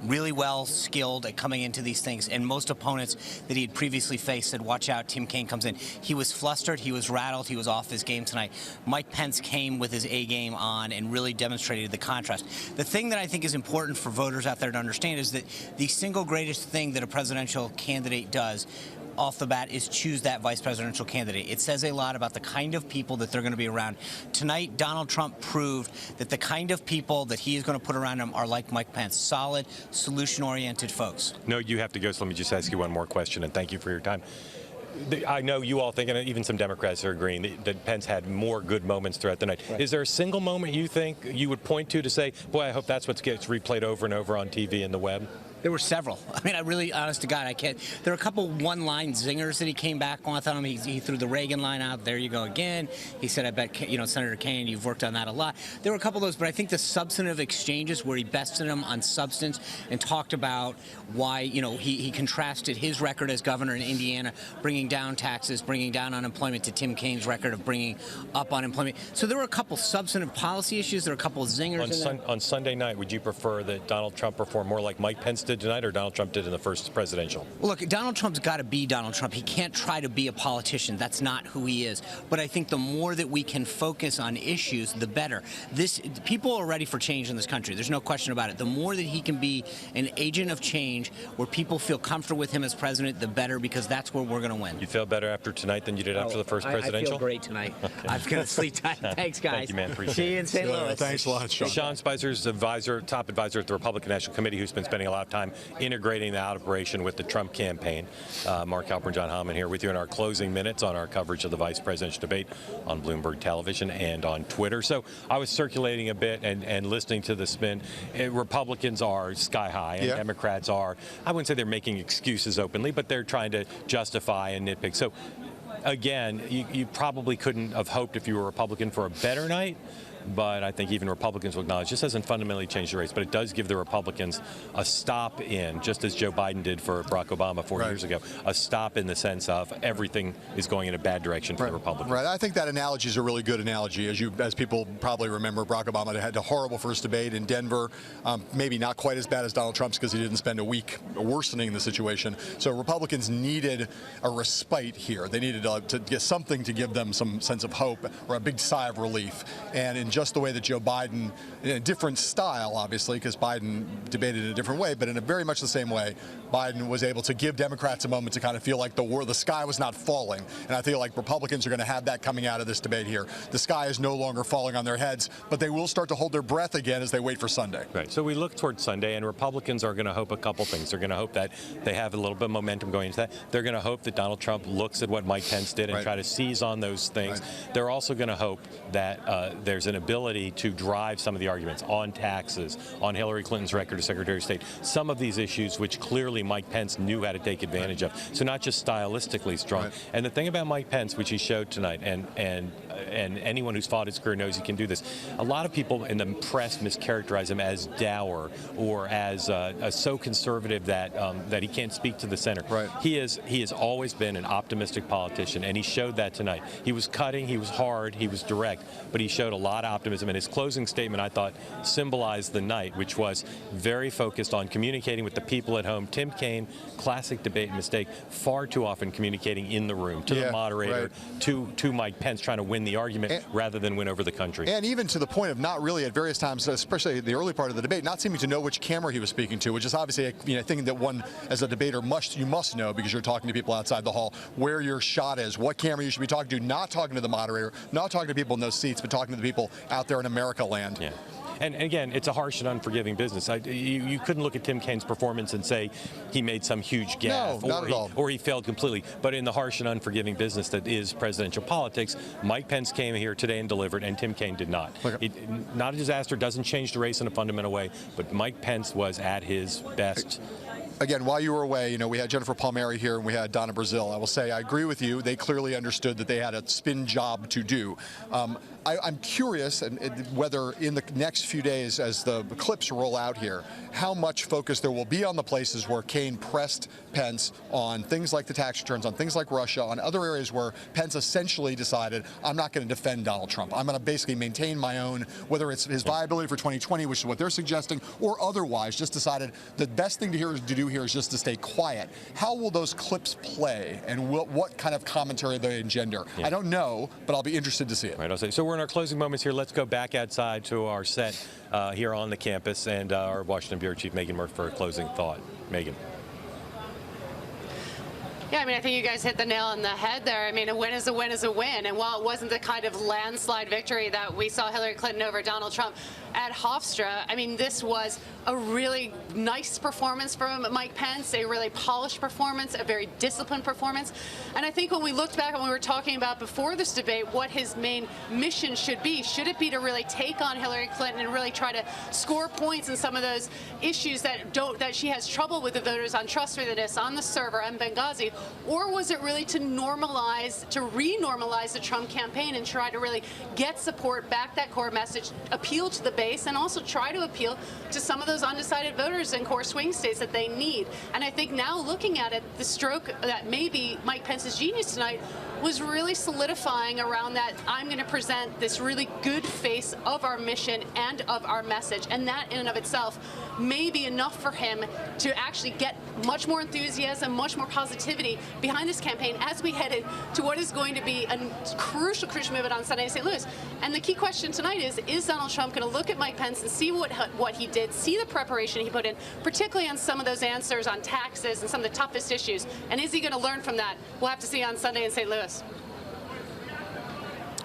really well skilled at coming into these things. And most opponents that he had previously faced said, watch out, Tim Kaine comes in. He was flustered, he was rattled, he was off his game tonight. Mike Pence came with his A game on and really demonstrated the contrast. The thing that I think is important for voters out there to understand is that the single greatest thing that a presidential candidate does off the bat is choose that vice presidential candidate. It says a lot about the kind of people that they're going to be around. Tonight, Donald Trump proved that the kind of people that he is going to put around him are like Mike Pence, solid, solution-oriented folks. No, you have to go, so let me just ask you one more question, and thank you for your time. I know you all think, and even some Democrats are agreeing, that Pence had more good moments throughout the night. Right. Is there a single moment you think you would point to say, boy, I hope that's what gets replayed over and over on TV and the web? There were several. I mean, I really, honest to God, I can't. There are a couple one-line zingers that he came back on. I thought he threw the Reagan line out. There you go again. He said, I bet, Senator Kaine, you've worked on that a lot. There were a couple of those, but I think the substantive exchanges where he bested him on substance and talked about why, he contrasted his record as governor in Indiana, bringing down taxes, bringing down unemployment, to Tim Kaine's record of bringing up unemployment. So there were a couple substantive policy issues. There were a couple of zingers. On Sunday night, would you prefer that Donald Trump perform more like Mike Pence did tonight, or Donald Trump did in the first presidential? Well, look, Donald Trump's got to be Donald Trump. He can't try to be a politician. That's not who he is. But I think the more that we can focus on issues, the better. People are ready for change in this country. There's no question about it. The more that he can be an agent of change where people feel comfortable with him as president, the better, because that's where we're going to win. You feel better after tonight than you did after the first presidential? I feel great tonight. Okay. I'm going to sleep tight. Thanks, guys. Thank you, man. Appreciate it. See you in St. Louis. Thanks a lot, Sean. Sean Spicer's top advisor at the Republican National Committee, who's been spending a lot of time time integrating the operation with the Trump campaign. Mark Halperin, John Hammond here with you in our closing minutes on our coverage of the vice presidential debate on Bloomberg Television and on Twitter. So I was circulating a bit and listening to the spin. Republicans are sky high, and Democrats are, I wouldn't say they're making excuses openly, but they're trying to justify and nitpick. So again, you probably couldn't have hoped if you were a Republican for a better night. But I think even Republicans will acknowledge this hasn't fundamentally changed the race, but it does give the Republicans a stop in, just as Joe Biden did for Barack Obama 4 years ago, a stop in the sense of everything is going in a bad direction for the Republicans. Right. I think that analogy is a really good analogy. As people probably remember, Barack Obama had a horrible first debate in Denver, maybe not quite as bad as Donald Trump's because he didn't spend a week worsening the situation. So Republicans needed a respite here. They needed to get something to give them some sense of hope or a big sigh of relief. And in just the way that Joe Biden, in a different style, obviously, because Biden debated in a different way, but in a very much the same way, Biden was able to give Democrats a moment to kind of feel like the sky was not falling. And I feel like Republicans are going to have that coming out of this debate here. The sky is no longer falling on their heads, but they will start to hold their breath again as they wait for Sunday. Right. So we look towards Sunday, and Republicans are going to hope a couple things. They're going to hope that they have a little bit of momentum going into that. They're going to hope that Donald Trump looks at what Mike Pence did and try to seize on those things. They're also going to hope that there's an ability to drive some of the arguments on taxes, on Hillary Clinton's record as Secretary of State, some of these issues which clearly Mike Pence knew how to take advantage of. So not just stylistically strong. And the thing about Mike Pence, which he showed tonight, and anyone who's followed his career knows he can do this. A lot of people in the press mischaracterize him as dour or as so conservative that he can't speak to the center. He has always been an optimistic politician, and he showed that tonight. He was cutting, he was hard, he was direct, but he showed a lot of optimism. And his closing statement, I thought, symbolized the night, which was very focused on communicating with the people at home. Tim Kaine, classic debate mistake, far too often communicating in the room to the moderator, to Mike Pence, trying to win the argument rather than win over the country. And even to the point of not really at various times, especially the early part of the debate, not seeming to know which camera he was speaking to, which is obviously a thing that one, as a debater, you must know because you're talking to people outside the hall, where your shot is, what camera you should be talking to, not talking to the moderator, not talking to people in those seats, but talking to the people out there in America land. Yeah. And again, it's a harsh and unforgiving business. You couldn't look at Tim Kaine's performance and say he made some huge gaffe or he failed completely. But in the harsh and unforgiving business that is presidential politics, Mike Pence came here today and delivered, and Tim Kaine did not. Not a disaster, doesn't change the race in a fundamental way, but Mike Pence was at his best. Again, while you were away, we had Jennifer Palmieri here and we had Donna Brazil. I will say I agree with you. They clearly understood that they had a spin job to do. I'm curious whether in the next few days, as the clips roll out here, how much focus there will be on the places where Kaine pressed Pence on things like the tax returns, on things like Russia, on other areas where Pence essentially decided, I'm not going to defend Donald Trump. I'm going to basically maintain my own, whether it's his viability for 2020, which is what they're suggesting, or otherwise just decided the best thing to do here is just to stay quiet. How will those clips play, and what kind of commentary they engender? I don't know, but I'll be interested to see it. Right, I'll say. So we're in our closing moments here. Let's go back outside to our set here on the campus, and our Washington Bureau Chief Megan Murphy for a closing thought. Megan. Yeah, I think you guys hit the nail on the head there. A win is a win is a win. And while it wasn't the kind of landslide victory that we saw Hillary Clinton over Donald Trump at Hofstra, this was a really nice performance from Mike Pence, a really polished performance, a very disciplined performance. And I think when we looked back and we were talking about before this debate what his main mission should it be to really take on Hillary Clinton and really try to score points in some of those issues that she has trouble with the voters on trustworthiness, on the server, and Benghazi? Or was it really to re-normalize the Trump campaign and try to really get support, back that core message, appeal to the base, and also try to appeal to some of those undecided voters in core swing states that they need? And I think now looking at it, the stroke that maybe Mike Pence's genius tonight was really solidifying around that I'm going to present this really good face of our mission and of our message. And that in and of itself may be enough for him to actually get much more enthusiasm, much more positivity behind this campaign as we headed to what is going to be a crucial movement on Sunday in St. Louis. And the key question tonight is Donald Trump going to look at Mike Pence and see what he did, see the preparation he put in, particularly on some of those answers on taxes and some of the toughest issues? And is he going to learn from that? We'll have to see on Sunday in St. Louis.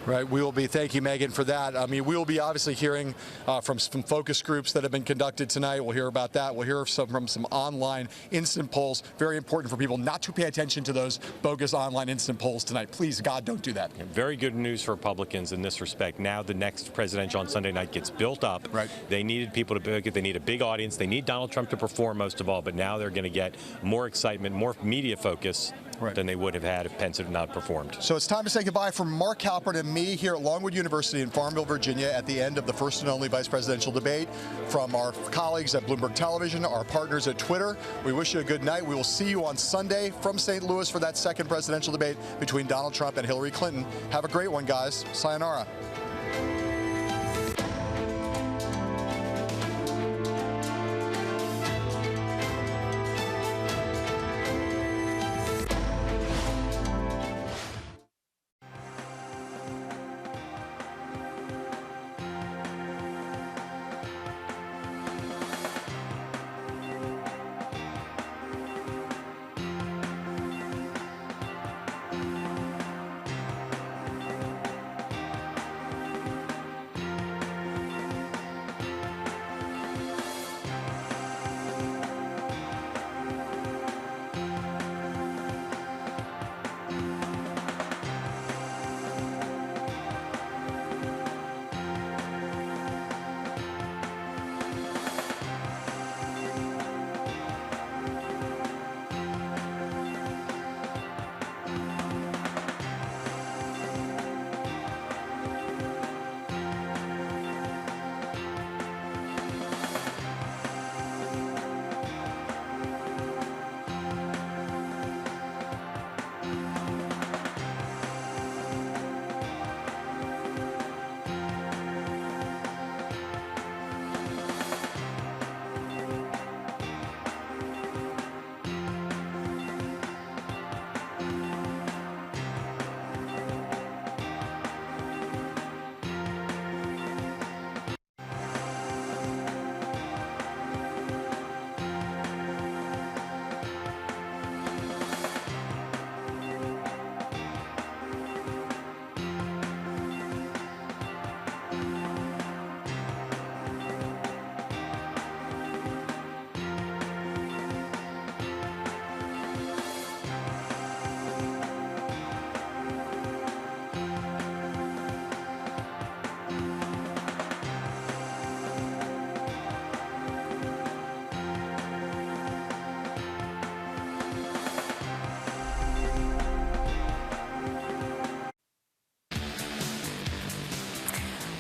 Right, we will be. Thank you, Megan, for that. I mean, we will be obviously hearing from some focus groups that have been conducted tonight. We'll hear about that. We'll hear from some online instant polls. Very important for people not to pay attention to those bogus online instant polls tonight. Please, God, don't do that. Very good news for Republicans in this respect. Now the next presidential on Sunday night gets built up. Right. They needed people to book it. They need a big audience. They need Donald Trump to perform most of all. But now they're going to get more excitement, more media focus than they would have had if Pence had not performed. So it's time to say goodbye from Mark Halpern and me here at Longwood University in Farmville, Virginia, at the end of the first and only vice presidential debate. From our colleagues at Bloomberg Television, our partners at Twitter, we wish you a good night. We will see you on Sunday from St. Louis for that second presidential debate between Donald Trump and Hillary Clinton. Have a great one, guys. Sayonara.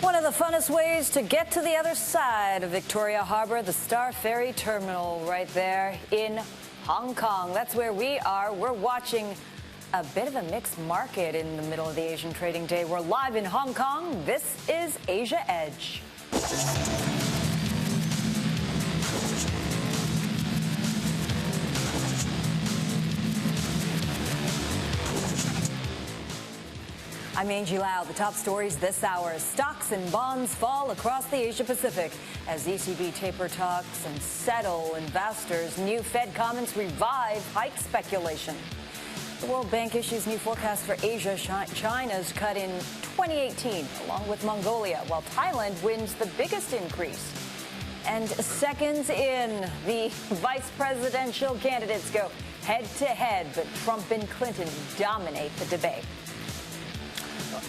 One of the funnest ways to get to the other side of Victoria Harbor, the Star Ferry Terminal right there in Hong Kong. That's where we are. We're watching a bit of a mixed market in the middle of the Asian trading day. We're live in Hong Kong. This is Asia Edge. I'm Angie Lau. The top stories this hour. Stocks and bonds fall across the Asia-Pacific as ECB taper talks and settle investors. New Fed comments revive hike speculation. The World Bank issues new forecast for Asia. China's cut in 2018, along with Mongolia, while Thailand wins the biggest increase. And seconds in, the vice presidential candidates go head-to-head, but Trump and Clinton dominate the debate.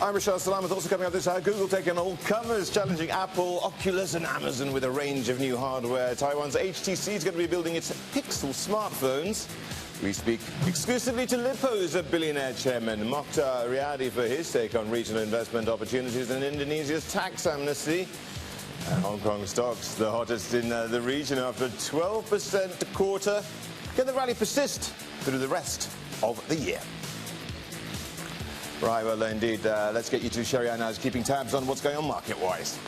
I'm Rashad Salamat. Also coming up this hour, Google taking all comers, challenging Apple, Oculus and Amazon with a range of new hardware. Taiwan's HTC is going to be building its Pixel smartphones. We speak exclusively to Lippo's billionaire chairman, Mokhtar Riyadi, for his take on regional investment opportunities and Indonesia's tax amnesty. And Hong Kong stocks, the hottest in the region after a 12% quarter. Can the rally persist through the rest of the year? Right, well, indeed. Let's get you to Sherry Ann, keeping tabs on what's going on market-wise.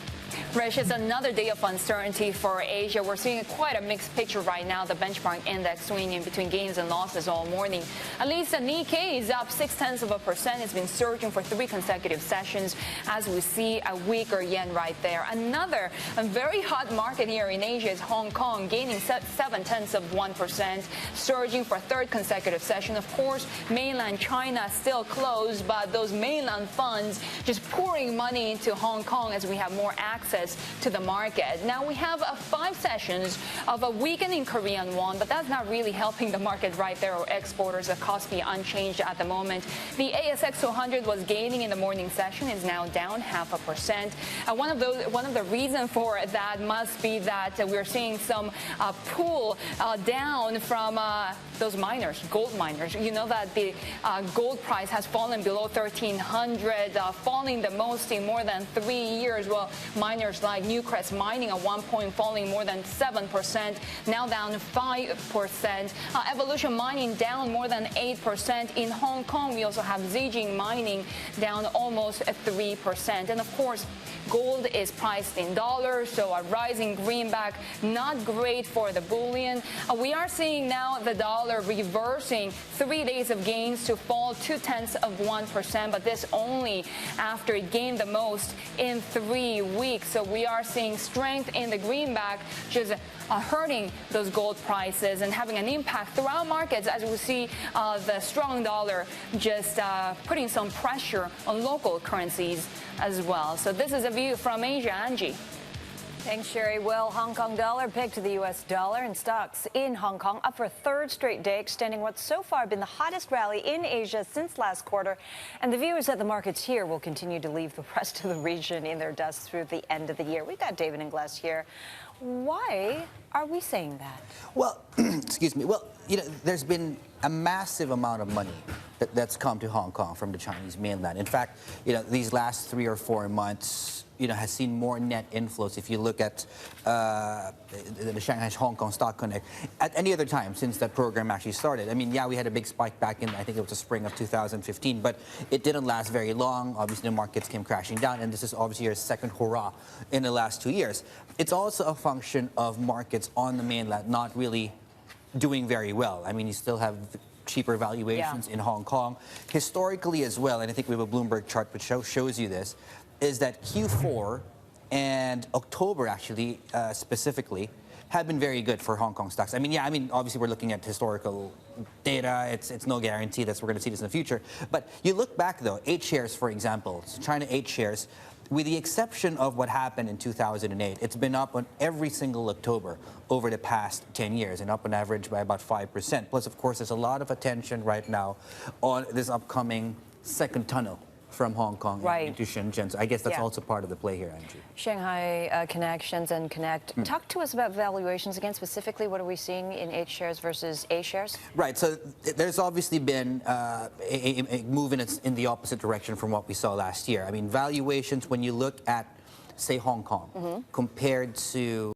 Rich, it's another day of uncertainty for Asia. We're seeing quite a mixed picture right now. The benchmark index swinging between gains and losses all morning. At least the Nikkei is up 0.6%. It's been surging for 3 consecutive sessions as we see a weaker yen right there. Another very hot market here in Asia is Hong Kong, gaining 0.7%, surging for 3rd consecutive session. Of course, mainland China still closed, but those mainland funds just pouring money into Hong Kong as we have more access to the market. Now we have 5 sessions of a weakening Korean won, but that's not really helping the market right there, or exporters. The Kospi unchanged at the moment. The ASX 200 was gaining in the morning session, is now down 0.5%. One of the reasons for that must be that we're seeing some pull down from those miners, gold miners. You know that the gold price has fallen below 1,300, falling the most in more than 3 years. Well, miners like Newcrest Mining at one point falling more than 7%, now down 5%. Evolution Mining down more than 8%. In Hong Kong, we also have Zijin Mining down almost 3%. And of course, gold is priced in dollars, so a rising greenback, not great for the bullion. We are seeing now the dollar reversing 3 days of gains to fall 0.2%, but this only after it gained the most in 3 weeks. So we are seeing strength in the greenback, just hurting those gold prices and having an impact throughout markets as we see the strong dollar just putting some pressure on local currencies as well. So this is a view from Asia. Angie. Thanks, Sherry. Well, Hong Kong dollar pegged to the U.S. dollar, and stocks in Hong Kong up for a 3rd straight day, extending what's so far been the hottest rally in Asia since last quarter. And the view is that the markets here will continue to leave the rest of the region in their dust through the end of the year. We've got David Ingles here. Why are we saying that? Well, excuse me. Well, there's been a massive amount of money that's come to Hong Kong from the Chinese mainland. In fact, these last 3 or 4 months, has seen more net inflows. If you look at the Shanghai Hong Kong Stock Connect, at any other time since that program actually started. I mean, yeah, we had a big spike back in, I think it was the spring of 2015, but it didn't last very long. Obviously, the markets came crashing down, and this is obviously your 2nd hurrah in the last 2 years. It's also a function of markets on the mainland not really doing very well. I mean, you still have cheaper valuations in Hong Kong. Historically as well, and I think we have a Bloomberg chart which shows you this, is that Q4 and October actually specifically have been very good for Hong Kong stocks. I mean, obviously we're looking at historical data. It's no guarantee that we're going to see this in the future. But you look back though, 8 shares, for example, so China 8 shares, with the exception of what happened in 2008, it's been up on every single October over the past 10 years, and up on average by about 5%. Plus, of course, there's a lot of attention right now on this upcoming 2nd tunnel from Hong Kong into Shenzhen. So I guess that's also part of the play here, Angie. Shanghai Connect, Shenzhen Connect. Talk to us about valuations again. Specifically, what are we seeing in H shares versus A shares? Right. So there's obviously been a move in the opposite direction from what we saw last year. I mean, valuations, when you look at, say, Hong Kong, compared to